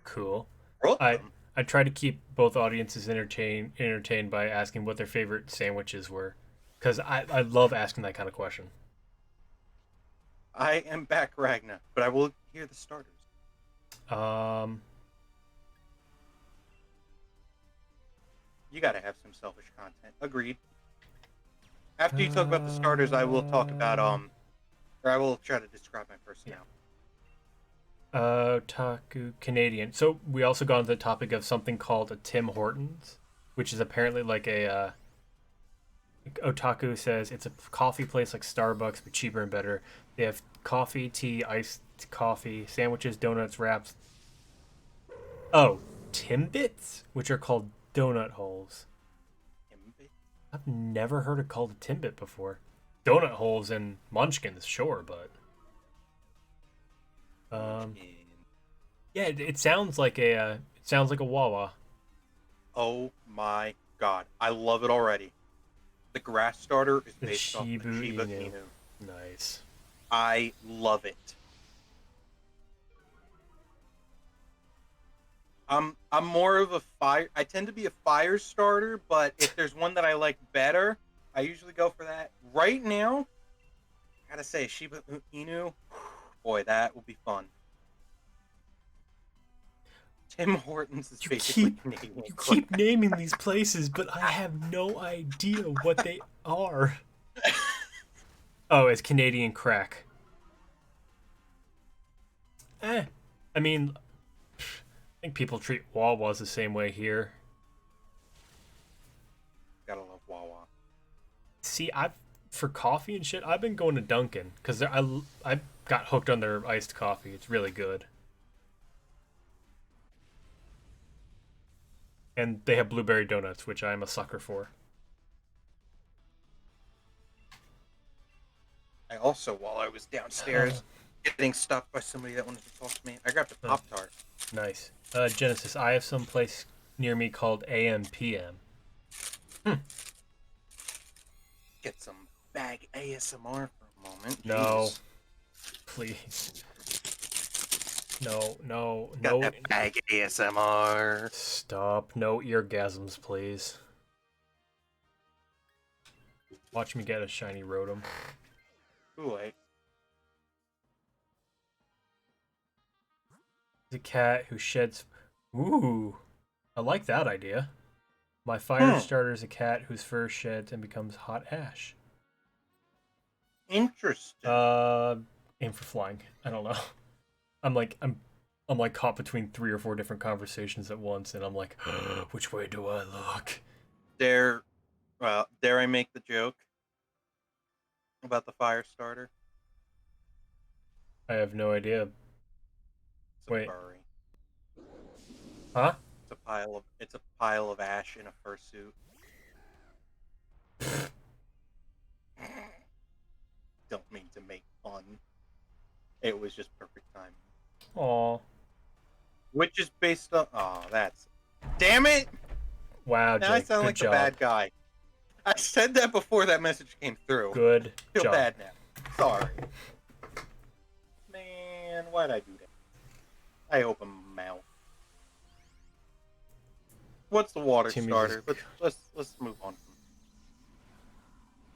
Cool. Rotom? I try to keep both audiences entertained by asking what their favorite sandwiches were, because I love asking that kind of question. I am back, Ragna, but I will hear the starters. You gotta have some selfish content. Agreed. After you talk about the starters, I will talk about or I will try to describe my personality. Otaku Canadian. So we also got into the topic of something called a Tim Hortons, which is apparently like a Otaku says it's a coffee place like Starbucks, but cheaper and better. They have coffee, tea, iced coffee, sandwiches, donuts, wraps. Oh, Timbits, which are called donut holes. I've never heard it called a Timbit before. Donut holes and Munchkins, sure, but yeah, it sounds like a Wawa. Oh my god, I love it already. The grass starter is The based off the Shiba Inu. Nice. I love it. I'm more of a fire. I tend to be a fire starter, but if there's one that I like better, I usually go for that. Right now, I gotta say Shiba Inu. Boy, that will be fun. Tim Hortons is basically Canadian. You keep naming these places, but I have no idea what they are. Oh, it's Canadian crack. I mean, I think people treat Wawas the same way here. Gotta love Wawa. See, for coffee and shit, I've been going to Dunkin' because I got hooked on their iced coffee. It's really good. And they have blueberry donuts, which I'm a sucker for. I also, while I was downstairs getting stopped by somebody that wanted to talk to me, I grabbed a Pop-Tart. Nice. Genesis, I have some place near me called AM/PM. Get some bag ASMR for a moment. No. Jesus. Please. No. Got that bag ASMR. Stop. No eargasms, please. Watch me get a shiny Rotom. Ooh, wait. The cat who sheds... Ooh. I like that idea. My fire starter is a cat whose fur sheds and becomes hot ash. Interesting. Aim for flying. I don't know. I'm like caught between 3 or 4 different conversations at once, and I'm like, which way do I look? Dare I make the joke about the fire starter? I have no idea. It's a Wait. furry. Huh? It's a pile of ash in a fursuit. Don't mean to make fun. It was just perfect timing. Aw. Which is based on... Oh, that's... Damn it! Wow, Jake, Now I sound good like job. the bad guy. I said that before that message came through. Good I feel job. bad now. Sorry. Man, why'd I do that? I open my mouth. What's the water Timmy starter? Let's move on.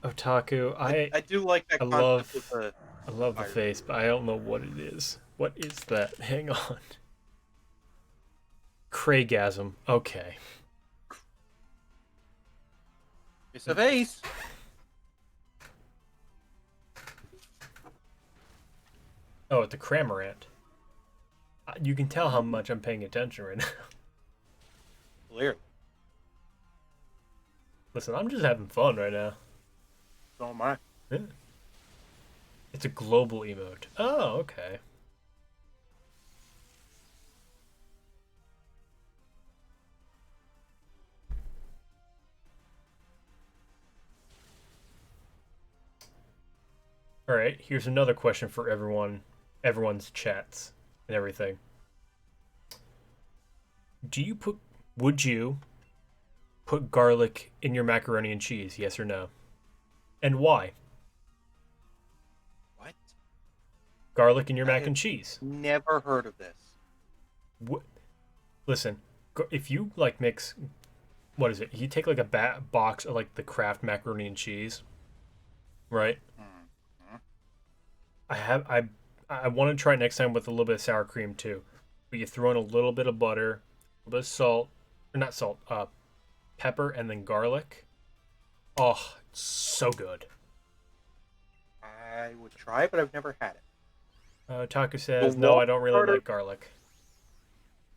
Otaku, I do like that concept with the... I love the face, but I don't know what it is. What is that? Hang on. Craigasm. Okay. It's a face. Oh, it's a Cramorant. You can tell how much I'm paying attention right now. Clearly. Listen, I'm just having fun right now. So am I. Yeah. It's a global emote. Oh, okay. All right, here's another question for everyone's chats and everything. Would you put garlic in your macaroni and cheese, yes or no? And why? What? Garlic in your mac and cheese. Never heard of this. Listen, if you like mix, what is it? You take like a box of like the Kraft macaroni and cheese, right? I want to try it next time with a little bit of sour cream too. But you throw in a little bit of butter, a little bit of salt, or not salt, pepper, and then garlic. Oh, it's so good. I would try, but I've never had it. Taku says, no, I don't really like garlic.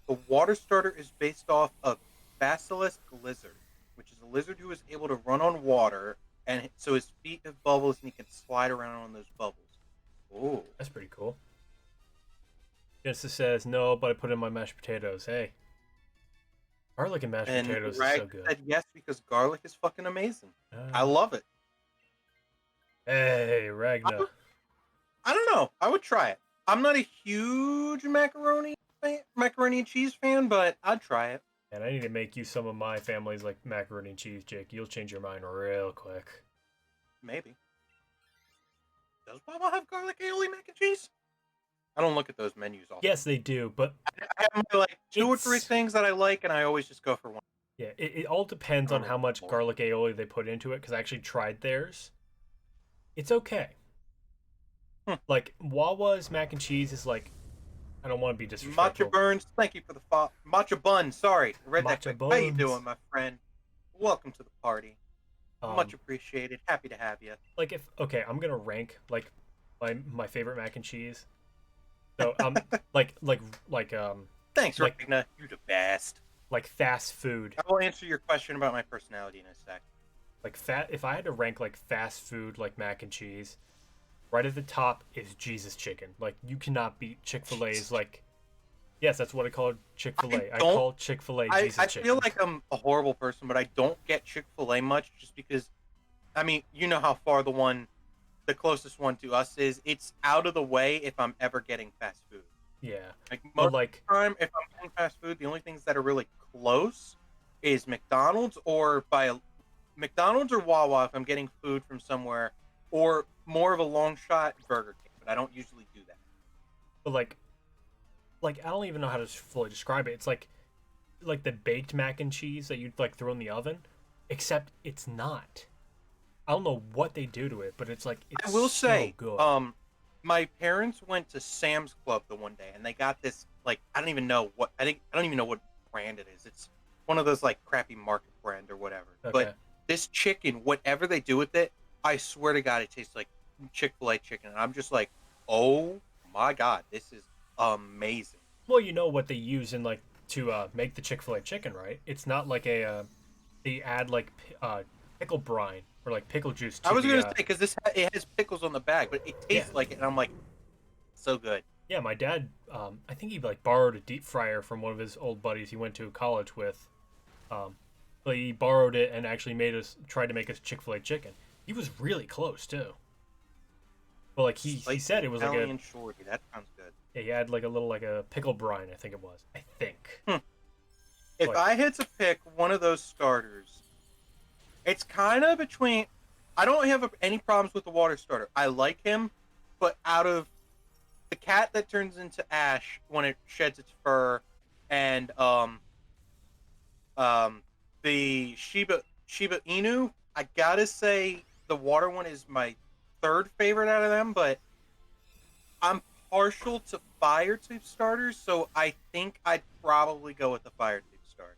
The water starter is based off of Basilisk Lizard, which is a lizard who is able to run on water and so his feet have bubbles, and he can slide around on those bubbles. Oh, That's pretty cool. Genesis says no, but I put in my mashed potatoes. Hey, garlic and mashed and potatoes is Rag so good. said yes because garlic is fucking amazing. I Uh, love it. hey, Ragna. I don't know. I would try it. I'm not a huge macaroni and cheese fan, but I'd try it. And I need to make you some of my family's like macaroni and cheese, Jake. You'll change your mind real quick. Maybe. Does Wawa have garlic aioli mac and cheese? I don't look at those menus often. Yes, they do, but I have my like 2 or 3 It's- things that I like, and I always just go for one. yeah, it all depends on Oh, how much Lord. garlic aioli they put into it. Because I actually tried theirs. It's okay. Like Wawa's mac and cheese is like, I don't want to be disrespectful. Matcha Burns, thank you for the Matcha Bun. Sorry, read that Matcha quick. How you Buns. doing, my friend? Welcome to the party. Much Um, appreciated. Happy to have you. like if okay, I'm gonna rank like my favorite mac and cheese. So Thanks, like- Ragna. You're the best. like fast food. I will answer your question about my personality in a sec. Like if I had to rank like fast food like mac and cheese, right at the top is Jesus Chicken. Like you cannot beat Chick-fil-A's like yes, that's what I call Chick-fil-A. I don't- call Chick-fil-A I Jesus Chicken. feel like I'm a horrible person, but I don't get Chick-fil-A much just because, I mean, you know how far the closest one to us is. It's out of the way if I'm ever getting fast food. yeah. Like But most like time, if I'm getting fast food, the only things that are really close is McDonald's or McDonald's or Wawa if I'm getting food from somewhere, or more of a long shot Burger King. But I don't usually do that. but like I don't even know how to fully describe it. It's like the baked mac and cheese that you'd like throw in the oven, except it's not. I don't know what they do to it, but it's like it's I will so say, good. my parents went to Sam's Club the one day, and they got this like I don't even know what brand it is. It's one of those like crappy market brand or whatever. Okay. But this chicken, whatever they do with it, I swear to God, it tastes like Chick-fil-A chicken. And I'm just like, oh my God, this is amazing. Well, you know what they use in like to make the Chick-fil-A chicken, right? It's not like a they add like pickle brine or like pickle juice to I was the, gonna say because it has pickles on the bag, but it tastes Yeah. like it, and I'm like, so good. Yeah, my dad, I think he like borrowed a deep fryer from one of his old buddies he went to college with. But he borrowed it and actually tried to make us Chick-fil-A chicken. He was really close too. But like he said it was like Italian shorty. That sounds good. yeah, he had like a little like a pickle brine, I think it was. I think. If Like- I had to pick one of those starters, it's kind of between. I don't have any problems with the water starter. I like him, but out of the cat that turns into ash when it sheds its fur, and the Shiba Inu, I gotta say the water one is my third favorite out of them, but I'm partial to fire tube starters, so I think I'd probably go with the fire tube starter.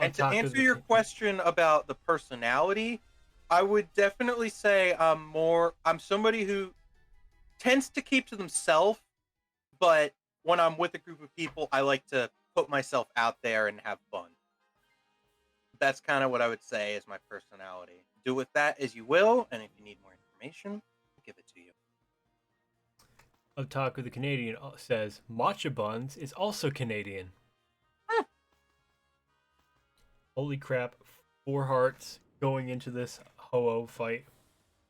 And to Otaku answer the your King- question about the personality, I would definitely say I'm somebody who tends to keep to themselves, but when I'm with a group of people, I like to put myself out there and have fun. That's kind of what I would say is my personality. Do with that as you will, and if you need more information, I'll give it to you. Otaku the Canadian says matcha buns is also Canadian. Hmm. Holy crap! 4 hearts going into this Ho-Oh fight,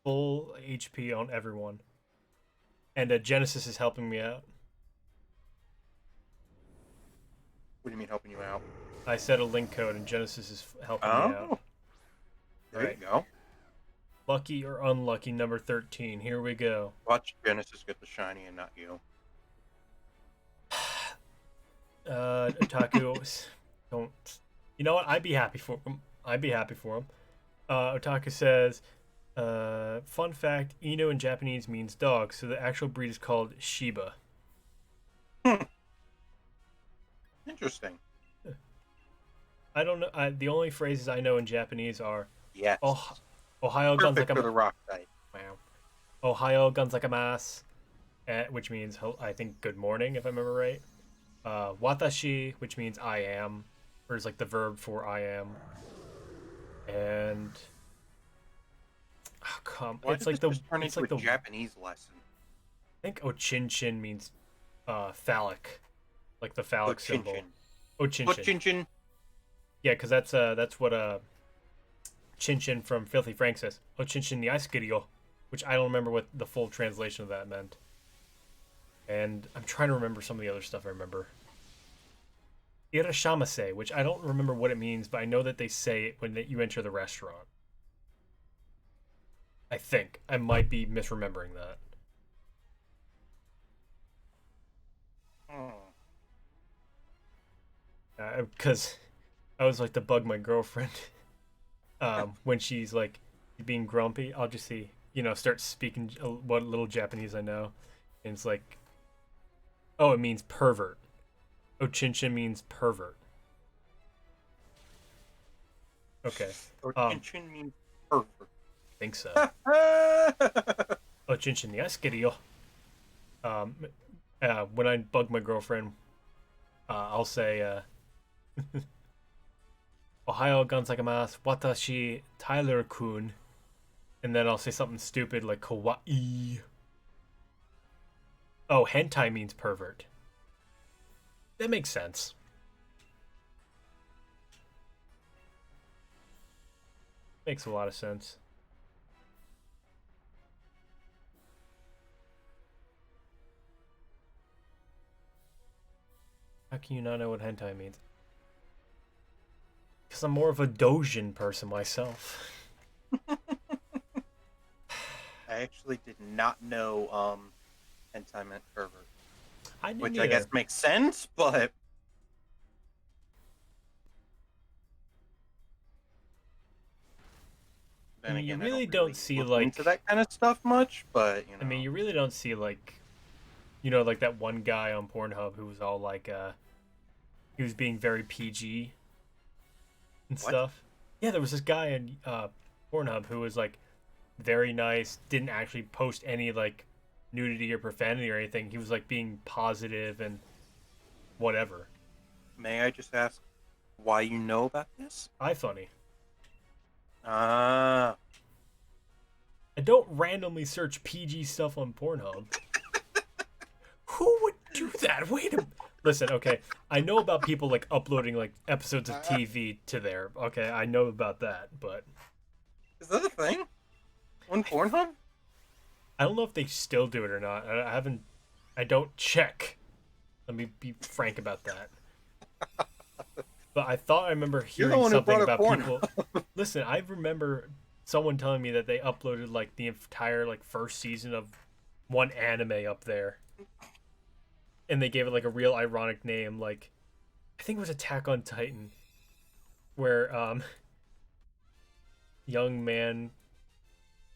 full HP on everyone, and Genesis is helping me out. What do you mean helping you out? I set a link code and Genesis is helping me out. Oh, there Right. you go. Lucky or unlucky number 13. Here we go. Watch Genesis get the shiny and not you. Otaku, don't. You know what? I'd be happy for him. Otaku says, fun fact: Inu in Japanese means dog, so the actual breed is called Shiba. Interesting. I don't know. The only phrases I know in Japanese are Yes. Ohio Perfect for the gonzakamasu. rock type. Wow. Ohio gonzakamasu, which means I think good morning if I remember right. Watashi, which means I am, or is like the verb for I am. And Oh, come. Why It's did like this just turn it's into like a the. Japanese lesson? I think Ochinchin means phallic, like the phallic symbol. Ochinchin. Ochinchin. Ochinchin. Yeah, because that's what Chinchin from Filthy Frank says. Ochinchin the ice which I don't remember what the full translation of that meant. And I'm trying to remember some of the other stuff I remember. Irashamase, which I don't remember what it means, but I know that they say it when you enter the restaurant. I think. I might be misremembering that. Because I was like to bug my girlfriend when she's like being grumpy. I'll just see, start speaking what little Japanese I know. And it's like, oh, it means pervert. Ochinchin means pervert. Okay. Ochinchin means pervert. I think so. Ochinchin the ice when I bug my girlfriend, I'll say, Ohio gozaimasu, watashi Tyler-kun. And then I'll say something stupid like kawaii. Oh, hentai means pervert. That makes sense. Makes a lot of sense. How can you not know what hentai means? Because I'm more of a doujin person myself. I actually did not know hentai meant pervert. I didn't Which either. I guess makes sense, but then I mean, again, you really I don't see look like into that kind of stuff much. But I mean, you really don't see like, like that one guy on Pornhub who was all like, he was being very PG and What? stuff. Yeah, there was this guy on Pornhub who was like very nice, didn't actually post any like nudity or profanity or anything. He was like being positive and whatever. May I just ask why you know about this? iFunny. Ah. I don't randomly search PG stuff on Pornhub. Who would do that? Wait a Listen, okay. I know about people like uploading like episodes of TV to there. Okay, I know about that, but Is that a thing? On Pornhub? I don't know if they still do it or not. I don't check. Let me be frank about that. But I thought I remember hearing something about people. Listen, I remember someone telling me that they uploaded like the entire like first season of one anime up there. And they gave it like a real ironic name, like I think it was Attack on Titan, where young man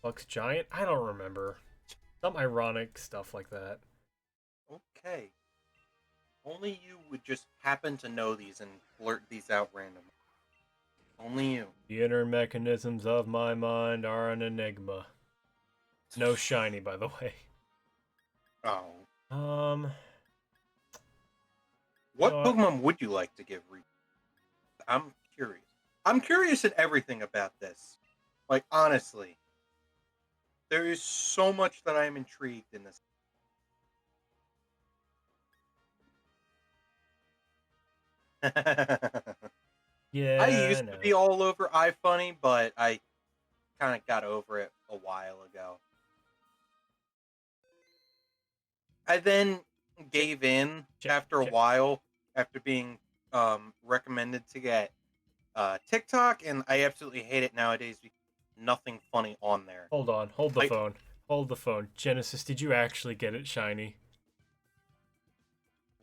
fucks giant. I don't remember. Some ironic stuff like that. Okay. Only you would just happen to know these and blurt these out randomly. Only you. The inner mechanisms of my mind are an enigma. No shiny, by the way. Oh. What Pokemon would you like to give Riku? I'm curious. I'm curious in everything about this. Like, honestly. There is so much that I am intrigued in this. Yeah, I used to be all over iFunny, but I kind of got over it a while ago. I then gave in after a while, after being recommended to get TikTok, and I absolutely hate it nowadays because nothing funny on there. Hold on, hold the phone. Hold the phone. Genesis, did you actually get it shiny?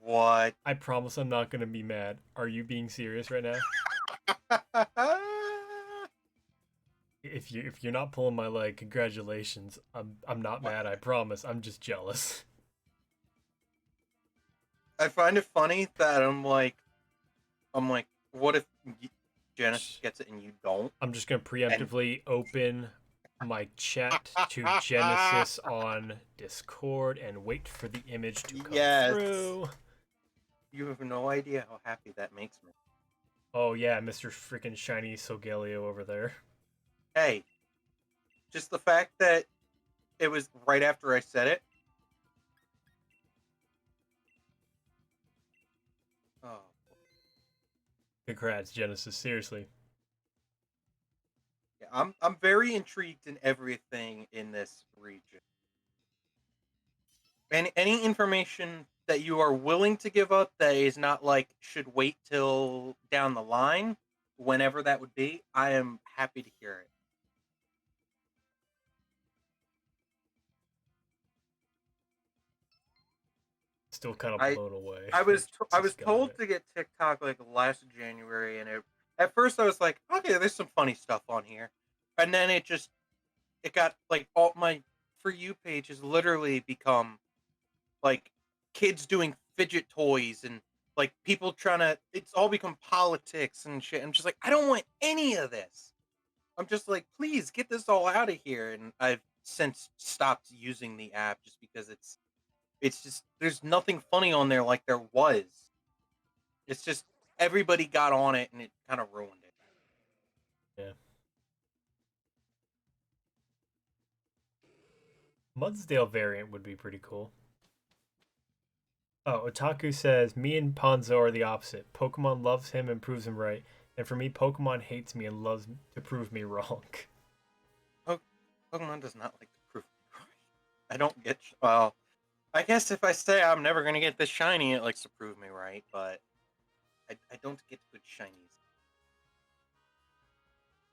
What? I promise I'm not gonna be mad. Are you being serious right now? If you're not pulling my leg, congratulations. I'm not mad, I promise. I'm just jealous. I find it funny that I'm like, what if Genesis gets it and you don't? I'm just gonna preemptively open my chat to Genesis on Discord and wait for the image to come through. You have no idea how happy that makes me. Oh yeah, Mr. Freaking Shiny Solgaleo over there. Hey, Just the fact that it was right after I said it. Oh. Congrats, Genesis. Seriously. Yeah, I'm very intrigued in everything in this region. And any information that you are willing to give up that is not like should wait till down the line, whenever that would be, I am happy to hear it. Still kind of I blown away. I was Just got told it. to get TikTok like last January, and at first I was like, okay, there's some funny stuff on here, and then it got like all my For You page has literally become like kids doing fidget toys and like people trying to. It's all become politics and shit. I'm just like, I don't want any of this. I'm just like, please get this all out of here. And I've since stopped using the app just because it's just there's nothing funny on there like there was. It's just everybody got on it and it kind of ruined it. Yeah. Mudsdale variant would be pretty cool. Oh, Otaku says, me and Ponzo are the opposite. Pokemon loves him and proves him right. And for me, Pokemon hates me and loves to prove me wrong. Pokemon does not like to prove me right. I don't get. Well, I guess if I say I'm never gonna get this shiny, it likes to prove me right, but I don't get good shinies.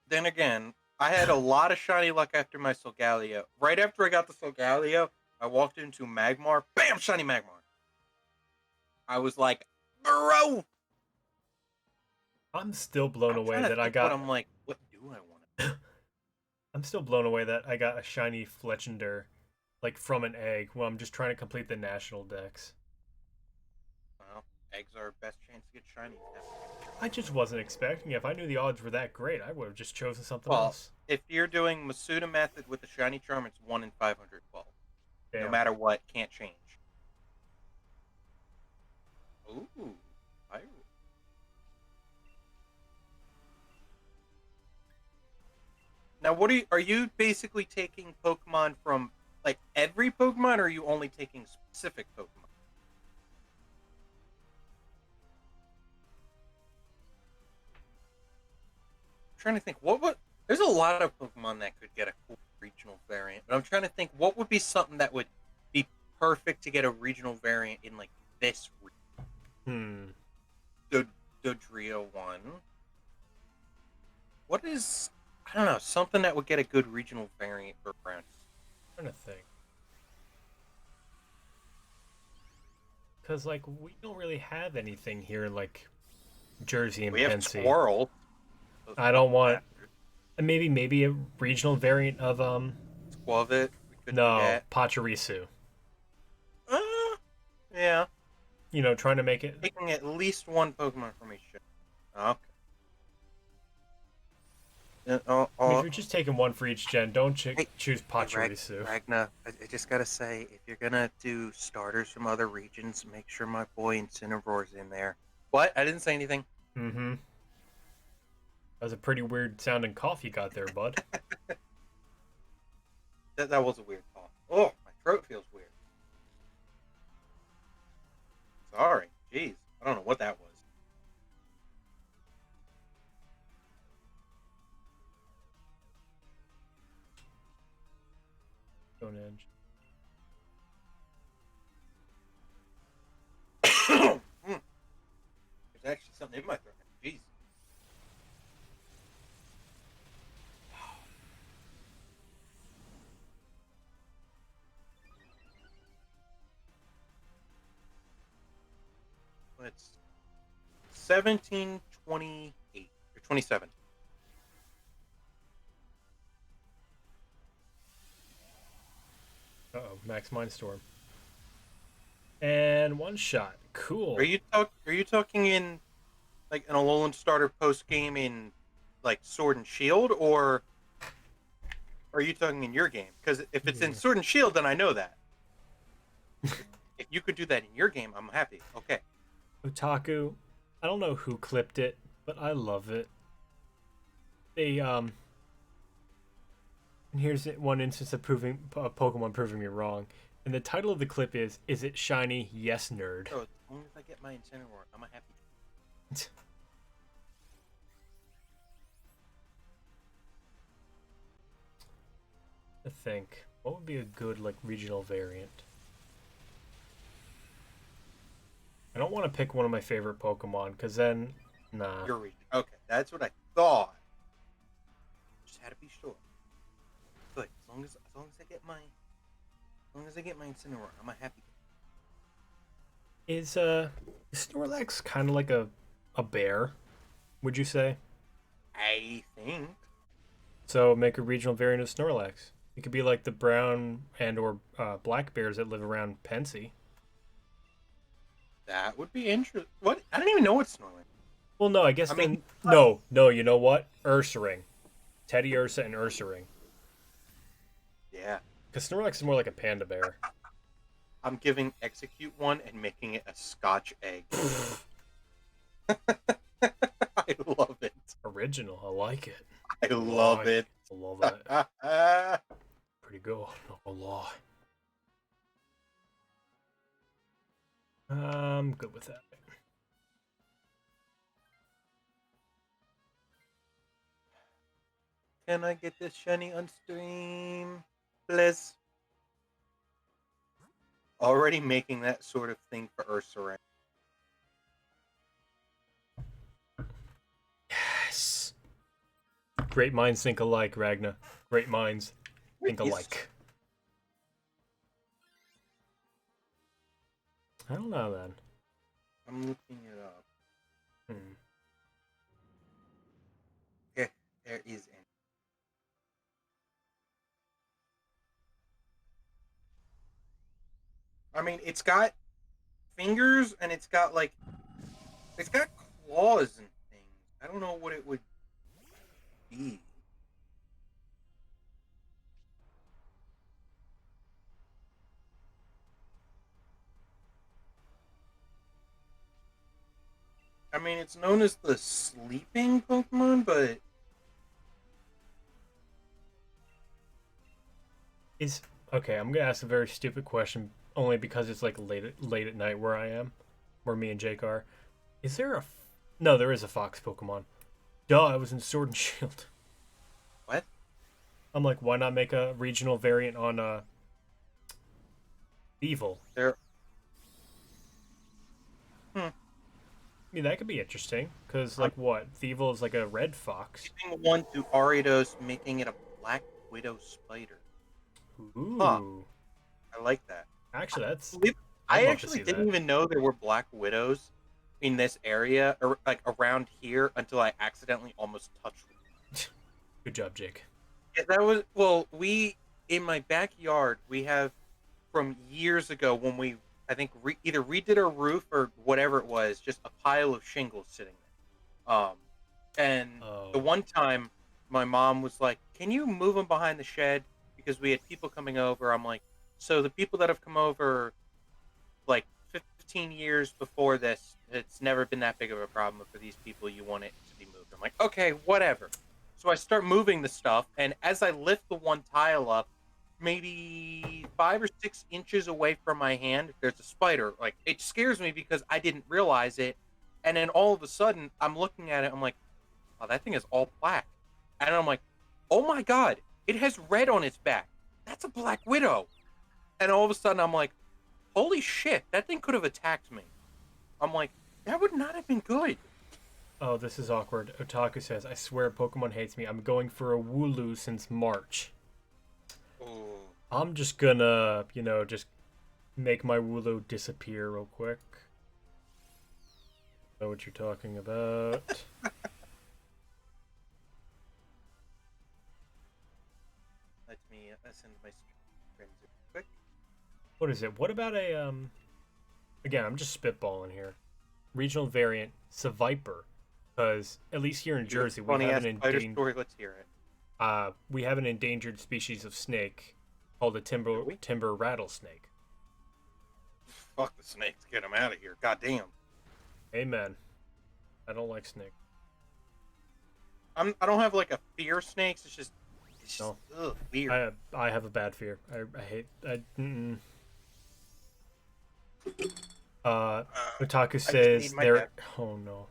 Then again, I had a lot of shiny luck after my Solgaleo. Right after I got the Solgaleo, I walked into Magmar. Bam! Shiny Magmar. I was like, bro! I'm still blown I'm away trying to that I think what got. I'm like, what do I want? I'm still blown away that I got a shiny Fletchender, like from an egg. Well, I'm just trying to complete the national dex. Well, eggs are our best chance to get shiny. I just wasn't expecting it. If I knew the odds were that great, I would have just chosen something Well, else. if you're doing Masuda method with the shiny charm, it's 1 in 512. Damn. No matter what, can't change. Ooh, I. Now, what are you basically taking Pokemon from like every Pokemon, or are you only taking specific Pokemon? I'm trying to think what there's a lot of Pokemon that could get a cool regional variant, but I'm trying to think what would be something that would be perfect to get a regional variant in like this region. Dodrio one. What is I don't know, something that would get a good regional variant for around. I'm trying to think. Because, like, we don't really have anything here in, like, Jersey and We have Pensy. Squirrel. I don't want... Maybe a regional variant of, Squavit. We could do No, that. Pachirisu. Yeah. You know, trying to make it... Taking at least one Pokemon from each gen. Okay. I mean, if you're just taking one for each gen, don't choose Pachirisu. Ragna, I just gotta say, if you're gonna do starters from other regions, make sure my boy Incineroar's in there. What? I didn't say anything. Mm-hmm. That was a pretty weird sounding cough you got there, bud. That was a weird cough. Oh, my throat feels weird. Sorry. Jeez. I don't know what that was. Stone Edge. There's actually something in my throat. Jeez. Let's 1728 or 27. Uh-oh, Max Mindstorm. And one shot. Cool. Are you talking in like an Alolan starter post game in like Sword and Shield, or are you talking in your game? Because if it's in Sword and Shield, then I know that. If you could do that in your game, I'm happy. Okay. Otaku, I don't know who clipped it, but I love it. They And here's one instance of Pokemon proving me wrong. And the title of the clip is it shiny? Yes, nerd. So as long as I get my Incineroar, I'm a happy. I think what would be a good like regional variant. I don't want to pick one of my favorite Pokemon because then, nah. Your region. Okay, that's what I thought. Just had to be sure. Good. As long as I get my Incineroar, I'm a happy. Is Snorlax kind of like a bear? Would you say? I think So make a regional variant of Snorlax. It could be like the brown and or black bears that live around Pensy. that would be interesting. What? I don't even know what Snorlax. Well, no, I guess then no. You know what? Ursaring, Teddy Ursa and Ursaring. Yeah. Because Snorlax is more like a panda bear. I'm giving Execute one and making it a Scotch egg. I love it. Original, I like it. I love it. I love it. Pretty good, not gonna lie. I'm good with that. Can I get this shiny on stream, please? Already making that sort of thing for Ursaring. Yes. Great minds think alike, Ragna. Great minds think alike. I don't know, then. I'm looking it up. Hmm. Yeah, there is an. I mean, it's got fingers and it's got claws and things. I don't know what it would be. I mean, it's known as the sleeping Pokemon, but Is okay. I'm gonna ask a very stupid question, only because it's like late at night where I am, where me and Jake are. Is there a? No, there is a fox Pokemon. Duh, I was in Sword and Shield. what? I'm like, why not make a regional variant on Evil? There. I mean, that could be interesting, because, like, what? Thievul is like a red fox. Giving one to Ariados, making it a Black Widow spider. Ooh. Huh. I like that. Actually, that's... I actually didn't even know there were Black Widows in this area, or like around here, until I accidentally almost touched them. Good job, Jake. Yeah, that was... Well, in my backyard, we have, from years ago, when we I think either redid our roof or whatever it was, just a pile of shingles sitting there. And the one time my mom was like, "Can you move them behind the shed?" Because we had people coming over. I'm like, "So the people that have come over, like 15 years before this, it's never been that big of a problem. But for these people, you want it to be moved." I'm like, "Okay, whatever." So I start moving the stuff, and as I lift the one tile up, maybe 5 or 6 inches away from my hand, there's a spider. Like, it scares me because I didn't realize it, and then all of a sudden I'm looking at it, I'm like, oh, that thing is all black. And I'm like, oh my god, it has red on its back. That's a Black Widow. And all of a sudden I'm like, holy shit, that thing could have attacked me. I'm like, that would not have been good. Oh, this is awkward. Otaku says, I swear Pokemon hates me. I'm going for a Wooloo since March. Ooh. I'm just gonna, just make my Wooloo disappear real quick. Know what you're talking about. Let me send my friends real quick. What is it? What about a, again, I'm just spitballing here. Regional variant, Seviper. Because, at least here in Jersey, we have an Let's hear it. We have an endangered species of snake called a timber rattlesnake. Fuck the snakes, get them out of here. Goddamn. Amen. I don't like snakes. I don't have like a fear of snakes. It's just It's just No. weird. I have a bad fear. I hate. Uh, Otaku I just need says my they're. death. Oh no.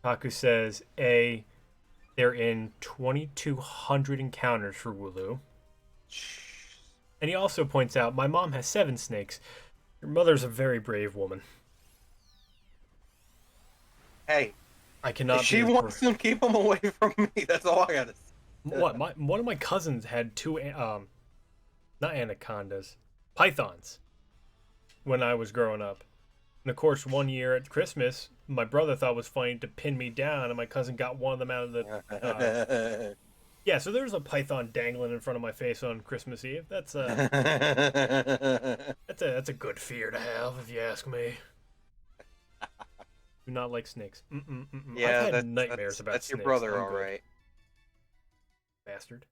Otaku says they're in 2,200 encounters for Wooloo. And he also points out, my mom has 7 snakes. Your mother's a very brave woman. Hey, I if cannot be she as wants them, keep them away from me. That's all I gotta say. What? One of my cousins had 2 not anacondas, pythons when I was growing up. And of course, one year at Christmas, my brother thought it was funny to pin me down, and my cousin got one of them out of the. Yeah, so there was a python dangling in front of my face on Christmas Eve. That's a good fear to have, if you ask me. Do not like snakes. I've Yeah, had nightmares about that's snakes. your brother, I'm all good. right. Bastard.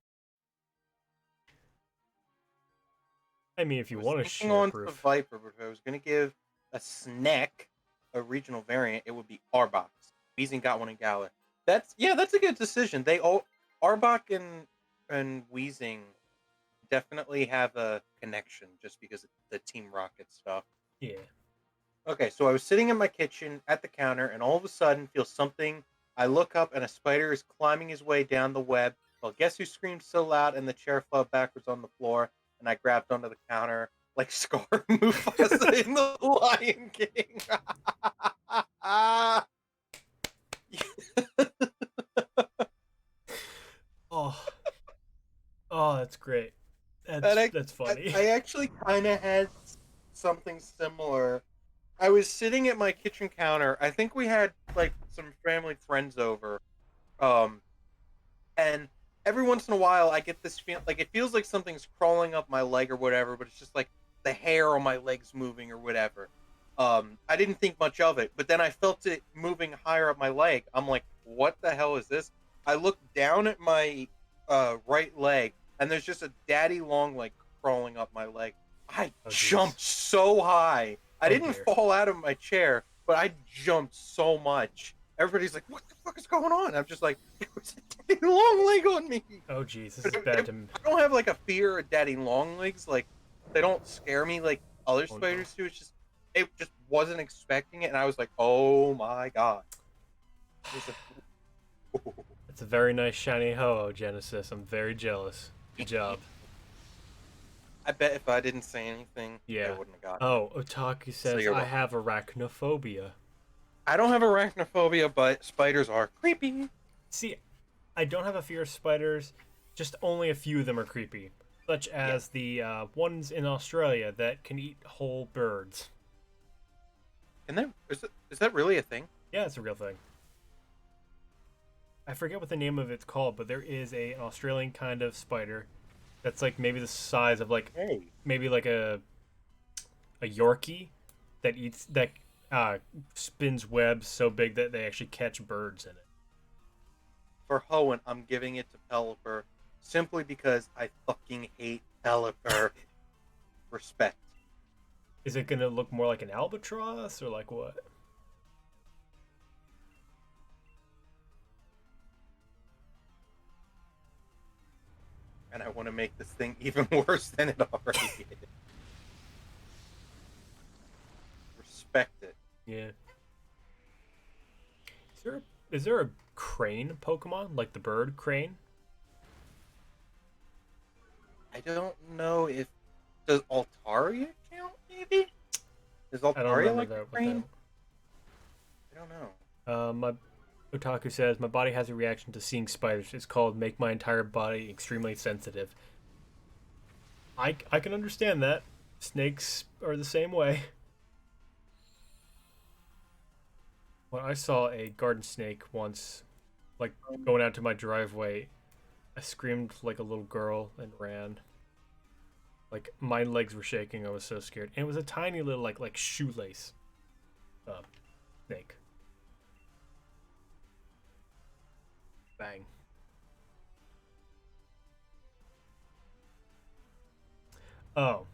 I mean, if you I was want to thinking share on to the proof. Viper, but if I was gonna give a snack a regional variant, it would be Arbok. Weezing got one in Gala. That's a good decision. They all Arbok and Weezing definitely have a connection just because of the Team Rocket stuff. Yeah. Okay, so I was sitting in my kitchen at the counter, and all of a sudden feel something. I look up, and a spider is climbing his way down the web. Well, guess who screamed so loud, and the chair fell backwards on the floor, and I grabbed onto the counter like Scar Mufasa in the Lion King. Oh. Oh, that's great. That's funny. I actually kind of had something similar. I was sitting at my kitchen counter. I think we had like some family friends over. And every once in a while I get this feel like it feels like something's crawling up my leg or whatever, but it's just like the hair on my legs moving or whatever. I didn't think much of it, but then I felt it moving higher up my leg. I'm like, what the hell is this? I looked down at my right leg, and there's just a daddy long leg crawling up my leg. I jumped so high. I didn't fall out of my chair, but I jumped so much. Everybody's like, what the fuck is going on? I'm just like, it was a daddy long leg on me. Oh, jeez, this is bad to me. I don't have like a fear of daddy long legs. Like, they don't scare me like other spiders do. It's just, it just wasn't expecting it, and I was like, oh my god. It's a very nice shiny Ho-Oh, Genesis. I'm very jealous. Good job. I bet if I didn't say anything, yeah, I wouldn't have gotten it. Otaku says, I have arachnophobia. I don't have arachnophobia, but spiders are creepy. See, I don't have a fear of spiders, just only a few of them are creepy. Such as the ones in Australia that can eat whole birds. And is that really a thing? Yeah, it's a real thing. I forget what the name of it's called, but there is an Australian kind of spider that's like maybe the size of like maybe like a Yorkie that spins webs so big that they actually catch birds in it. For Hoenn, I'm giving it to Pelipper simply because I fucking hate Pelipper. Respect. Is it gonna look more like an albatross or like what? And I want to make this thing even worse than it already is. Respect it. Yeah. Is there a crane Pokemon like the bird crane? I don't know if does Altaria count. Maybe is Altaria like a crane? I don't know. My Otaku says my body has a reaction to seeing spiders. It's called make my entire body extremely sensitive. I can understand that. Snakes are the same way. When I saw a garden snake once, like going out to my driveway, I screamed like a little girl and ran. Like my legs were shaking. I was so scared. And it was a tiny little like shoelace snake. Bang. Oh,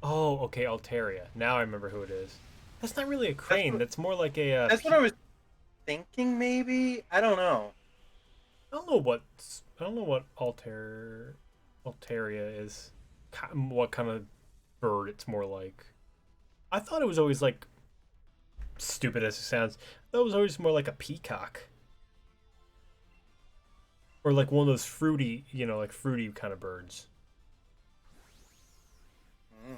okay, Altaria. Now I remember who it is. That's not really a crane. That's more like a. That's what I was thinking. Maybe I don't know. I don't know what Altaria is. What kind of bird it's more like. I thought it was always like, stupid as it sounds, I thought it was always more like a peacock. Or like one of those fruity, like fruity kind of birds. Mm.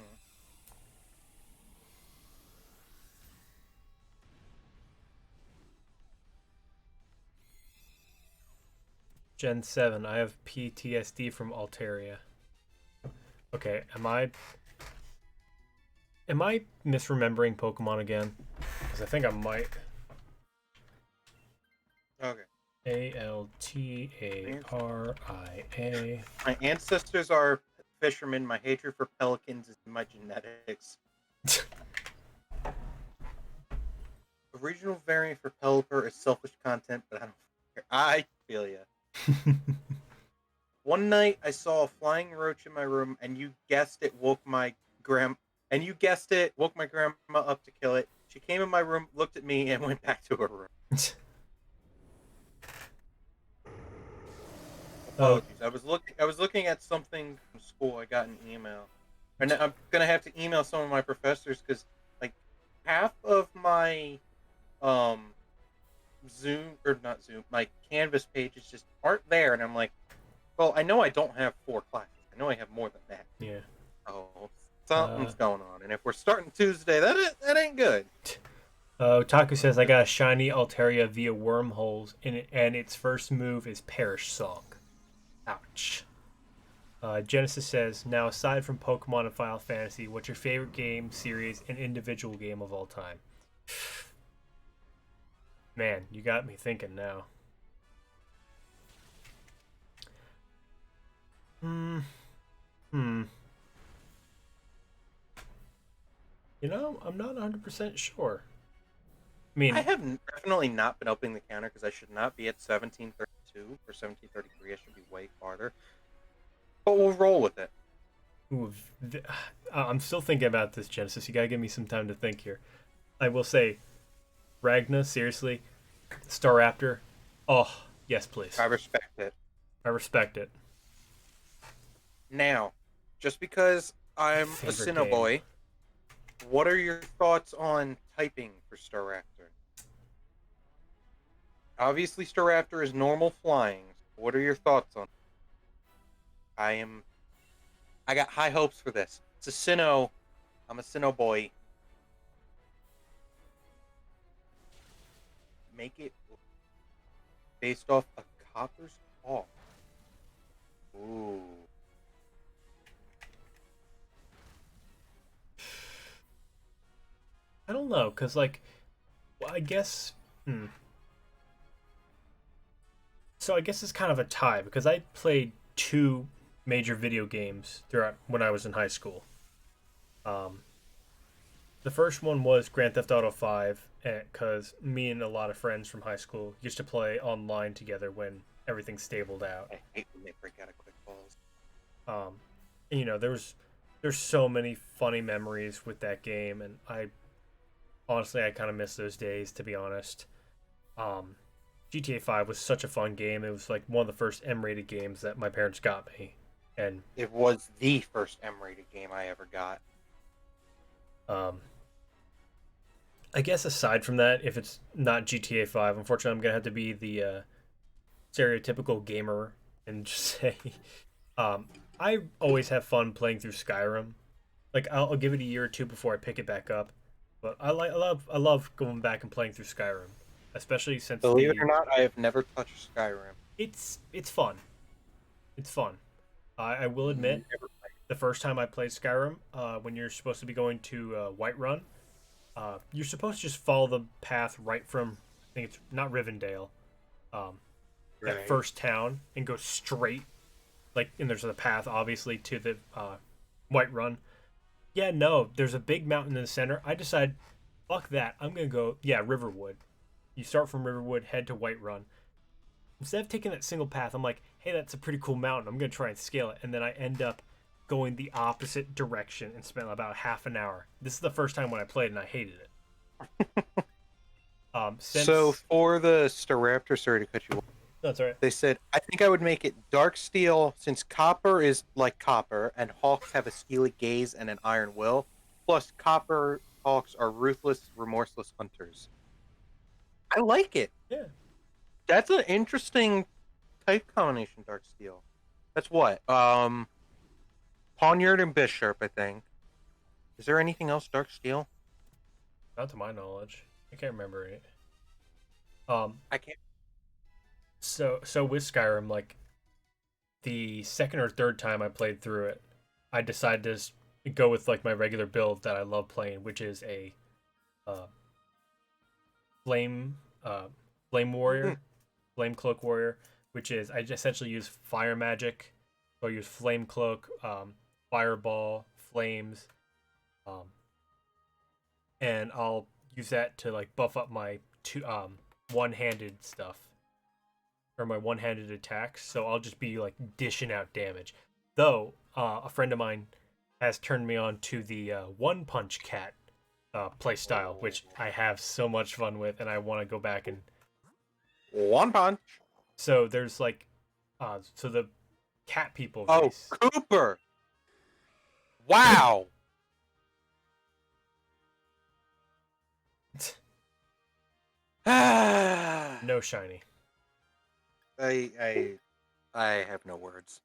Gen 7, I have PTSD from Altaria. Okay, am I misremembering Pokemon again? Because I think I might. Okay. Altaria. My ancestors are fishermen. My hatred for pelicans is in my genetics. The regional variant for Pelipper is selfish content, but I don't care. I feel ya. One night I saw a flying roach in my room, and you guessed it, woke my grandma up to kill it. She came in my room, looked at me, and went back to her room. Apologies. I was looking at something from school. I got an email, and I'm gonna have to email some of my professors because like half of my my Canvas pages just aren't there, and I'm like, well, I know I don't have 4 classes. I know I have more than that. Yeah. Oh, something's going on, and if we're starting Tuesday, that ain't good. Otaku says I got a shiny Altaria via wormholes, and its first move is Perish Song. Ouch. Genesis says, now aside from Pokemon and Final Fantasy, what's your favorite game, series, and individual game of all time? Man, you got me thinking now. I'm not 100% sure. I mean, I have definitely not been opening the counter because I should not be at 1732 or 1733. I should be way farther. But we'll roll with it. I'm still thinking about this, Genesis. You gotta give me some time to think here. I will say, Ragna, seriously, Staraptor. Oh, yes, please. I respect it. I respect it. Now, just because I'm a Cinnaboy, what are your thoughts on typing for Staraptor? Obviously, Staraptor is normal flying. What are your thoughts on it? I got high hopes for this. It's a Sinnoh. I'm a Cinnaboy. Make it based off a Copper's Paw. Ooh. I don't know, because, I guess... So I guess it's kind of a tie, because I played 2 major video games throughout when I was in high school. The first one was Grand Theft Auto 5, because me and a lot of friends from high school used to play online together when everything stabled out. I hate when they break out of quick balls. There's so many funny memories with that game, and I kind of miss those days, to be honest. GTA 5 was such a fun game. It was like one of the first M-rated games that my parents got me, and it was the first M-rated game I ever got. I guess aside from that, if it's not GTA 5, unfortunately, I'm gonna have to be the stereotypical gamer and just say, I always have fun playing through Skyrim. Like I'll give it a year or 2 before I pick it back up, but I love going back and playing through Skyrim, especially since believe it or not, I have never touched Skyrim. It's fun. It's fun. I will admit, the first time I played Skyrim, when you're supposed to be going to Whiterun, you're supposed to just follow the path right from, I think it's not Rivendell, that first town, and go straight, and there's a path, obviously, to the Whiterun. Yeah, no, there's a big mountain in the center. I decided, fuck that, I'm going to go, Riverwood. You start from Riverwood, head to Whiterun. Instead of taking that single path, I'm like, hey, that's a pretty cool mountain. I'm going to try and scale it. And then I end up going the opposite direction and spent about half an hour. This is the first time when I played, and I hated it. So for the Staraptor, sorry to cut you off, That's all right. They said, I think I would make it dark steel since copper is like copper and hawks have a steely gaze and an iron will. Plus, copper hawks are ruthless, remorseless hunters. I like it. Yeah. That's an interesting type combination, dark steel. That's what? Poniard and Bishop, I think. Is there anything else dark steel? Not to my knowledge. I can't remember it. Um. I can't. So with Skyrim, like the second or third time I played through it, I decided to go with like my regular build that I love playing, which is a uh, flame flame warrior, flame cloak warrior, which is I essentially use fire magic. So I use flame cloak, fireball, flames, um, and I'll use that to like buff up my one-handed stuff or my one-handed attacks. So I'll just be like dishing out damage. Though a friend of mine has turned me on to the one punch cat play style, which I have so much fun with, and I want to go back and. One punch. So there's like, so the cat people. Oh, race. Cooper. Wow. No shiny. I have no words.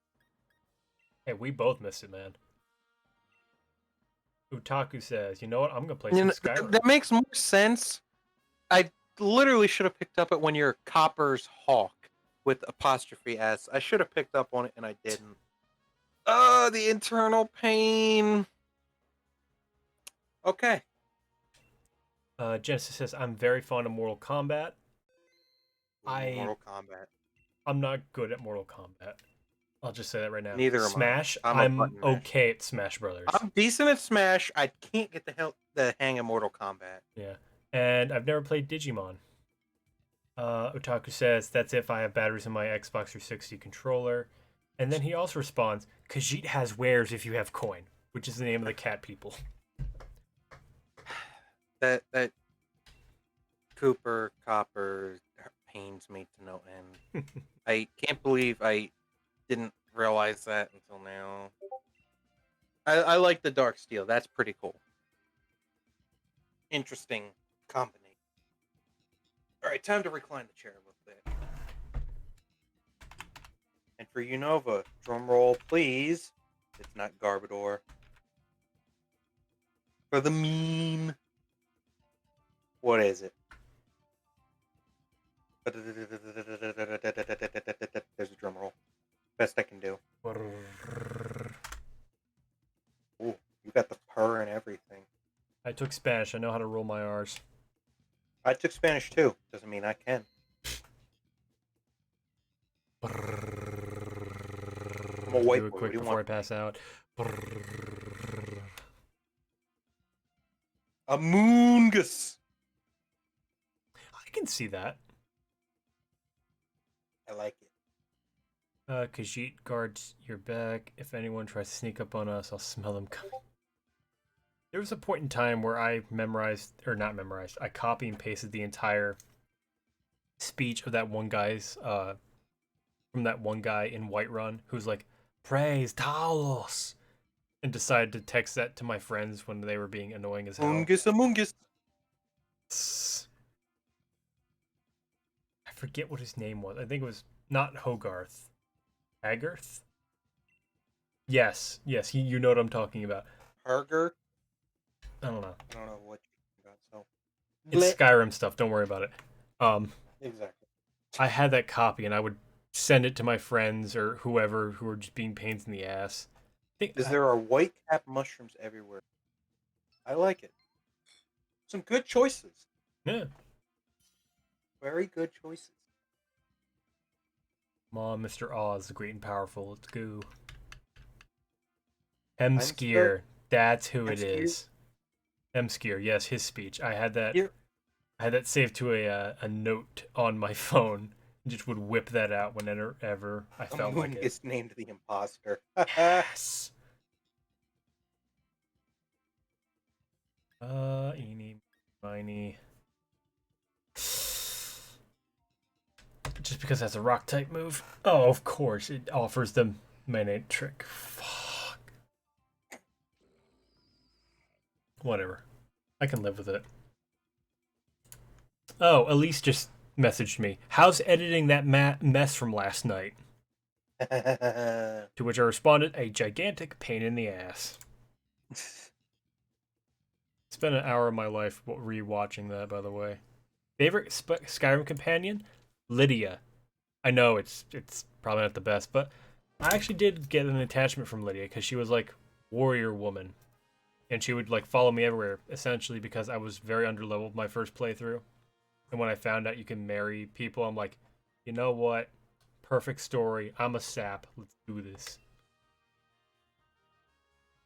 Hey, we both missed it, man. Utaku says, "You know what? I'm gonna play some Skyrim." That makes more sense. I literally should have picked up it when you're Copper's Hawk with apostrophe S. I should have picked up on it and I didn't. Oh, the internal pain. Okay. Genesis says, "I'm very fond of Mortal Kombat. Mortal Kombat. I'm not good at Mortal Kombat. I'll just say that right now. Neither am I. Smash. I'm okay at Smash Brothers. I'm decent at Smash. I can't get the hang of Mortal Kombat. Yeah, and I've never played Digimon. Otaku says that's if I have batteries in my Xbox 360 controller, and then he also responds, "Khajiit has wares if you have coin," which is the name of the cat people. That Cooper Copper pains me to no end. I can't believe I didn't realize that until now. I like the dark steel. That's pretty cool. Interesting combination. All right, time to recline the chair a little bit. And for Unova, drum roll, please. It's not Garbodor. For the meme. What is it? There's a drum roll. Best I can do. Ooh, you got the purr and everything. I took Spanish. I know how to roll my R's. I took Spanish too. Doesn't mean I can. I'm gonna wait do it quick before I pass out. Amoongus. I can see that. I like it. Khajiit guards your back. If anyone tries to sneak up on us, I'll smell them coming. There was a point in time where I I copy and pasted the entire speech of that one guy's, from that one guy in Whiterun who's like, "Praise Talos," and decided to text that to my friends when they were being annoying as hell. Amoongus. I forget what his name was. I think it was not Hogarth. Hagarth? Yes, you know what I'm talking about. Harger. I don't know. I don't know what you're talking about. So It's Skyrim stuff. Don't worry about it. Exactly. I had that copy, and I would send it to my friends or whoever who were just being pains in the ass. There are white cap mushrooms everywhere. I like it. Some good choices. Yeah. Very good choices. Come on, Mr. Oz, the great and powerful. Let's go. Hemskier. That's who it is. Hemskier. Yes, his speech. I had that. I had that saved to a note on my phone. Just would whip that out whenever I felt like it. It's named the imposter. Yes. Eeny, miny. Just because that's a rock type move. Oh, of course. It offers the Manate trick. Fuck. Whatever. I can live with it. Oh, Elise just messaged me. How's editing that mess from last night? To which I responded, a gigantic pain in the ass. Spent an hour of my life rewatching that, by the way. Favorite Skyrim companion? Lydia. I know it's probably not the best, but I actually did get an attachment from Lydia because she was like warrior woman, and she would like follow me everywhere essentially because I was very underleveled my first playthrough, and when I found out you can marry people, I'm like, you know what? Perfect story. I'm a sap. Let's do this.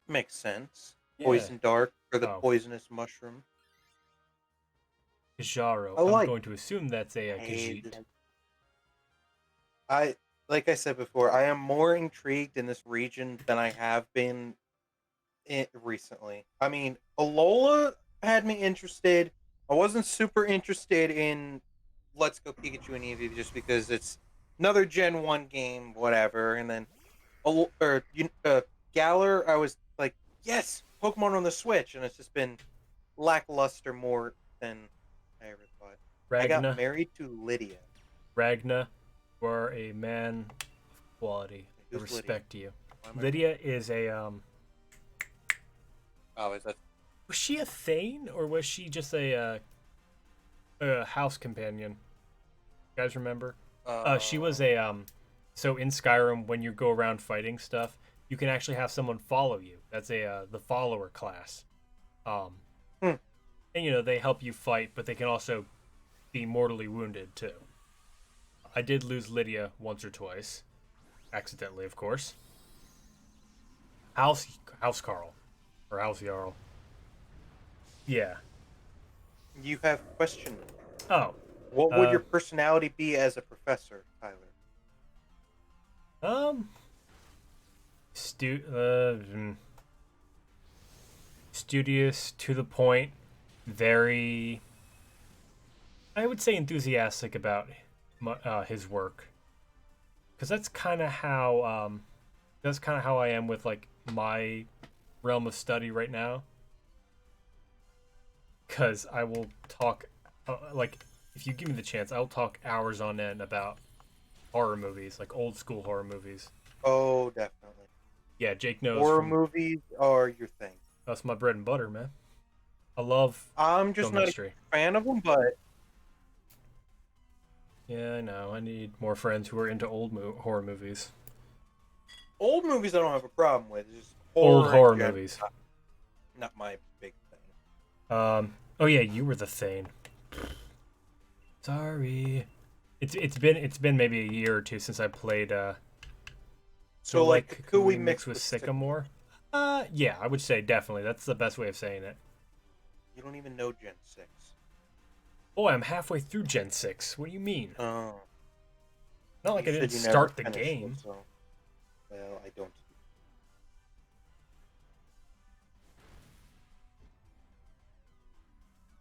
Makes sense. Yeah. Poison dart or the poisonous mushroom. Kajaro. I'm going to assume that's a Khajiit. Like I said before, I am more intrigued in this region than I have been recently. I mean, Alola had me interested. I wasn't super interested in Let's Go Pikachu and Eevee just because it's another Gen 1 game, whatever. And then Galar, I was like, yes, Pokemon on the Switch. And it's just been lackluster more than I ever thought. Ragna. I got married to Lydia. Ragna, you are a man of quality. I respect you. Lydia is a Oh, is that? Was she a Thane or was she just a house companion? You guys remember? She was a So in Skyrim, when you go around fighting stuff, you can actually have someone follow you. That's the follower class. And you know they help you fight, but they can also be mortally wounded too. I did lose Lydia once or twice, accidentally, of course. House Carl, or House Jarl. Yeah. You have question. Oh. What would your personality be as a professor, Tyler? Studious, to the point, very, I would say, enthusiastic about his work, because that's kind of how I am with like my realm of study right now. Because I will talk, like, if you give me the chance, I'll talk hours on end about horror movies, like old school horror movies. Oh, definitely. Yeah, Jake knows. Horror movies are your thing. That's my bread and butter, man. I love. I'm just not a fan of them, but. Yeah, I know. I need more friends who are into old horror movies. Old movies I don't have a problem with. It's just old horror movies. Not my big thing. Oh yeah, you were the Thane. Sorry. It's been maybe a year or two since I played so like Kukui mixed with Sycamore. Yeah, I would say definitely. That's the best way of saying it. You don't even know Gen 6. Oh, I'm halfway through Gen 6. What do you mean? Oh. Not like I didn't start the game. So. Well, I don't.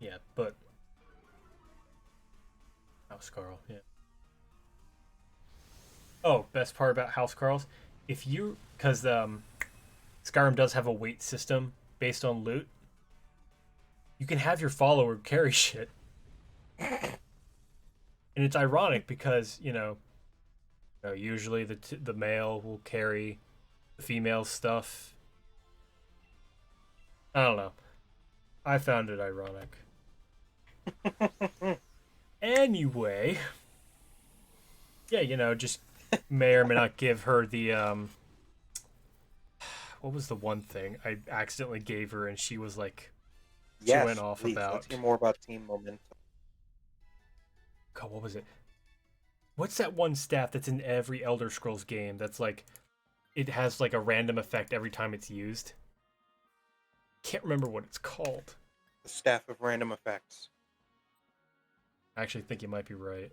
Yeah, but House Carl, yeah. Oh, best part about House Carls, because Skyrim does have a weight system based on loot. You can have your follower carry shit, and it's ironic because usually the male will carry the female stuff. I don't know. I found it ironic. Anyway, yeah, just may or may not give her the what was the one thing I accidentally gave her and she was like, she went off about. Let's hear more about Team Momentum. God, what was it? What's that one staff that's in every Elder Scrolls game that's like, it has like a random effect every time it's used? Can't remember what it's called. The Staff of Random Effects. I actually think you might be right.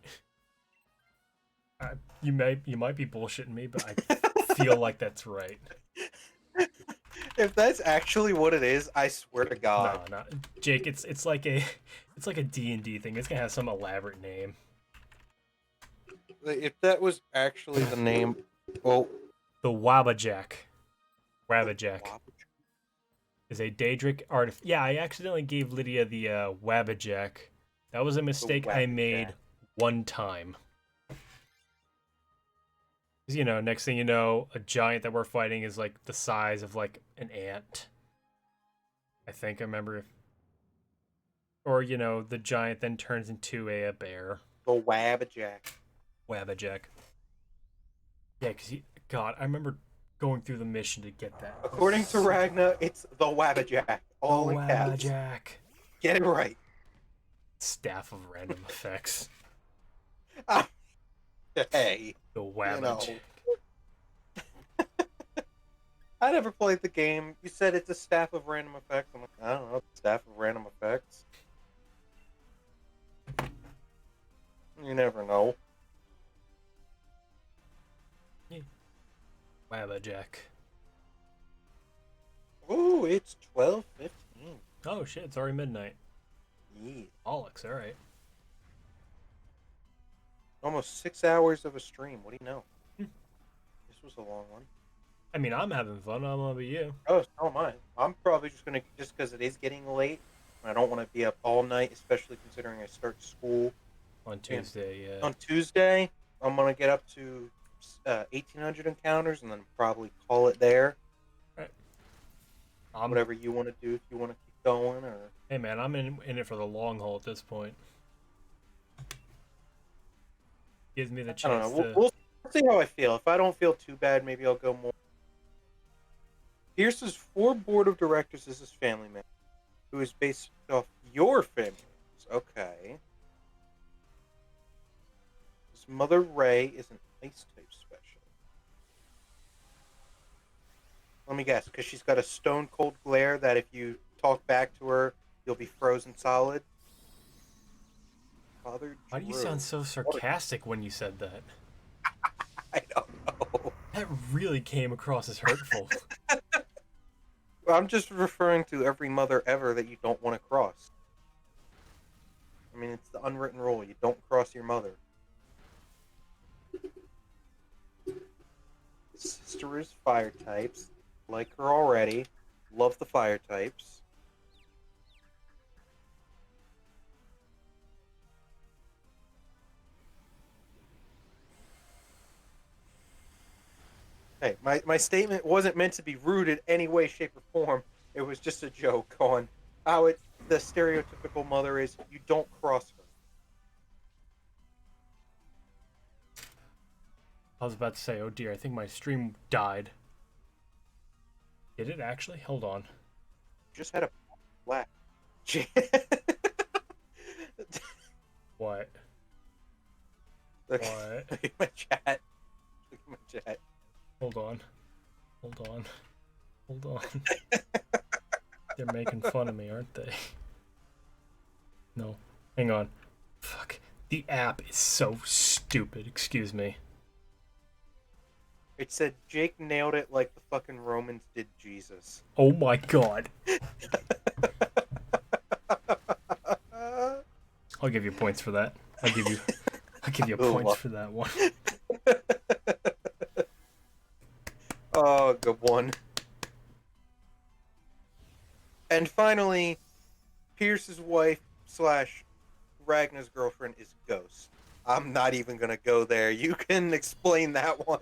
You might be bullshitting me, but I feel like that's right. If that's actually what it is, I swear to God. No, Jake, it's like a D&D thing. It's gonna have some elaborate name. If that was actually the name, well, The Wabajack. Wabajack Wab- is a Daedric artifact. Yeah, I accidentally gave Lydia the Wabajack. That was a the mistake I made Wabbajack. one time. 'Cause, you know, next thing you know, a giant that we're fighting is like the size of like an ant. I think I remember. Or, you know, the giant then turns into a bear. The Wabbajack. Wabajack. Yeah, because, God, I remember going through the mission to get that. According to Ragna, it's the Wabbajack. The All in caps. Wabajack. Get it right. Staff of Random Effects. Hey, The you know, Wabajack. I never played the game. You said it's a staff of random effects. I'm like, I don't know, staff of random effects. You never know. Wabajack. Ooh, it's 12:15. Oh shit, it's already midnight. Yeah. Alex, alright. Almost 6 hours of a stream. What do you know? This was a long one. I mean, I'm having fun. I'm gonna be you. Oh, so am I. I'm probably just gonna, just because it is getting late, and I don't want to be up all night, especially considering I start school On Tuesday, yeah. on Tuesday. I'm gonna get up to 1,800 encounters, and then probably call it there. Right. Whatever you want to do, if you want to keep going, or Hey man, I'm in it for the long haul at this point. Gives me the I don't chance know. to. We'll see how I feel. If I don't feel too bad, maybe I'll go more. Pierce's 4 board of directors is his family man, who is based off your family. Okay. His mother, Ray, is an ice type special. Let me guess, because she's got a stone cold glare that if you talk back to her, you'll be frozen solid. Father Drew. Why do you sound so sarcastic when you said that? I don't know. That really came across as hurtful. I'm just referring to every mother ever that you don't want to cross. I mean, it's the unwritten rule. You don't cross your mother. Sister is fire types. Like her already. Love the fire types. Hey, my statement wasn't meant to be rude in any way, shape, or form. It was just a joke on how the stereotypical mother is. You don't cross her. I was about to say, oh dear, I think my stream died. Did it actually? Hold on. Just had a black. What? Look, What? look at my chat. Look at my chat. Hold on. Hold on. Hold on. They're making fun of me, aren't they? No. Hang on. Fuck. The app is so stupid. Excuse me. It said Jake nailed it like the fucking Romans did Jesus. Oh my god. I'll give you points for that. I'll give you points for that one. Oh, good one. And finally, Pierce's wife / Ragna's girlfriend is Ghost. I'm not even gonna go there. You can explain that one.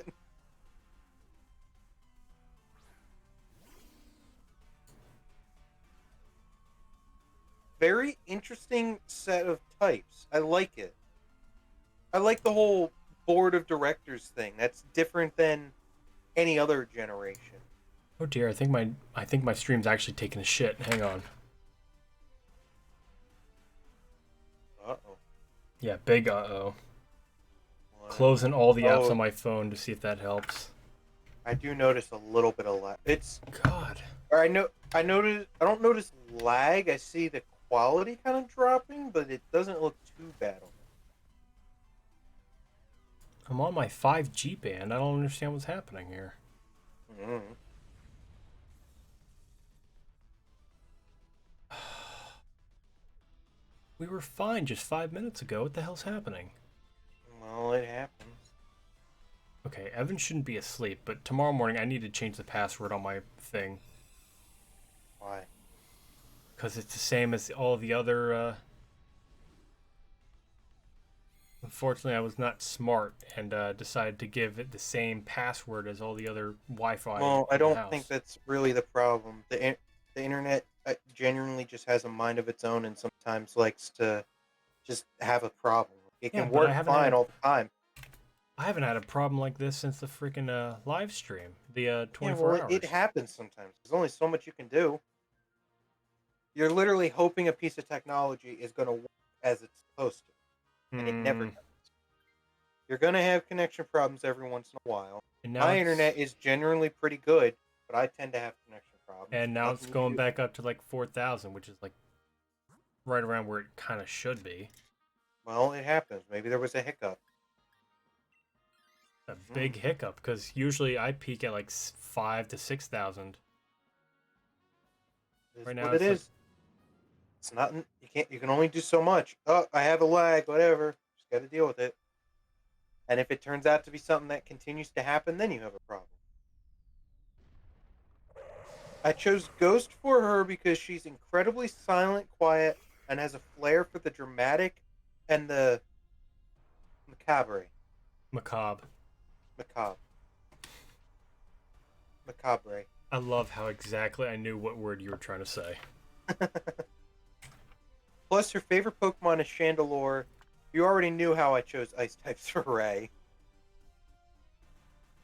Very interesting set of types. I like it. I like the whole board of directors thing. That's different than any other generation. Oh dear, I think my stream's actually taking a shit. Hang on. Uh-oh. Yeah, big uh-oh. Closing all the apps on my phone to see if that helps. I do notice a little bit of lag. It's God. or I don't notice lag. I see the quality kind of dropping, but it doesn't look too bad on it. I'm on my 5G band. I don't understand what's happening here. Mm. We were fine just 5 minutes ago. What the hell's happening? Well, it happens. Okay, Evan shouldn't be asleep, but tomorrow morning I need to change the password on my thing. Why? Because it's the same as all the other. Unfortunately, I was not smart and decided to give it the same password as all the other Wi-Fi Well, I in the don't think house. that's really the problem. The internet genuinely just has a mind of its own and sometimes likes to just have a problem. It Yeah, can but I work haven't had fine a all the time. I haven't had a problem like this since the freaking live stream, the Yeah, 24 well, it hours. happens sometimes. There's only so much you can do. You're literally hoping a piece of technology is going to work as it's supposed to, and it never Hmm. does. You're going to have connection problems every once in a while. And now My it's internet is generally pretty good, but I tend to have connection problems. and now it's Nothing you can going do. back up to like 4,000, which is like right around where it kind of should be. Well, it happens. Maybe there was a hiccup. A big hiccup because usually I peak at like 5 to 6,000. It's Right now what it it's like is. It's not. You can't. You can only do so much. Oh, I have a lag. Whatever. Just got to deal with it. And if it turns out to be something that continues to happen, then you have a problem. I chose Ghost for her because she's incredibly silent, quiet, and has a flair for the dramatic and the macabre. macabre. Macabre. Macabre. I love how exactly I knew what word you were trying to say. Plus, her favorite Pokemon is Chandelure. You already knew how I chose Ice types for Ray.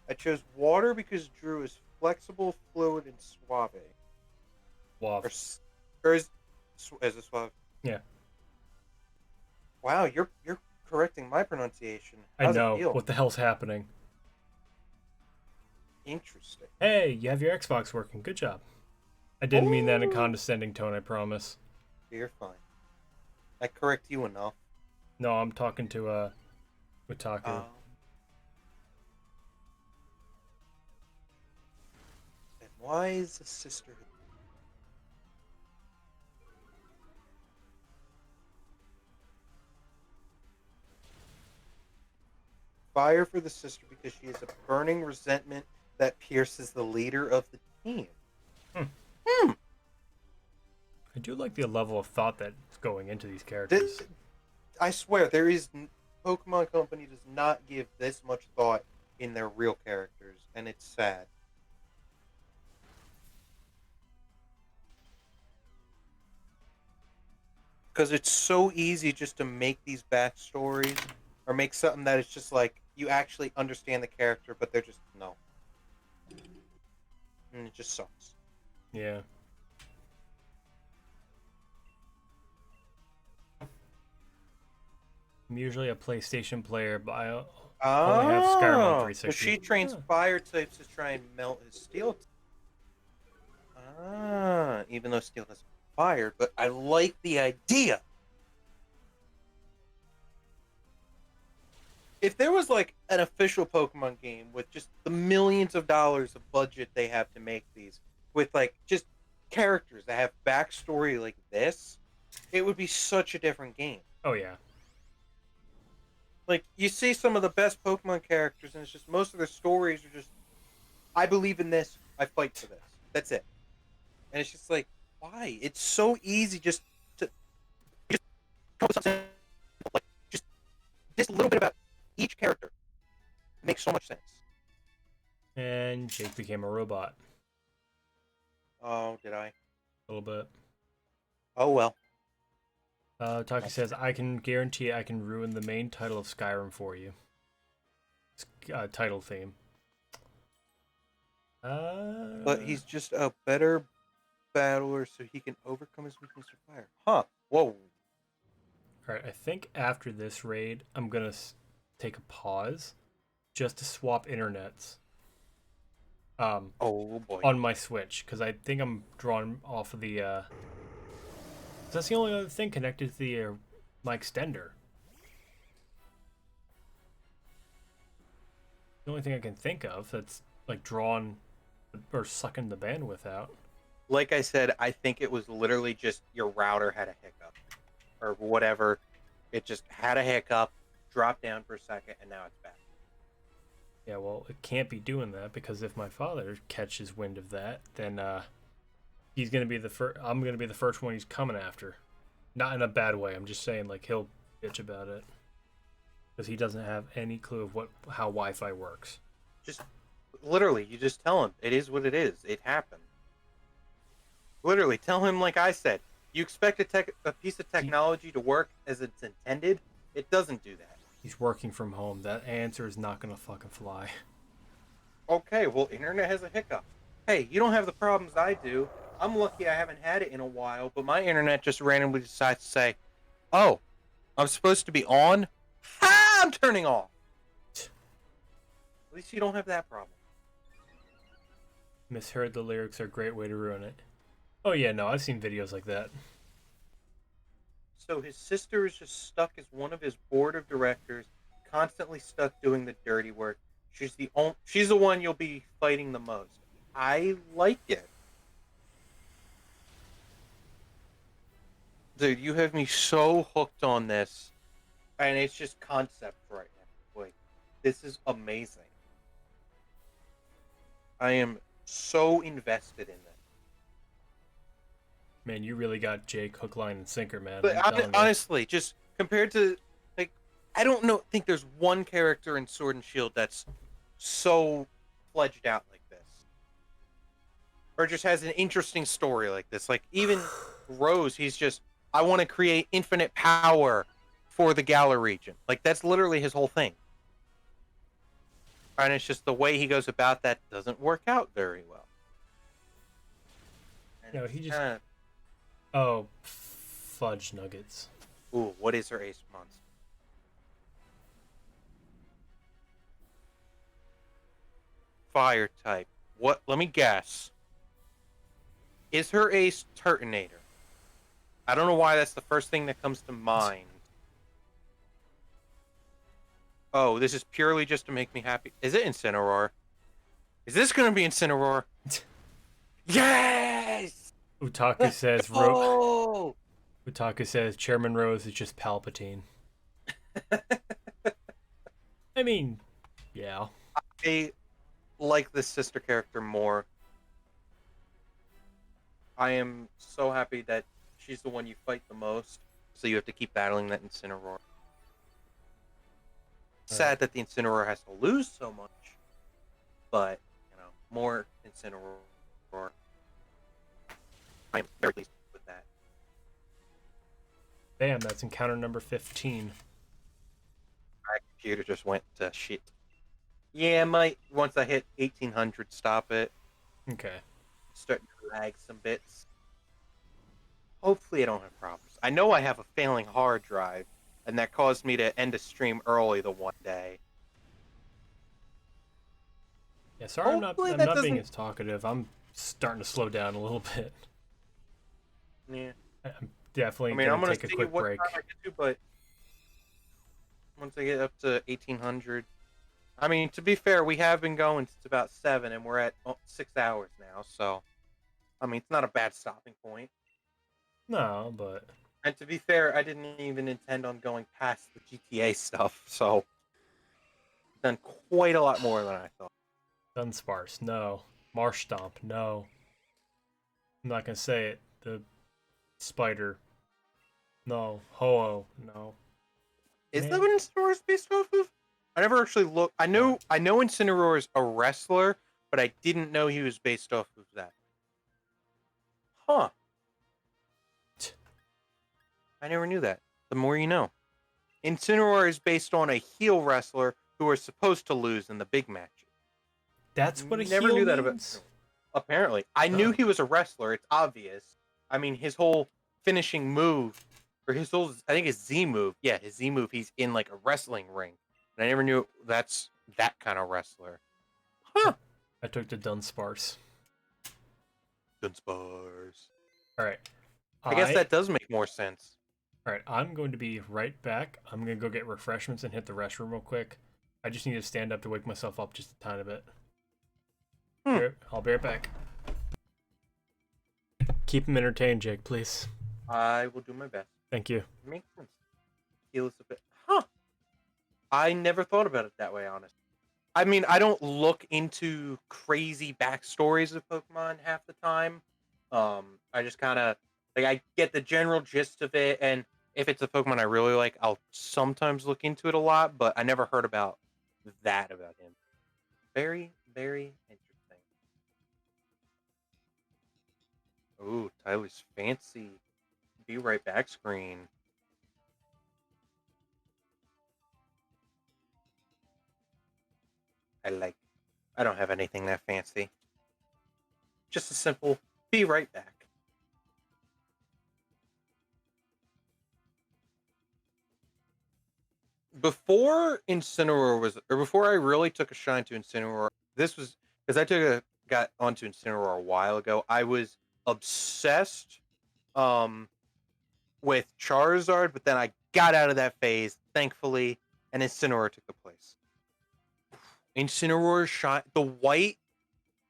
I chose Water because Drew is flexible, fluid, and suave. Wav. Or is it suave? Yeah. Wow, you're correcting my pronunciation. I How's it know. feel? What the hell's happening? Interesting. Hey, you have your Xbox working. Good job. I didn't mean that in a Oh. condescending tone, I promise. You're fine. I correct you enough. No, I'm talking to Otaku. Then why is the sisterhood? Fire for the sister because she has a burning resentment that pierces the leader of the team. I do like the level of thought that's going into these characters. I swear, Pokemon Company does not give this much thought in their real characters, and it's sad. Because it's so easy just to make these backstories, or make something that is just like, you actually understand the character, but they're just, no. And it just sucks. Yeah. I'm usually a PlayStation player, but I only have Skyrim on 360. So she trains fire types to try and melt his steel. Even though steel doesn't fire, but I like the idea. If there was like an official Pokemon game with just the millions of dollars of budget they have to make these, with like just characters that have backstory like this, it would be such a different game. Oh yeah. Like, you see some of the best Pokemon characters, and it's just most of their stories are just, I believe in this, I fight for this. That's it. And it's just like, why? It's so easy just to just come up with something like just a little bit about each character. It makes so much sense. And Jake became a robot. Oh, did I? A little bit. Oh well. Taki says, I can guarantee I can ruin the main title of Skyrim for you. Title theme. But he's just a better battler, so he can overcome his weakness to fire. Huh. Whoa. Alright, I think after this raid, I'm gonna take a pause just to swap internets. Oh boy. On my Switch, because I think I'm drawn off of the, that's the only other thing connected to the, my extender. The only thing I can think of that's, like, drawn or sucking the bandwidth out. Like I said, I think it was literally just your router had a hiccup. Or whatever. It just had a hiccup, dropped down for a second, and now it's back. Yeah, well, it can't be doing that because if my father catches wind of that, then he's gonna be the first. I'm gonna be the first one he's coming after. Not in a bad way. I'm just saying, like he'll bitch about it because he doesn't have any clue of how Wi-Fi works. Just literally, you just tell him it is what it is. It happened. Literally, tell him like I said. You expect a piece of technology to work as it's intended? It doesn't do that. He's working from home. That answer is not gonna fucking fly. Okay, well, internet has a hiccup. Hey, you don't have the problems I do. I'm lucky I haven't had it in a while, but my internet just randomly decides to say, "Oh, I'm supposed to be on. Ha! I'm turning off." At least you don't have that problem. Misheard the lyrics are a great way to ruin it. Oh yeah, no, I've seen videos like that. So his sister is just stuck as one of his board of directors, constantly stuck doing the dirty work. She's the one you'll be fighting the most. I like it. Dude, you have me so hooked on this. And it's just concept right now. Like, this is amazing. I am so invested in this. Man, you really got Jake hook, line, and sinker, man. But honestly, just compared to, like, I don't think there's one character in Sword and Shield that's so fledged out like this. Or just has an interesting story like this. Like, even Rose, he's just, I want to create infinite power for the Galar region. Like, that's literally his whole thing. And it's just the way he goes about that doesn't work out very well. And no, he just... Oh, fudge nuggets. Ooh, what is her ace monster? Fire type. What? Let me guess. Is her ace Turtonator? I don't know why that's the first thing that comes to mind. Oh, this is purely just to make me happy. Is it Incineroar? Is this going to be Incineroar? Yes! Utaka says Utaka says Chairman Rose is just Palpatine. I mean, yeah. I like this sister character more. I am so happy that she's the one you fight the most, so you have to keep battling that Incineroar. Sad that the Incineroar has to lose so much, but, more Incineroar. I am very pleased with that. Damn, that's encounter number 15. My computer just went to shit. Yeah, once I hit 1800, stop it. Okay. Starting to lag some bits. Hopefully I don't have problems. I know I have a failing hard drive, and that caused me to end a stream early the one day. Yeah, sorry I'm not being as talkative. I'm starting to slow down a little bit. Yeah. I'm definitely going to take a quick break. I get to, but once I get up to 1800... I mean, to be fair, we have been going since about 7, and we're at 6 hours now, so... I mean, it's not a bad stopping point. No, but... And to be fair, I didn't even intend on going past the GTA stuff, so... I've done quite a lot more than I thought. Dunsparce, no. Marsh Stomp, no. I'm not going to say it. The Spider, no. Ho-Oh, no. Is that what Incineroar is based off of? I never actually looked. I know Incineroar is a wrestler, but I didn't know he was based off of that. Huh. I never knew that. The more you know. Incineroar is based on a heel wrestler who are supposed to lose in the big matches. That's what a never heel knew means? That about. Apparently, I knew he was a wrestler. It's obvious. I mean, his whole finishing move, or his whole, I think his Z move. Yeah, his Z move. He's in like a wrestling ring, and I never knew that's that kind of wrestler. Huh? I took the Dunsparce. Dunsparce. All right. I guess that does make more sense. All right, I'm going to be right back. I'm going to go get refreshments and hit the restroom real quick. I just need to stand up to wake myself up just a tiny bit. I'll be right back. Keep him entertained, Jake, please. I will do my best. Thank you. Makes sense. Heal us a bit. Huh. I never thought about it that way, honestly. I mean, I don't look into crazy backstories of Pokemon half the time. I just kind of like I get the general gist of it, and if it's a Pokemon I really like, I'll sometimes look into it a lot. But I never heard about that about him. Very, very interesting. Ooh, Tyler's fancy. Be right back screen. I don't have anything that fancy. Just a simple be right back. Before Incineroar was, or before I really took a shine to Incineroar, this was because got onto Incineroar a while ago. I was obsessed um with Charizard, but then I got out of that phase, thankfully, and Incineroar took the place. Incineroar shine, the white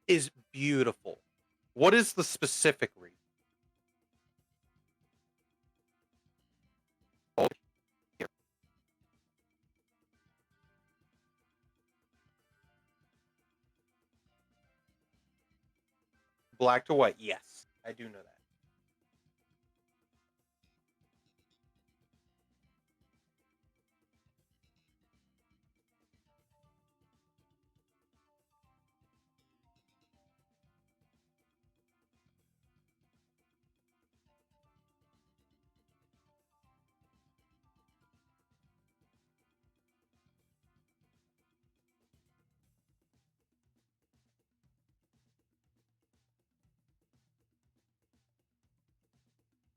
is beautiful. What is the specific reason? Black to white, yes, I do know that.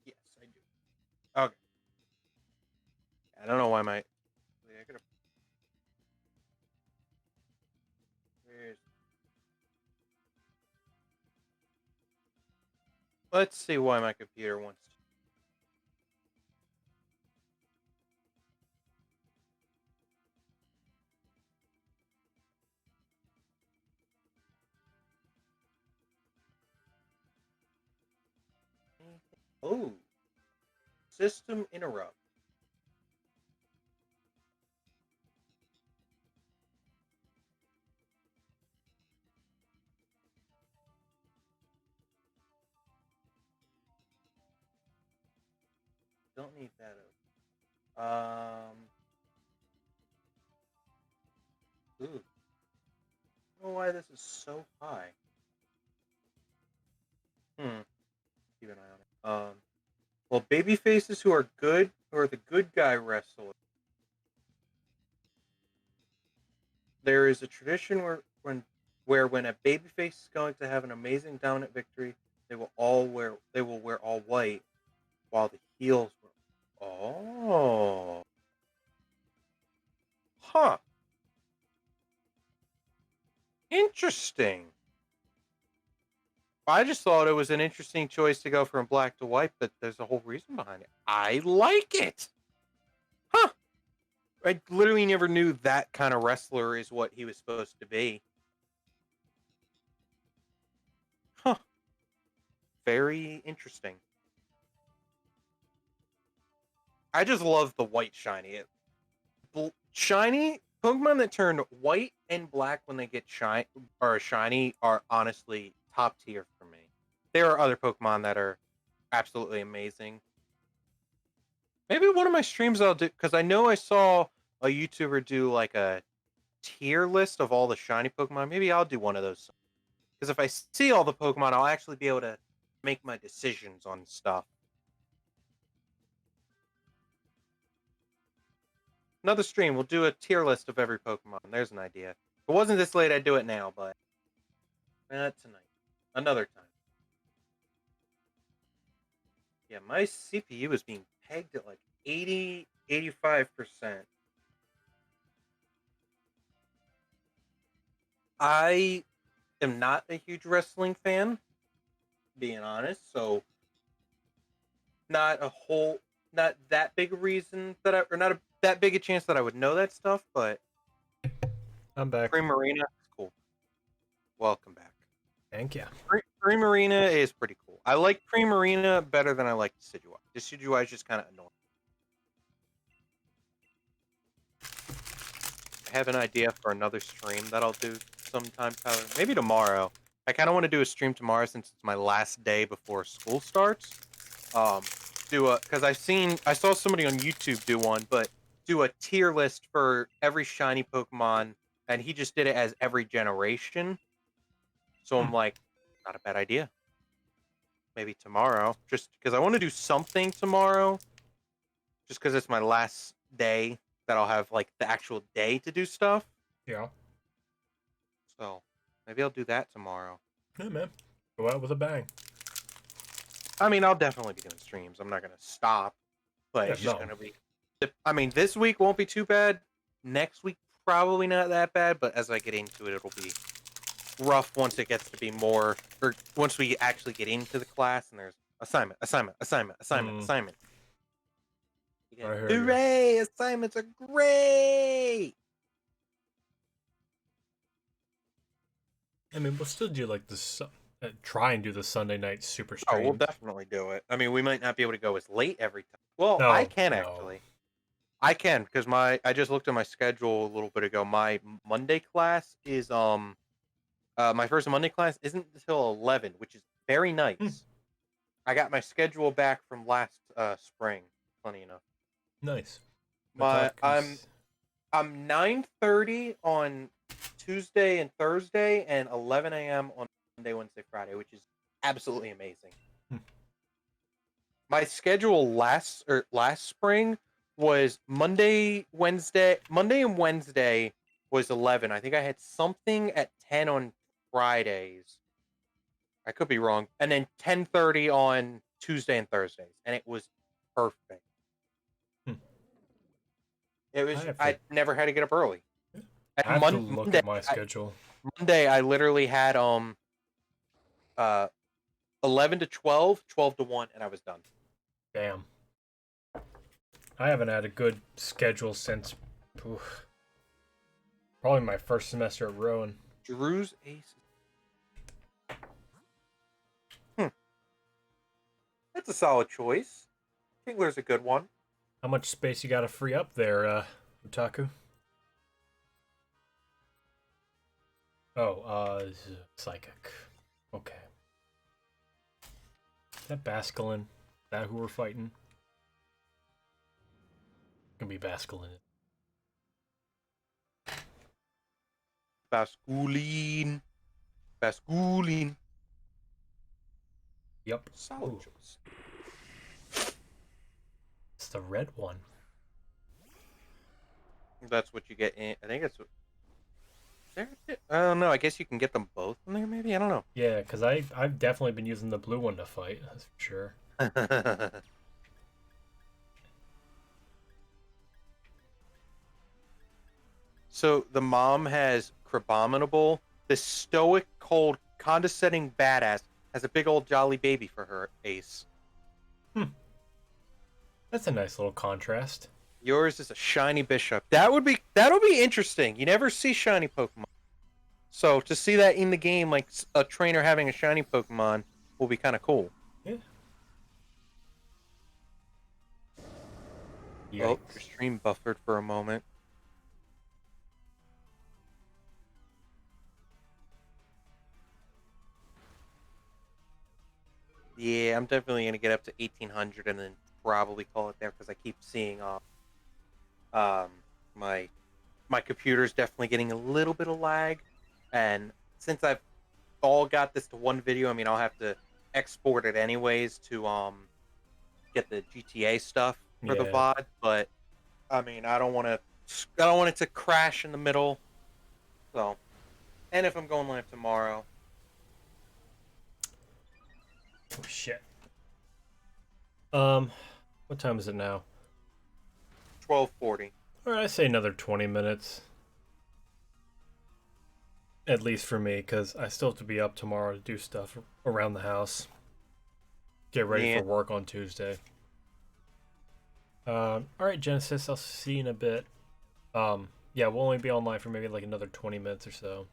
Yes, I do. Okay. I don't know why my. I gotta. Where's... Let's see why my computer wants to. Oh, system interrupt. Don't need that open. Ooh. I don't know why this is so high. Keep an eye on it. Well, baby faces who are good, who are the good guy wrestlers. There is a tradition when a babyface is going to have an amazing dominant victory, they will wear all white, while the heels wear. Oh, huh. Interesting. I just thought it was an interesting choice to go from black to white, but there's a whole reason behind it. I like it. Huh. I literally never knew that kind of wrestler is what he was supposed to be. Huh. Very interesting. I just love the white shiny. Shiny Pokemon that turn white and black when they get shiny are honestly top tier for me. There are other Pokemon that are absolutely amazing. Maybe one of my streams I'll do, because I know I saw a YouTuber do like a tier list of all the shiny Pokemon. Maybe I'll do one of those. Because if I see all the Pokemon, I'll actually be able to make my decisions on stuff. Another stream, we'll do a tier list of every Pokemon. There's an idea. If it wasn't this late, I'd do it now, but not tonight. Another time. Yeah, my CPU is being pegged at like 80, 85%. I am not a huge wrestling fan, being honest, so not that big a reason that that big a chance that I would know that stuff, but I'm back. Primarina is cool. Welcome back. Thank you. Primarina is pretty cool. I like Primarina better than I like Decidueye. Decidueye is just kind of annoying. have an idea for another stream that I'll do sometime, Tyler. Maybe tomorrow. I kind of want to do a stream tomorrow since it's my last day before school starts. Because I saw somebody on YouTube do one, but do a tier list for every shiny Pokemon, and he just did it as every generation. So I'm like, not a bad idea. Maybe tomorrow, just because I want to do something tomorrow, just because it's my last day that I'll have like the actual day to do stuff. Yeah. So maybe I'll do that tomorrow. Yeah, man. Go out with a bang. I mean, I'll definitely be doing streams. I'm not gonna stop, but it's just gonna be. I mean, this week won't be too bad. Next week probably not that bad, but as I get into it, it'll be rough once it gets to be more, or once we actually get into the class and there's assignment. Hooray! Assignments are great. I mean, we'll still do like this. Try and do the Sunday night super stream. Oh, we'll definitely do it. I mean, we might not be able to go as late every time. Well, I can actually. I can because I just looked at my schedule a little bit ago. My Monday class is my first Monday class isn't until 11, which is very nice. I got my schedule back from last spring. Funny enough. Nice. I'm 9:30 on Tuesday and Thursday, and 11 a.m. on Monday, Wednesday, Friday, which is absolutely amazing. My schedule last spring was Monday and Wednesday was 11. I think I had something at 10 on Fridays. I could be wrong. And then 10:30 on Tuesday and Thursdays, and it was perfect. It was. I never had to get up early. I have to look at my schedule. Monday, I literally had 11 to 12, 12 to 1, and I was done. Damn. I haven't had a good schedule since probably my first semester at Rowan. Drew's Aces. That's a solid choice. Kingler's a good one. How much space you got to free up there, Utaku? Oh, Psychic. Okay. Is that Basculin? Is that who we're fighting? Gonna be Basculin. Basculin. Yep. Solid choice. It's the red one. That's what you get in. I think it's. I don't know. I guess you can get them both in there, maybe? I don't know. Yeah, because I've definitely been using the blue one to fight, that's for sure. So the mom has Crabominable. This stoic, cold, condescending badass has a big old jolly baby for her ace. That's a nice little contrast. Yours is a shiny bishop. That'll be interesting. You never see shiny Pokemon. So to see that in the game, like a trainer having a shiny Pokemon, will be kind of cool. Yeah. Yikes. Oh, your stream buffered for a moment. Yeah, I'm definitely going to get up to 1800 and then probably call it there because I keep seeing my computer's definitely getting a little bit of lag, and since I've all got this to one video, I mean I'll have to export it anyways to get the GTA stuff for the VOD, but I mean I don't want it to crash in the middle. So, and if I'm going live tomorrow. Oh shit. What time is it now? 12:40. Alright, I say another 20 minutes. At least for me, because I still have to be up tomorrow to do stuff around the house. Get ready for work on Tuesday. Alright, Genesis, I'll see you in a bit. Yeah, we'll only be online for maybe like another 20 minutes or so.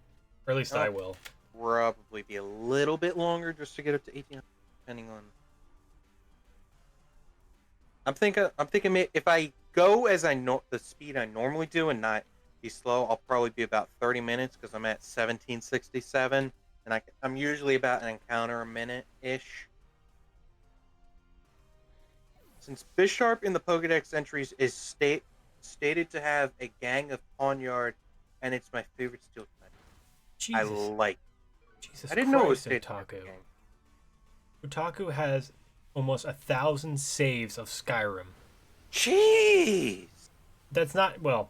Or at least I will. Probably be a little bit longer just to get up to 18, depending on... I'm thinking if I go as the speed I normally do and not be slow. I'll probably be about 30 minutes because I'm at 1767, and I'm usually about an encounter a minute ish. Since Bisharp in the Pokedex entries is stated to have a gang of Pawniard, and it's my favorite steel type. I Jesus. like. Jesus I didn't know it was Christ, stated to have a Otaku. gang. Otaku has almost 1,000 saves of Skyrim. Jeez. That's not, well,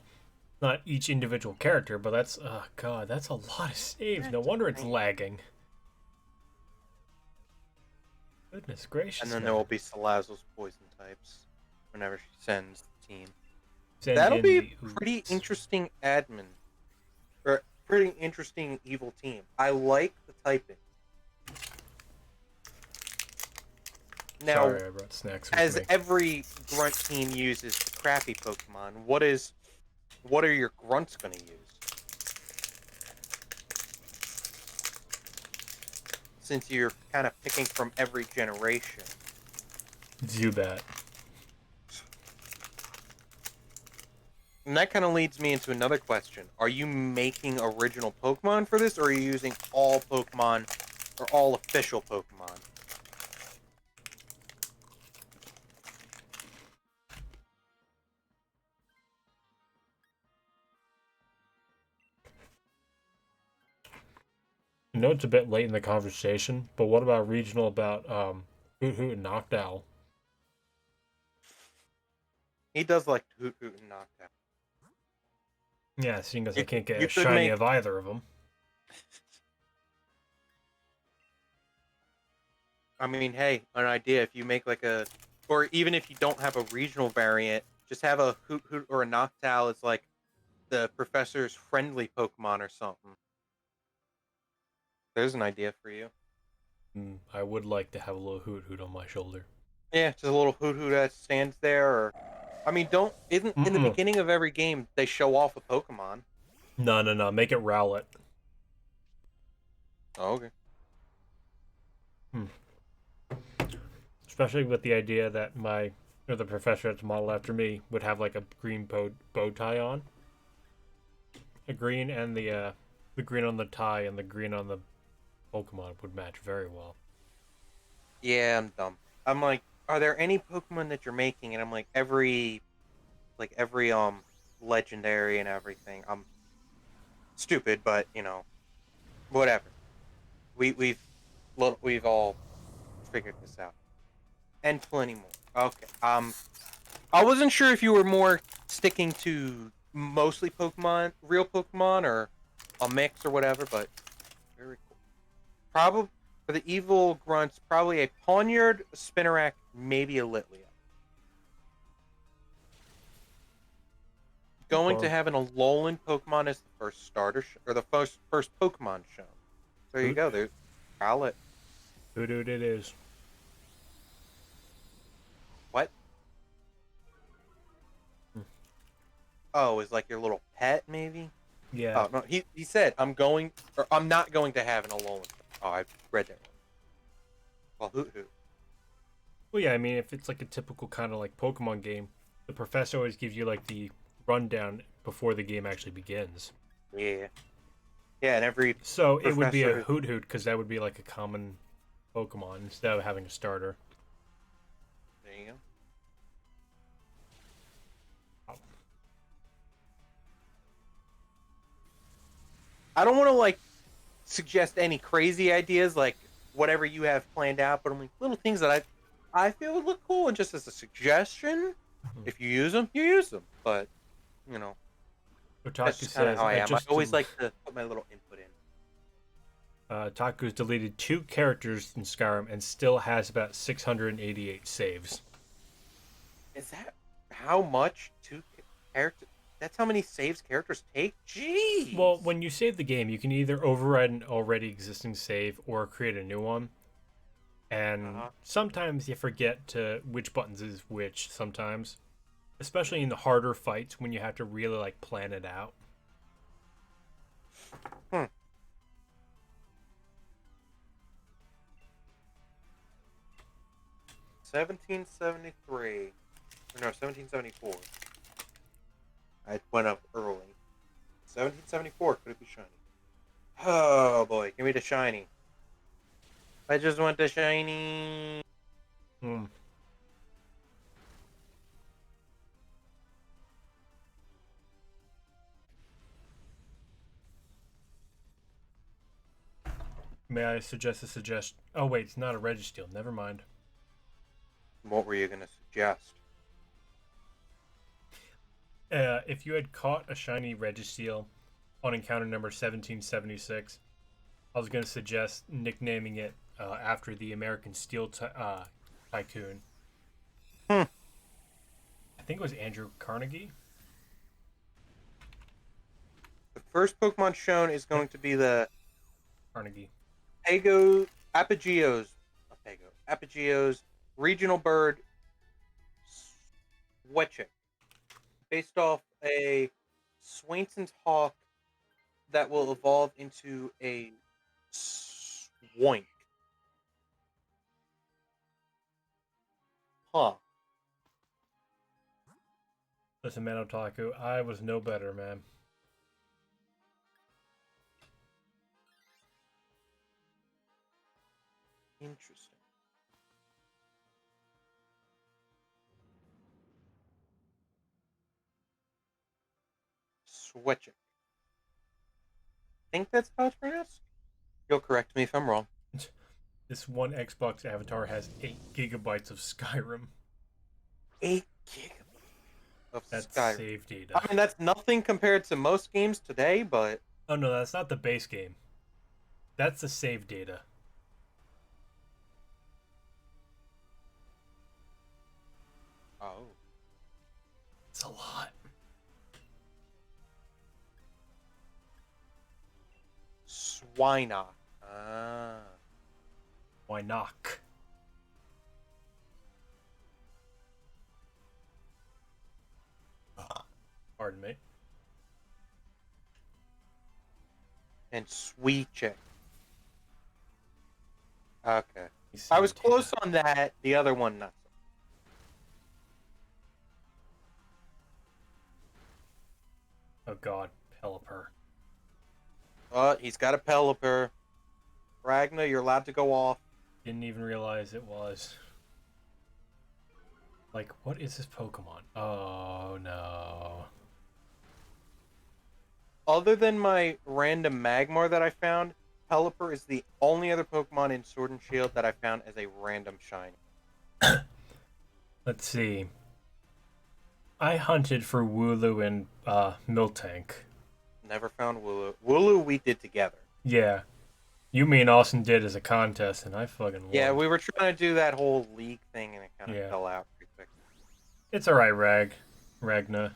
not each individual character, but that's, oh god, that's a lot of saves. No wonder it's lagging. Goodness gracious, And then man. there will be Salazzle's poison types whenever she sends the team. Send That'll in be a the pretty oots. interesting admin. Or pretty interesting evil team. I like the typing. Now, Sorry, I brought snacks with as me. every grunt team uses the crappy Pokemon, what are your grunts going to use? Since you're kind of picking from every generation. Zubat. And that kind of leads me into another question. Are you making original Pokemon for this, or are you using all Pokemon, or all official Pokemon? I know it's a bit late in the conversation, but what about regional about Hoot Hoot and Noctowl? He does like Hoot Hoot and Noctowl. Yeah, seeing as I can't get you a could shiny make- of either of them. I mean, hey, an idea, if you make like a, or even if you don't have a regional variant, just have a Hoot Hoot or a Noctowl as like the professor's friendly Pokemon or something. There's an idea for you. I would like to have a little Hoot Hoot on my shoulder. Yeah, just a little Hoot Hoot that stands there, or, I mean, isn't in the beginning of every game they show off a Pokemon? No. Make it Rowlet. Oh, okay. Especially with the idea that the professor that's modeled after me would have like a green bow tie on. A green and the green on the tie and the green on the Pokemon would match very well. Yeah, I'm dumb. I'm like, are there any Pokemon that you're making? And I'm like, every legendary and everything. I'm stupid, but whatever. We've all figured this out, and plenty more. Okay. I wasn't sure if you were more sticking to mostly Pokemon, real Pokemon, or a mix or whatever, but very cool. Probably for the evil grunts, probably a Pawniard, a Spinarak, maybe a Litleo. Going to have an Alolan Pokemon as the first starter, or the first Pokemon shown. There you go. There's Rowlet. Hoot Hoot it is. What? Oh, is like your little pet, maybe? Yeah. Oh no, he said I'm not going to have an Alolan. Oh, I read that wrong. Well, Hoot Hoot. Well, yeah. I mean, if it's like a typical kind of like Pokemon game, the professor always gives you like the rundown before the game actually begins. Yeah. Yeah, and every So it would be a professor- Hoot Hoot because that would be like a common Pokemon instead of having a starter. There you go. I don't want to like suggest any crazy ideas, like whatever you have planned out, but I'm like little things that I feel would look cool, and just as a suggestion, if you use them, you use them. But Otaku that's just kind of says, how I am. I just always like to put my little input in. Taku's deleted 2 characters in Skyrim and still has about 688 saves. Is that how much 2 characters? That's how many saves characters take? Jeez. Well, when you save the game, you can either override an already existing save or create a new one. And sometimes you forget which buttons is which sometimes. Especially in the harder fights when you have to really like plan it out. 1773. Or no, 1774. I went up early. 1774. Could it be shiny? Oh boy, give me the shiny. I just want the shiny. Hmm. May I suggest a suggestion? Oh wait, it's not a Registeel. Never mind. What were you gonna suggest? If you had caught a shiny Registeel on encounter number 1776, I was going to suggest nicknaming it after the American Steel Tycoon. Hmm. I think it was Andrew Carnegie. The first Pokemon shown is going to be the Carnegie. Apogeos regional bird Switchick, based off a Swainson's hawk that will evolve into a Swank. Huh. Listen, man, Otaku, I was no better, man. Interesting. Switchick. I think that's how it's pronounced. You'll correct me if I'm wrong. This one Xbox avatar has 8 gigabytes of Skyrim. 8 gigabytes of That's Skyrim. save data. I mean, that's nothing compared to most games today, but... Oh no, that's not the base game. That's the save data. Oh. It's a lot. Swinok. Ah. Why not? Pardon me. And Sweetchick. Okay. I was close on that. The other one, not so. Oh god, Pelipper. He's got a Pelipper. Ragna, you're allowed to go off. Didn't even realize it was. Like, what is this Pokemon? Oh no. Other than my random Magmar that I found, Pelipper is the only other Pokemon in Sword and Shield that I found as a random shiny. Let's see. I hunted for Wooloo and Miltank. Never found Wooloo. Wooloo we did together. Yeah. You me and Austin did as a contest, and I fucking won. Yeah, we were trying to do that whole league thing, and it kind of fell out pretty quick. It's alright, Ragna.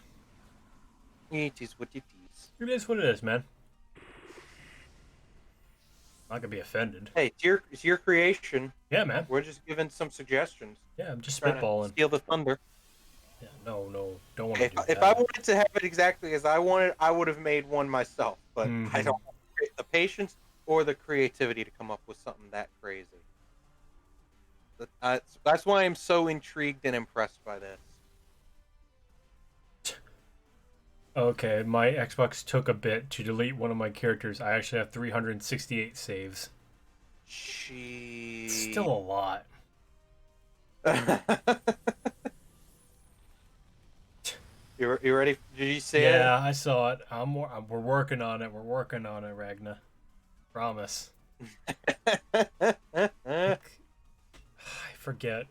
It is what it is. It is what it is, man. I'm not gonna be offended. Hey, it's your creation. Yeah, man. We're just giving some suggestions. Yeah, I'm just Trying spitballing. to steal the thunder. Yeah, no, don't want to do that. If I wanted to have it exactly as I wanted, I would have made one myself. But I don't have the patience or the creativity to come up with something that crazy. That's why I'm so intrigued and impressed by this. Okay, my Xbox took a bit to delete one of my characters. I actually have 368 saves. Jeez. Still a lot. You ready? Did you see it? Yeah, I saw it. We're working on it. We're working on it, Ragna. Promise. I forget.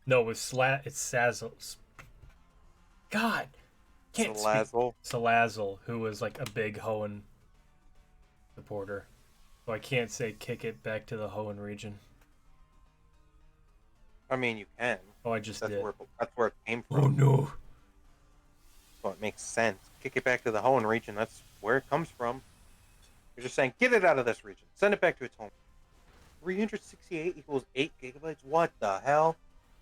No, it's Sazzle. God, can't Salazzle. Salazzle, who was like a big Hoenn supporter. So I can't say kick it back to the Hoenn region. I mean, you can. Oh, I just did. That's where it came from. Oh no. So it makes sense. Kick it back to the Hoenn region. That's where it comes from. You're just saying, get it out of this region. Send it back to its home. 368 equals 8 gigabytes? What the hell?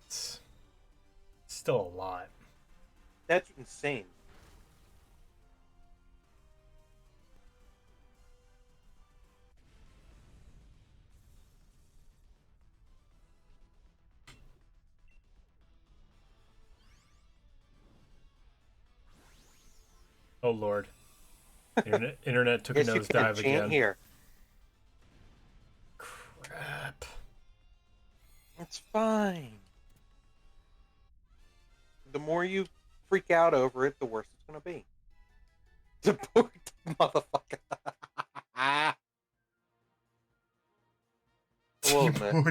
It's still a lot. That's insane. Oh lord. Internet took a Guess you can't nosedive chant again. here. Crap. It's fine. The more you freak out over it, the worse it's gonna be. Deport the motherfucker. Well, man,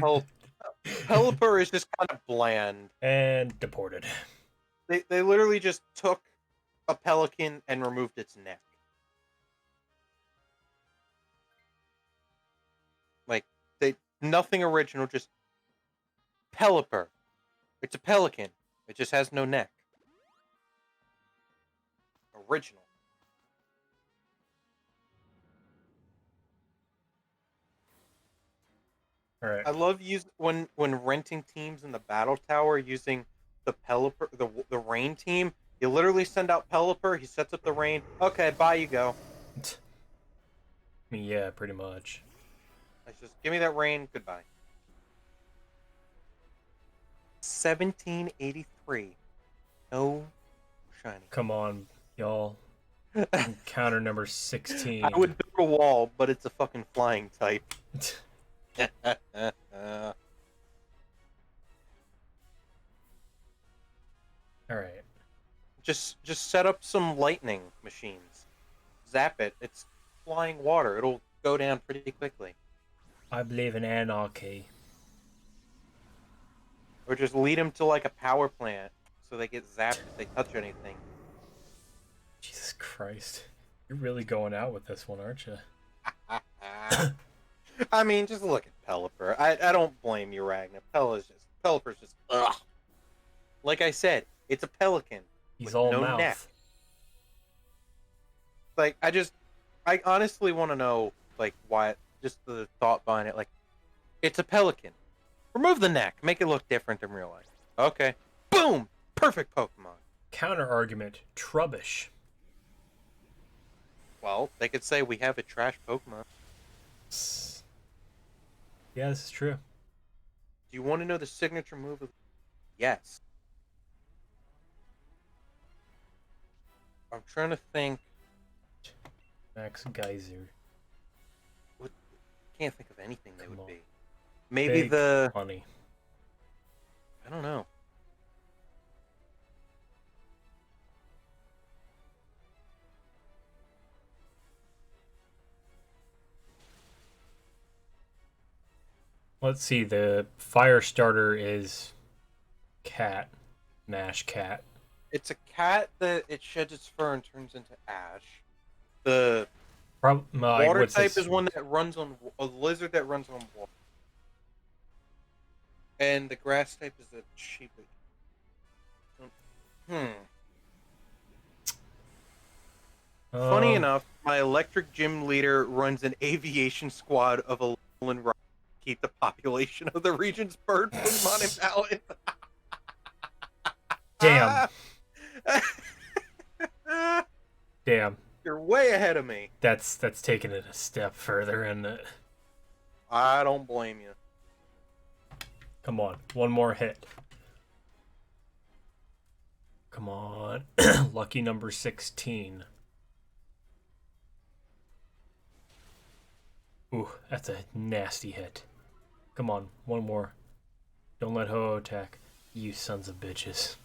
Pelipper is just kind of bland. And deported. They literally just took a pelican and removed its neck. Like nothing original, just Pelipper. It's a pelican. It just has no neck. Original. All right. I love when renting teams in the battle tower using the Pelipper, the rain team. You literally send out Pelipper. He sets up the rain. Okay, bye. You go. Yeah, pretty much. Let's just give me that rain. Goodbye. 1783. No shiny. Come on, y'all. Counter number 16. I would build a wall, but it's a fucking flying type. All right. Just set up some lightning machines. Zap it. It's flying water. It'll go down pretty quickly. I believe in anarchy. Or just lead them to like a power plant so they get zapped if they touch anything. Jesus Christ. You're really going out with this one, aren't you? I mean, just look at Pelipper. I don't blame you, Ragnar. Pelipper's just ugh. Like I said, it's a pelican. He's all no mouth. Neck. Like I honestly want to know like why. Just the thought behind it. Like, it's a pelican. Remove the neck. Make it look different in real life. Okay. Boom. Perfect Pokemon. Counter argument. Trubbish. Well, they could say we have a trash Pokemon. Yeah, this is true. Do you want to know the signature move of... Yes. I'm trying to think. Max Geyser. Can't think of anything they would on. be. Maybe Big the... Money. I don't know. Let's see. The fire starter is cat. Nash cat. It's a cat that it sheds its fur and turns into ash. The water type is one that runs on... A lizard that runs on water. And the grass type is a sheep. Funny enough, my electric gym leader runs an aviation squad of a Lowland Rock to keep the population of the region's bird Pokemon in balance. Damn. Damn. You're way ahead of me. That's taking it a step further, isn't it? I don't blame you. Come on, one more hit. Come on. Lucky number 16. Ooh, that's a nasty hit. Come on, one more. Don't let Ho-Oh attack. You sons of bitches.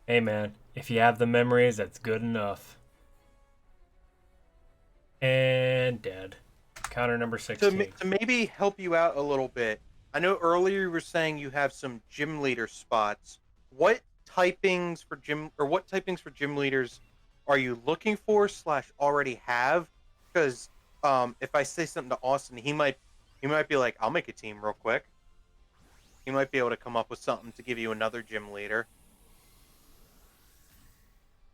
Hey man, if you have the memories, that's good enough. And dead. Counter number 16. To maybe help you out a little bit, I know earlier you were saying you have some gym leader spots. What typings for gym leaders are you looking for / already have? Because if I say something to Austin, he might be like, I'll make a team real quick. He might be able to come up with something to give you another gym leader.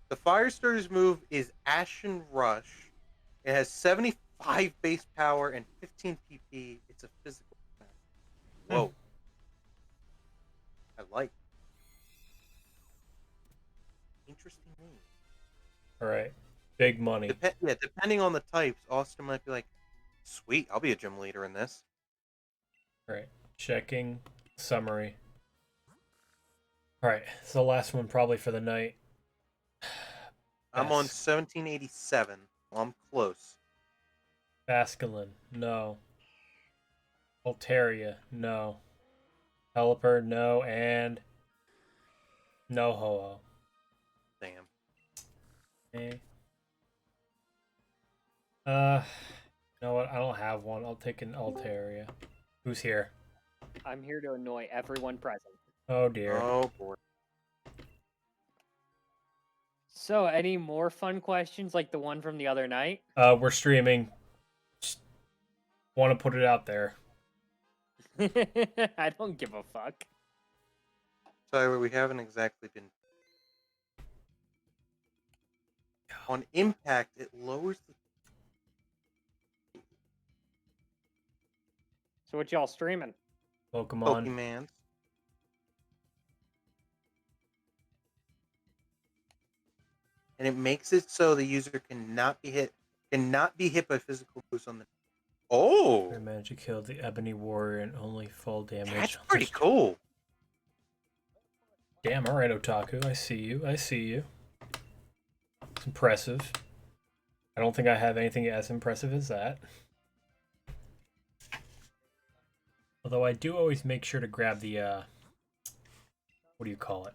The Fire Starter's move is Ashen Rush. It has 75 base power and 15 PP. It's a physical attack. Whoa. I like. Interesting name. Alright. Big money. Depending on the types, Austin might be like, sweet, I'll be a gym leader in this. Alright. Checking. Summary. All right, it's the last one probably for the night. I'm on Bas- 1787. Well, I'm close. Basculin, no. Altaria, no. Pelipper, no. And no Ho-Oh. Damn. Okay. You know what? I don't have one. I'll take an Altaria. Who's here? I'm here to annoy everyone present. Oh dear. Oh boy. So, any more fun questions like the one from the other night? We're streaming. Just want to put it out there. I don't give a fuck. So we haven't exactly been on impact. It lowers the So, what y'all streaming? Pokemon. Pokemans. And it makes it so the user cannot be hit by physical moves on the. Oh, I managed to kill the Ebony Warrior and only fall damage. that's pretty cool. Damn, alright, Otaku. I see you. I see you. It's impressive. I don't think I have anything as impressive as that. Although I do always make sure to grab the, what do you call it?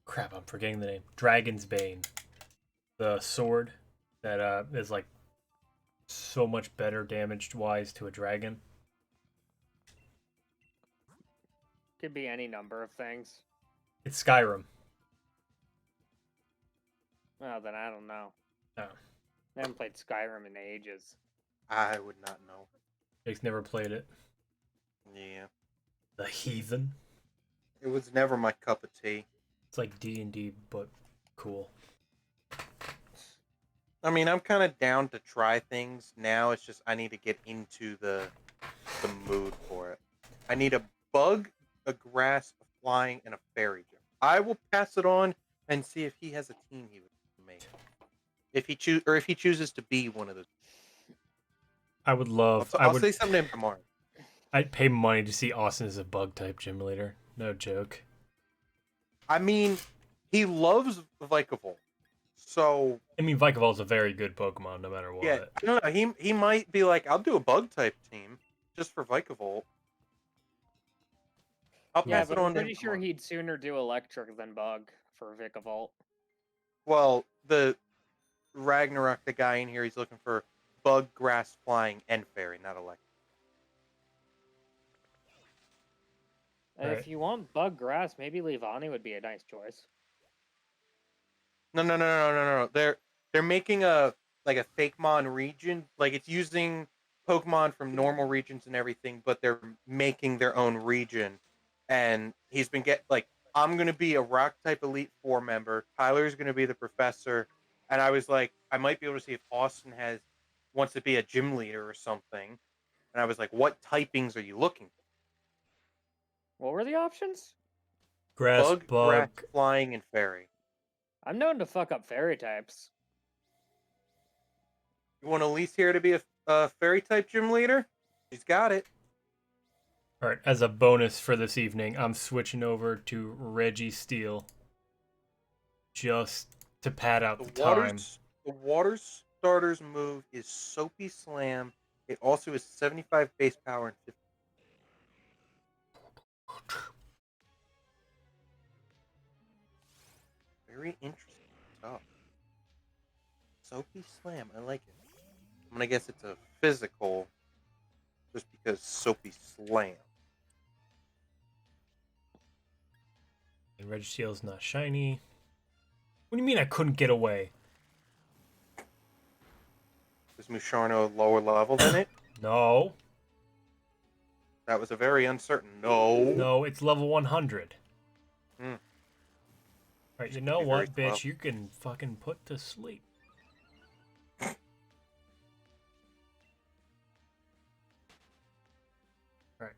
Crap, I'm forgetting the name. Dragon's Bane. The sword that is like so much better damage-wise to a dragon. Could be any number of things. It's Skyrim. Well, then I don't know. Oh. I haven't played Skyrim in ages. I would not know. Jake's never played it. Yeah, The Heathen. it was never my cup of tea. It's like D&D, but cool. I mean, I'm kind of down to try things now. It's just I need to get into the mood for it. I need a bug, a grass, a flying, and a fairy gym. I will pass it on and see if he has a team he would make. If he chooses to be one of those. I would love. I'll say something to him tomorrow. I'd pay money to see Austin as a bug type gym leader. No joke. I mean, he loves Vikavolt. So I mean, Vikavolt is a very good Pokemon, no matter what. yeah, I don't know. He might be like, I'll do a bug type team just for Vikavolt. I'll Yeah, pass but it on I'm to him pretty sure tomorrow. he'd sooner do electric than bug for Vikavolt. Well, the Ragnarok, the guy in here, he's looking for bug, grass, flying, and fairy, not electric. Right. If you want bug grass, maybe Leavanny would be a nice choice. No. They're making a Fakemon region. Like it's using Pokemon from normal regions and everything, but they're making their own region. And he's been I'm gonna be a Rock type Elite Four member. Tyler's gonna be the professor. And I was like, I might be able to see if Austin wants to be a gym leader or something. And I was like, what typings are you looking for? What were the options? Grass, Grass, bug. flying, and fairy. I'm known to fuck up fairy types. You want Elise here to be a fairy type gym leader? She's got it. All right, as a bonus for this evening, I'm switching over to Registeel. Just to pad out the time. The water starter's move is Soapy Slam. It also is 75 base power and 50. Very interesting stuff. Soapy Slam, I like it. I'm gonna guess it's a physical, just because Soapy Slam. And Registeel's not shiny. What do you mean I couldn't get away? Is Musharno lower level than it? No. That was a very uncertain no. No, it's level 100. Hmm. Alright, you know be what, very bitch? slow. You can fucking put to sleep. Alright.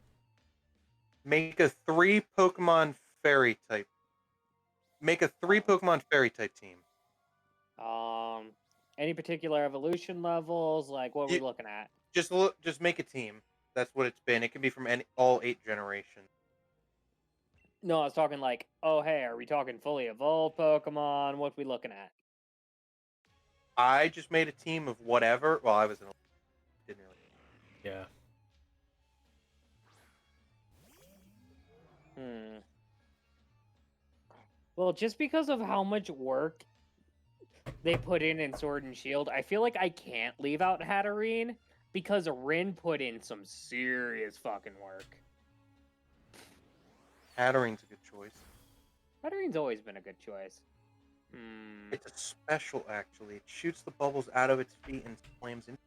Make a 3 Pokemon fairy type. Make a 3 Pokemon fairy type team. Any particular evolution levels? Like, what are we looking at? Just make a team. That's what it's been. It can be from all 8 generations. No, I was talking like, oh hey, are we talking fully evolved Pokemon? What we looking at? I just made a team of whatever. Well, I was in. Didn't really. Yeah. Well, just because of how much work they put in Sword and Shield, I feel like I can't leave out Hatterene because Rin put in some serious fucking work. Hatterene's a good choice. Hatterene's always been a good choice. It's a special, actually. It shoots the bubbles out of its feet and slams in.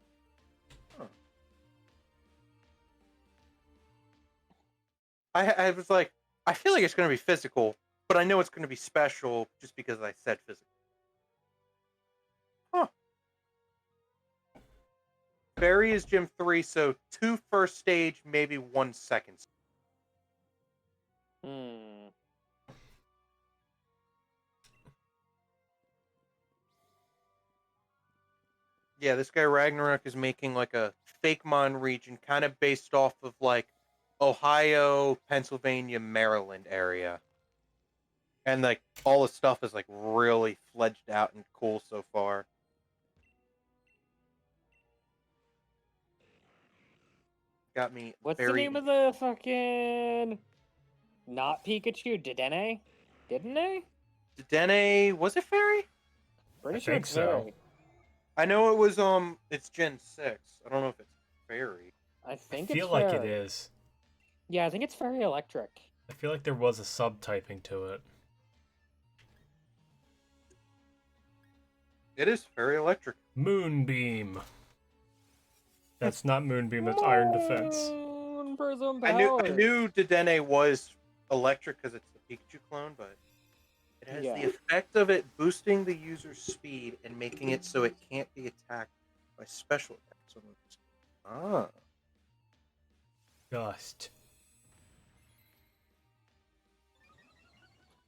Huh. I was like, I feel like it's going to be physical, but I know it's going to be special just because I said physical. Huh. Fairy is Gym 3, so 2 first stage, maybe 1 second. Yeah, this guy Ragnarok is making like a fake Mon region, kind of based off of like Ohio, Pennsylvania, Maryland area. And like all the stuff is like really fledged out and cool so far. Got me. What's the name of the fucking not Pikachu? Dedenne? Dedenne? Dedenne, was it Fairy? Pretty I sure think it's so. Fairy. I know it was it's Gen 6. I don't know if it's Fairy. I think I feel it's like Fairy. it is. Yeah, I think it's Fairy Electric. I feel like there was a subtyping to it. It is Fairy Electric. Moonbeam. That's not Moonbeam, that's Iron Defense. Prism I power. knew Dedenne was electric because it's the Pikachu clone, but it has the effect of it boosting the user's speed and making it so it can't be attacked by special attacks. Ah. Gust.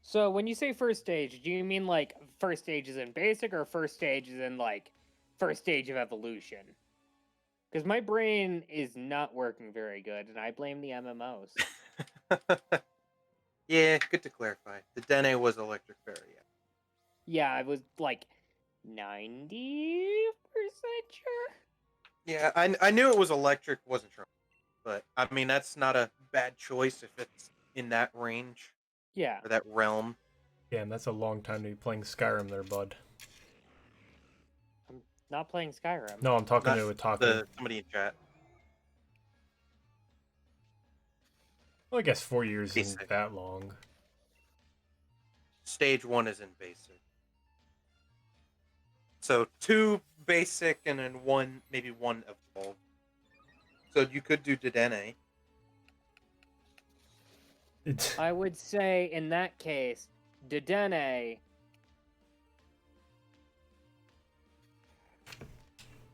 So when you say first stage, do you mean like first stage is in basic or first stage is in like first stage of evolution? Because my brain is not working very good, and I blame the MMOs. Yeah, good to clarify. The Dedenne was electric fairy. Yeah, I was like 90% sure. Yeah, I knew it was electric, wasn't sure. But I mean that's not a bad choice if it's in that range. Yeah. Or that realm. Damn, that's a long time to be playing Skyrim there, bud. I'm not playing Skyrim. No, I'm talking to Otaku. Somebody in chat. Well, I guess 4 years Basic. isn't that long. Stage 1 is in basic. So 2 basic and then 1, maybe 1 evolved. So you could do Dedenne. I would say in that case, Dedenne.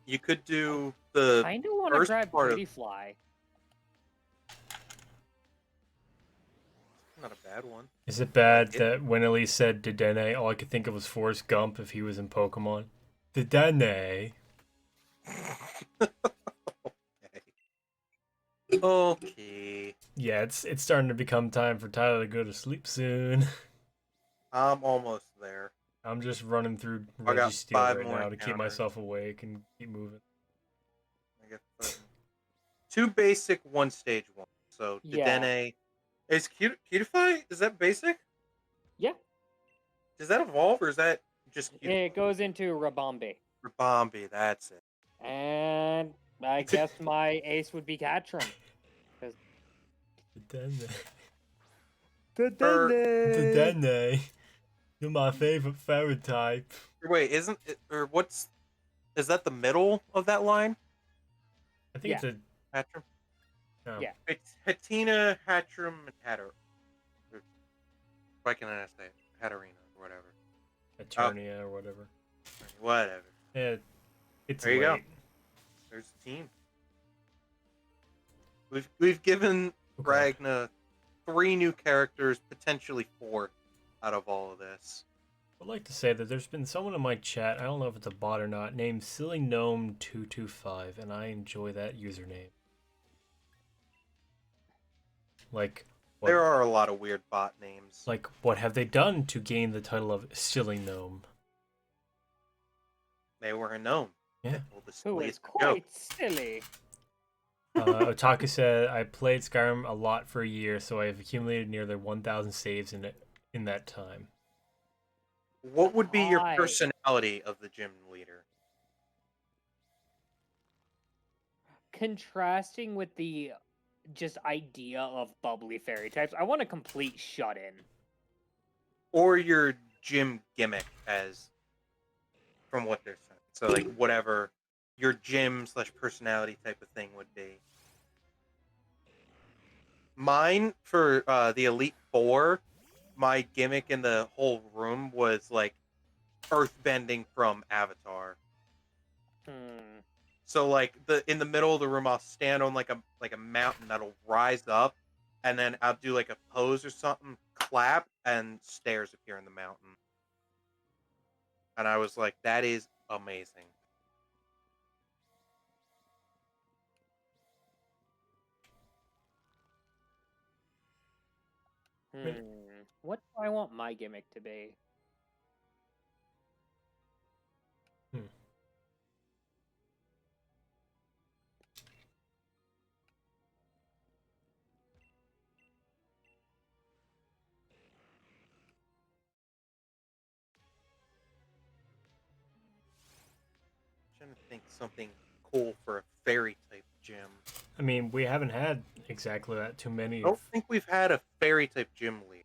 You could do the I do want to first grab part of- Pretty Fly. Not a bad one. Is it bad that when Elise said Dedenne, all I could think of was Forrest Gump if he was in Pokemon? Dedenne. Okay. Yeah, it's starting to become time for Tyler to go to sleep soon. I'm almost there. I'm just running through I got Registeel 5 right more now to keep encounters. myself awake and keep moving. I got 2 basic, 1 stage 1. So Yeah. Dedenne. Is Cutify? Is that basic? Yeah. Does that evolve or is that just Cutify? It goes into Rabombi. Rabombi, that's it. And I guess my ace would be Catrum. Dedenne. Dedenne. Dedenne. You're my favorite fairy type. Wait, isn't it, or what's, is that the middle of that line? I think it's a... Hatchum? No. Yeah. It's Hatina, Hatchum, and Hatter. Why can I say it? Hatterena, or whatever. Eternia or whatever. Whatever. Yeah, it's There you go. late. There's the team. We've given Okay. Ragna 3 new characters, potentially 4 out of all of this. I'd like to say that there's been someone in my chat, I don't know if it's a bot or not, named SillyGnome225, and I enjoy that username. Like, There are a lot of weird bot names. Like, what have they done to gain the title of Silly Gnome? They were a gnome. Yeah. Who is quite silly. Otaku said, I played Skyrim a lot for a year, so I have accumulated nearly 1,000 saves in that time. What would be your personality of the gym leader? Contrasting with the just idea of bubbly fairy types, I want a complete shut-in. Or your gym gimmick, as from what they're saying. So, like, whatever your gym/personality type of thing would be. Mine, for the Elite Four, my gimmick in the whole room was, like, earthbending from Avatar. So, like, in the middle of the room, I'll stand on like a mountain that'll rise up, and then I'll do like a pose or something, clap, and stairs appear in the mountain. And I was like, that is amazing. What do I want my gimmick to be? I'm trying to think something cool for a fairy type gym. I mean, we haven't had exactly that too many. I don't think we've had a fairy type gym lead.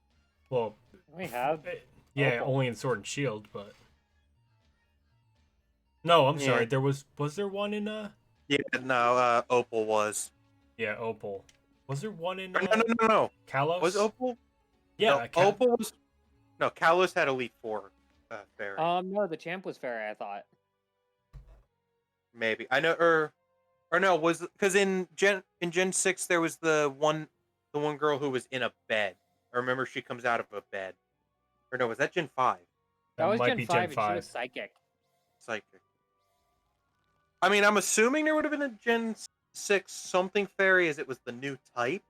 Well, we have. Yeah, only in Sword and Shield, but no, I'm sorry. There was there one in Yeah, no, Opal was. Yeah, Opal. Was there one in No. Kalos? Was Opal? Yeah, no, Opal was. No, Kalos had Elite Four fairy. No, the champ was fairy, I thought. Maybe I know, or no, was because in Gen 6 there was the one girl who was in a bed. I remember she comes out of a bed. Or no, was that Gen 5? That was Gen 5, and she was psychic. Psychic. I mean, I'm assuming there would have been a Gen 6 something fairy, as it was the new type.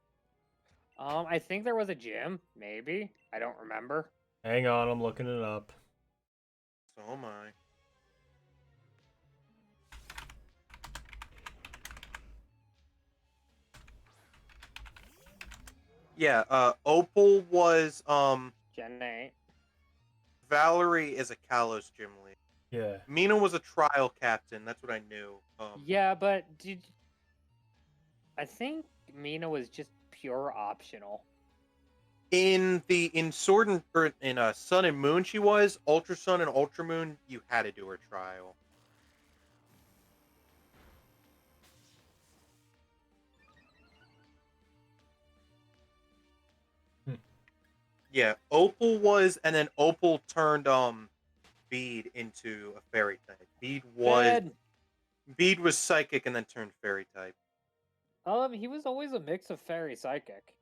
I think there was a gym, maybe. I don't remember. Hang on, I'm looking it up. So am I. Yeah, Opal was Gen 8. Valerie is a Kalos gym lead. Yeah. Mina was a trial captain. That's what I knew. Yeah, but I think Mina was just pure optional. In Sword and in Sun and Moon, she was Ultra Sun and Ultra Moon. You had to do her trial. Yeah, Opal was, and then Opal turned Bede into a fairy type. Bede was psychic and then turned fairy type. He was always a mix of fairy psychic.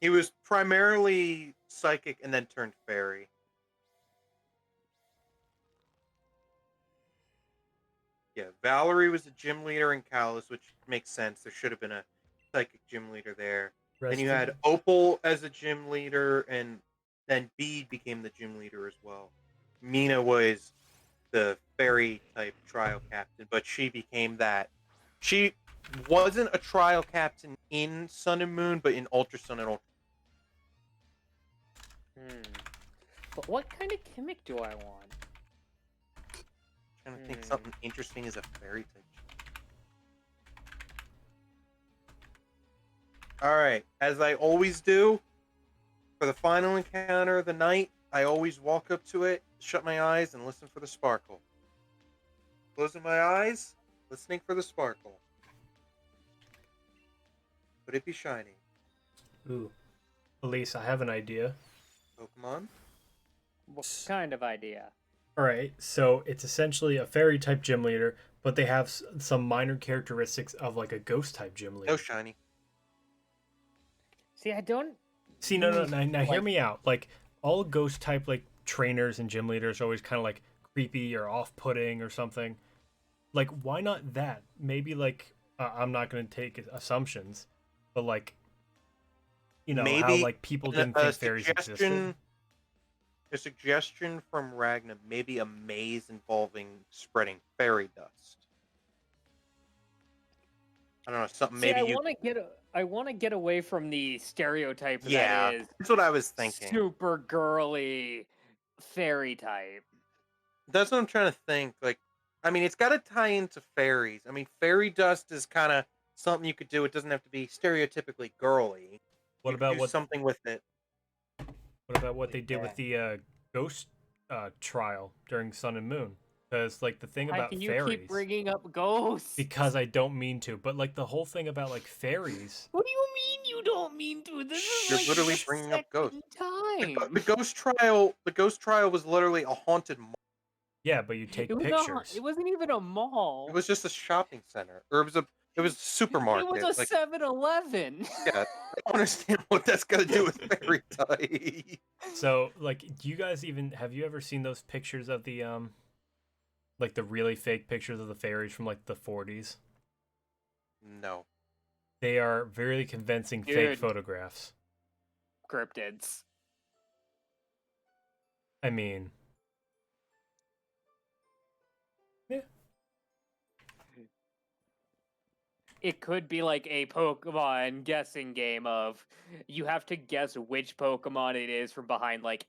He was primarily psychic and then turned fairy. Yeah, Valerie was a gym leader in Kalos, which makes sense. There should have been a psychic gym leader there. Then you had Opal as a gym leader, and then Bede became the gym leader as well. Mina was the fairy type trial captain, but she became that. She wasn't a trial captain in Sun and Moon, but in Ultra Sun and Ultra. But what kind of gimmick do I want? I'm trying to think something interesting as a fairy type. Alright, as I always do, for the final encounter of the night, I always walk up to it, shut my eyes, and listen for the sparkle. Closing my eyes, listening for the sparkle. Would it be shiny? Ooh. Elise, I have an idea. Pokemon? What kind of idea? Alright, so it's essentially a fairy type gym leader, but they have some minor characteristics of like a ghost type gym leader. No shiny. See, I don't... See, no, now hear me out. Like, all ghost type, like, trainers and gym leaders are always kind of, like, creepy or off-putting or something. Like, why not that? Maybe, like, I'm not going to take assumptions, but, like, you know how maybe like people a, didn't a think fairies existed. suggestion from Ragnar, maybe a maze involving spreading fairy dust. I don't know, something See, maybe I you. want to get away from the stereotype that Yeah, is that's what I was thinking. super girly fairy type. That's what I'm trying to think. Like, I mean, it's got to tie into fairies. I mean, fairy dust is kind of something you could do. It doesn't have to be stereotypically girly. What You could about do what something with it. they did with that. the ghost trial during Sun and Moon? Because like the thing Why about can you fairies, keep bringing up ghosts? because I don't mean to, but like the whole thing about like fairies. What do you mean you don't mean to? This is You're like literally the bringing up ghosts. second time. The ghost trial was literally a haunted mall. Yeah, but you take It pictures. wasn't even a mall. It was just a shopping center, or it was a supermarket. It was a 7-Eleven. Yeah, I don't understand what that's got to do with fairy type. So like, do you guys have you ever seen those pictures of the like the really fake pictures of the fairies from like the 40s? No. They are very convincing fake Dude. photographs. Cryptids. I mean, yeah. It could be like a Pokemon guessing game of you have to guess which Pokemon it is from behind like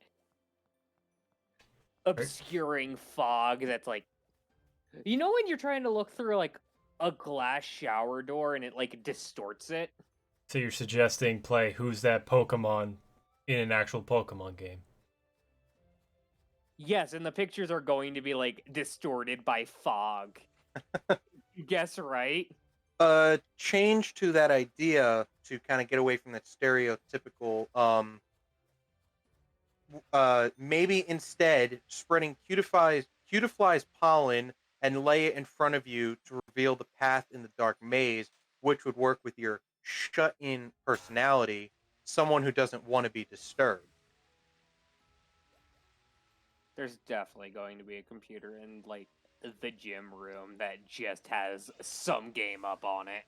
obscuring fog that's like, you know, when you're trying to look through like a glass shower door and it like distorts it. So you're suggesting play Who's That Pokemon in an actual Pokemon game? Yes, and the pictures are going to be like distorted by fog. You guess right? Change to that idea to kind of get away from that stereotypical maybe instead spreading cutifly's pollen and lay it in front of you to reveal the path in the dark maze, which would work with your shut-in personality, someone who doesn't want to be disturbed. There's definitely going to be a computer in like the gym room that just has some game up on it.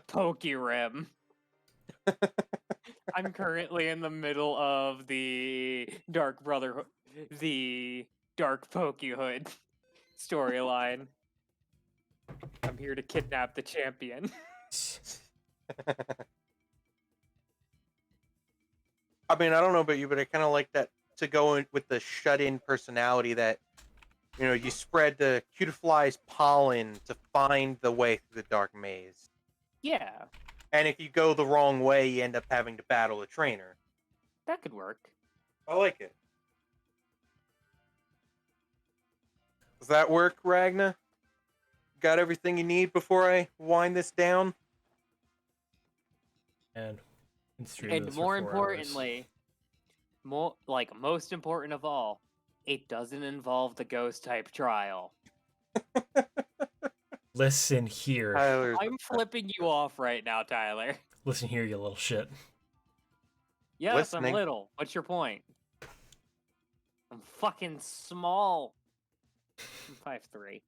Pokerem. I'm currently in the middle of the Dark Brotherhood, the Dark Pokehood storyline. I'm here to kidnap the champion. I mean, I don't know about you, but I kind of like that to go in with the shut-in personality that, you know, you spread the cutifly's pollen to find the way through the dark maze. Yeah. And if you go the wrong way, you end up having to battle a trainer. That could work. I like it. Does that work, Ragna? Got everything you need before I wind this down? And And more importantly, most important of all, it doesn't involve the ghost type trial. Listen here. I'm flipping you off right now, Tyler. Listen here, you little shit. Yes, Listening. I'm little. What's your point? I'm fucking small. I'm 5'3".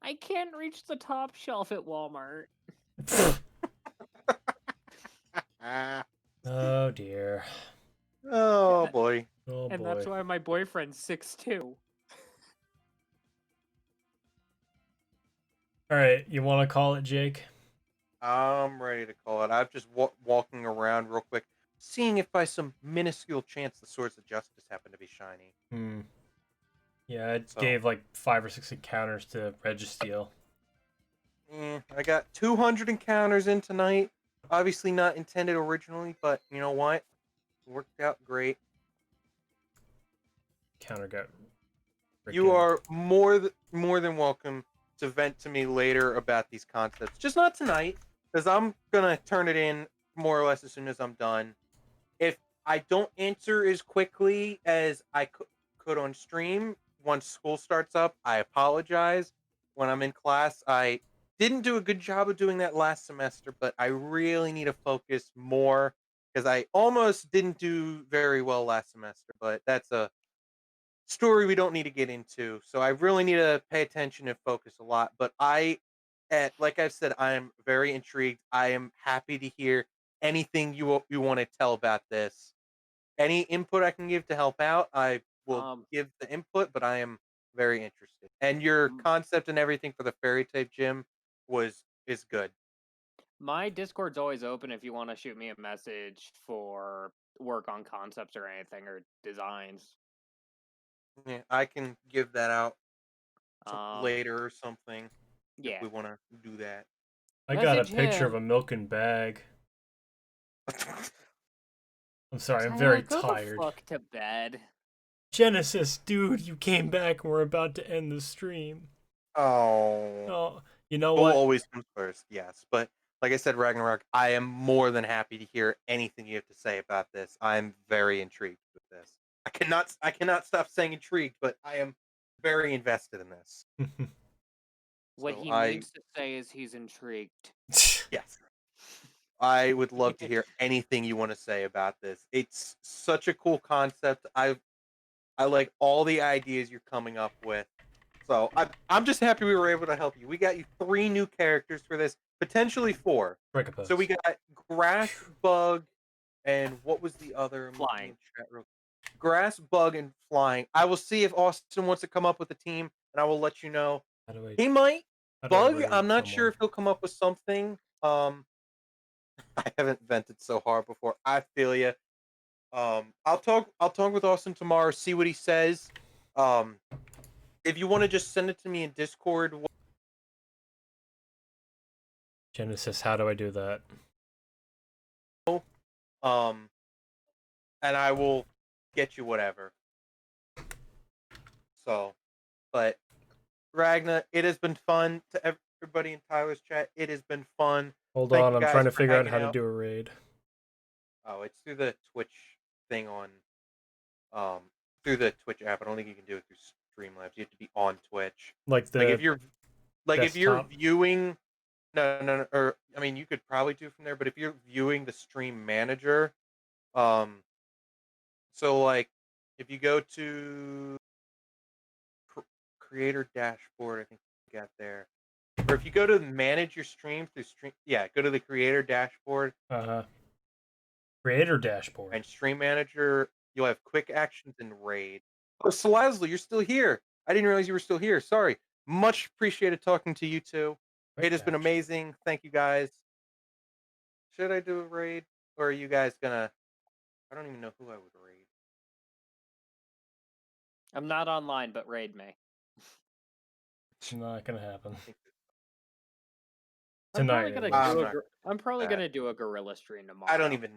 I can't reach the top shelf at Walmart. Oh dear. Oh boy. Oh And boy. that's why my boyfriend's 6'2". All right, you want to call it, Jake? I'm ready to call it. I'm just walking around real quick, seeing if by some minuscule chance the Swords of Justice happen to be shiny. Yeah, it gave like 5 or 6 encounters to Registeel. I got 200 encounters in tonight. Obviously not intended originally, but you know what? It worked out great. Counter got. You are more than welcome to vent to me later about these concepts. Just not tonight, because I'm gonna turn it in more or less as soon as I'm done. If I don't answer as quickly as I could on stream once school starts up, I apologize. When I'm in class, I didn't do a good job of doing that last semester, but I really need to focus more because I almost didn't do very well last semester, but that's a story we don't need to get into. So I really need to pay attention and focus a lot. But like I've said, I am very intrigued. I am happy to hear anything you want to tell about this. Any input I can give to help out, I will give the input. But I am very interested. And your concept and everything for the fairy type gym is good. My Discord's always open if you want to shoot me a message for work on concepts or anything or designs. Yeah, I can give that out later or something if Yeah. we want to do that. I got a Message picture of him. a milk and bag. I'm sorry, I'm Tyler, very go tired. the fuck to bed. Genesis, dude, you came back and we're about to end the stream. Oh. Oh, you know Goal what? always comes first, yes. But like I said, Ragnarok, I am more than happy to hear anything you have to say about this. I'm very intrigued with this. I cannot stop saying intrigued, but I am very invested in this. What So he means to say is he's intrigued. yes. I would love to hear anything you want to say about this. It's such a cool concept. I like all the ideas you're coming up with. So I'm just happy we were able to help you. We got you 3 new characters for this, potentially 4. So we got Grass, Bug, and what was the other? Flying. Grass, Bug, and Flying. I will see if Austin wants to come up with a team, and I will let you know. He might. Bug, I'm not sure if he'll come up with something. I haven't vented so hard before. I feel you. I'll talk with Austin tomorrow, see what he says. If you want to just send it to me in Discord. Genesis, how do I do that? And I will get you whatever. So, but Ragna, it has been fun to everybody in Tyler's chat. It has been fun. Hold on, I'm trying to figure out how to do a raid. Oh, it's through the Twitch thing on through the Twitch app. I don't think you can do it through Streamlabs. You have to be on Twitch. Like if you're viewing no, or I mean you could probably do from there, but if you're viewing the stream manager, so like if you go to creator dashboard, I think you got there. Or if you go to manage your stream through go to the creator dashboard. Creator dashboard. And stream manager, you'll have quick actions and raid. Oh, Salazlo, you're still here. I didn't realize you were still here. Sorry. Much appreciated talking to you two. It has been amazing. Thank you guys. Should I do a raid? Or are you guys gonna I don't even know who I would raid. I'm not online, but raid me. It's not gonna happen. I'm probably gonna do a gorilla stream tomorrow. I don't even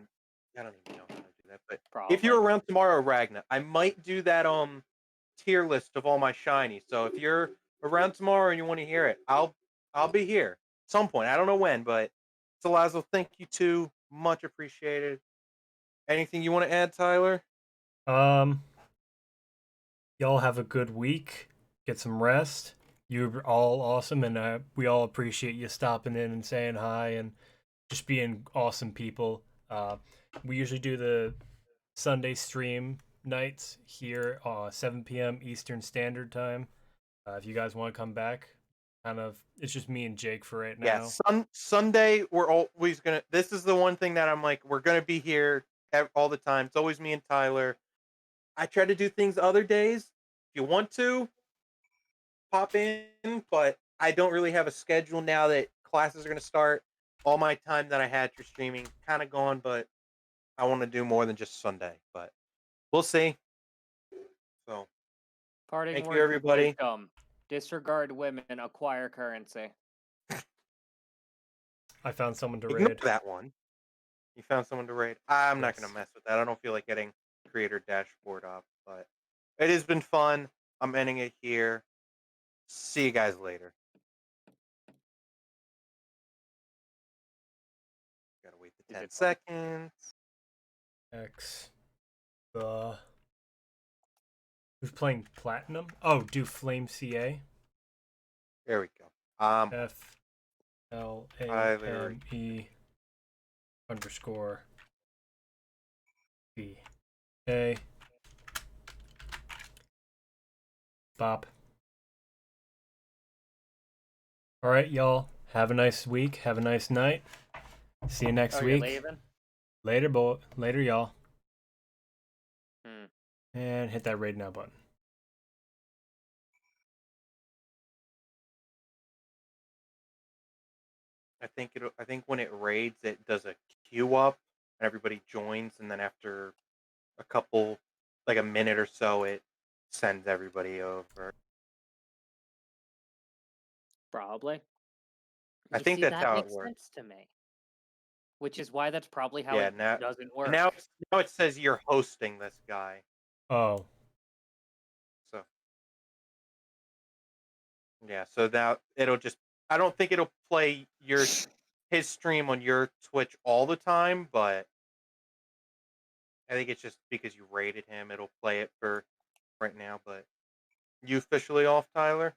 know how to do that. But if you're around tomorrow, Ragna, I might do that tier list of all my shinies. So if you're around tomorrow and you want to hear it, I'll be here at some point. I don't know when, but Salazzo, thank you too. Much appreciated. Anything you want to add, Tyler? Y'all have a good week. Get some rest. You're all awesome, and we all appreciate you stopping in and saying hi and just being awesome people. We usually do the Sunday stream nights here, 7 p.m. Eastern Standard Time. If you guys want to come back, it's just me and Jake for right now. Yeah, Sunday we're always gonna. This is the one thing that I'm like, we're gonna be here all the time. It's always me and Tyler. I try to do things other days. If you want to, pop in, but I don't really have a schedule now that classes are going to start. All my time that I had for streaming kind of gone, but I want to do more than just Sunday, but we'll see. So, thank you, everybody. Disregard women, acquire currency. I found someone to Ignore raid. that one. You found someone to raid. I'm not going to mess with that. I don't feel like getting creator dashboard up, but it has been fun. I'm ending it here. See you guys later. Gotta wait the 10 seconds. Who's playing Platinum? Oh, do Flame CA. There we go. FLAME_BA. Bop. All right, y'all. Have a nice week. Have a nice night. See you next You're week. leaving? Later, later, y'all. Hmm. And hit that raid now button. I think when it raids, it does a queue up, and everybody joins, and then after a couple, like a minute or so, it sends everybody over. Probably. I think that's that how it makes works. sense to me. Which is why that's probably how Yeah, it now doesn't work. now it says you're hosting this guy. Oh. So yeah, so now it'll just I don't think it'll play his stream on your Twitch all the time, but I think it's just because you rated him, it'll play it for right now, but you officially off, Tyler?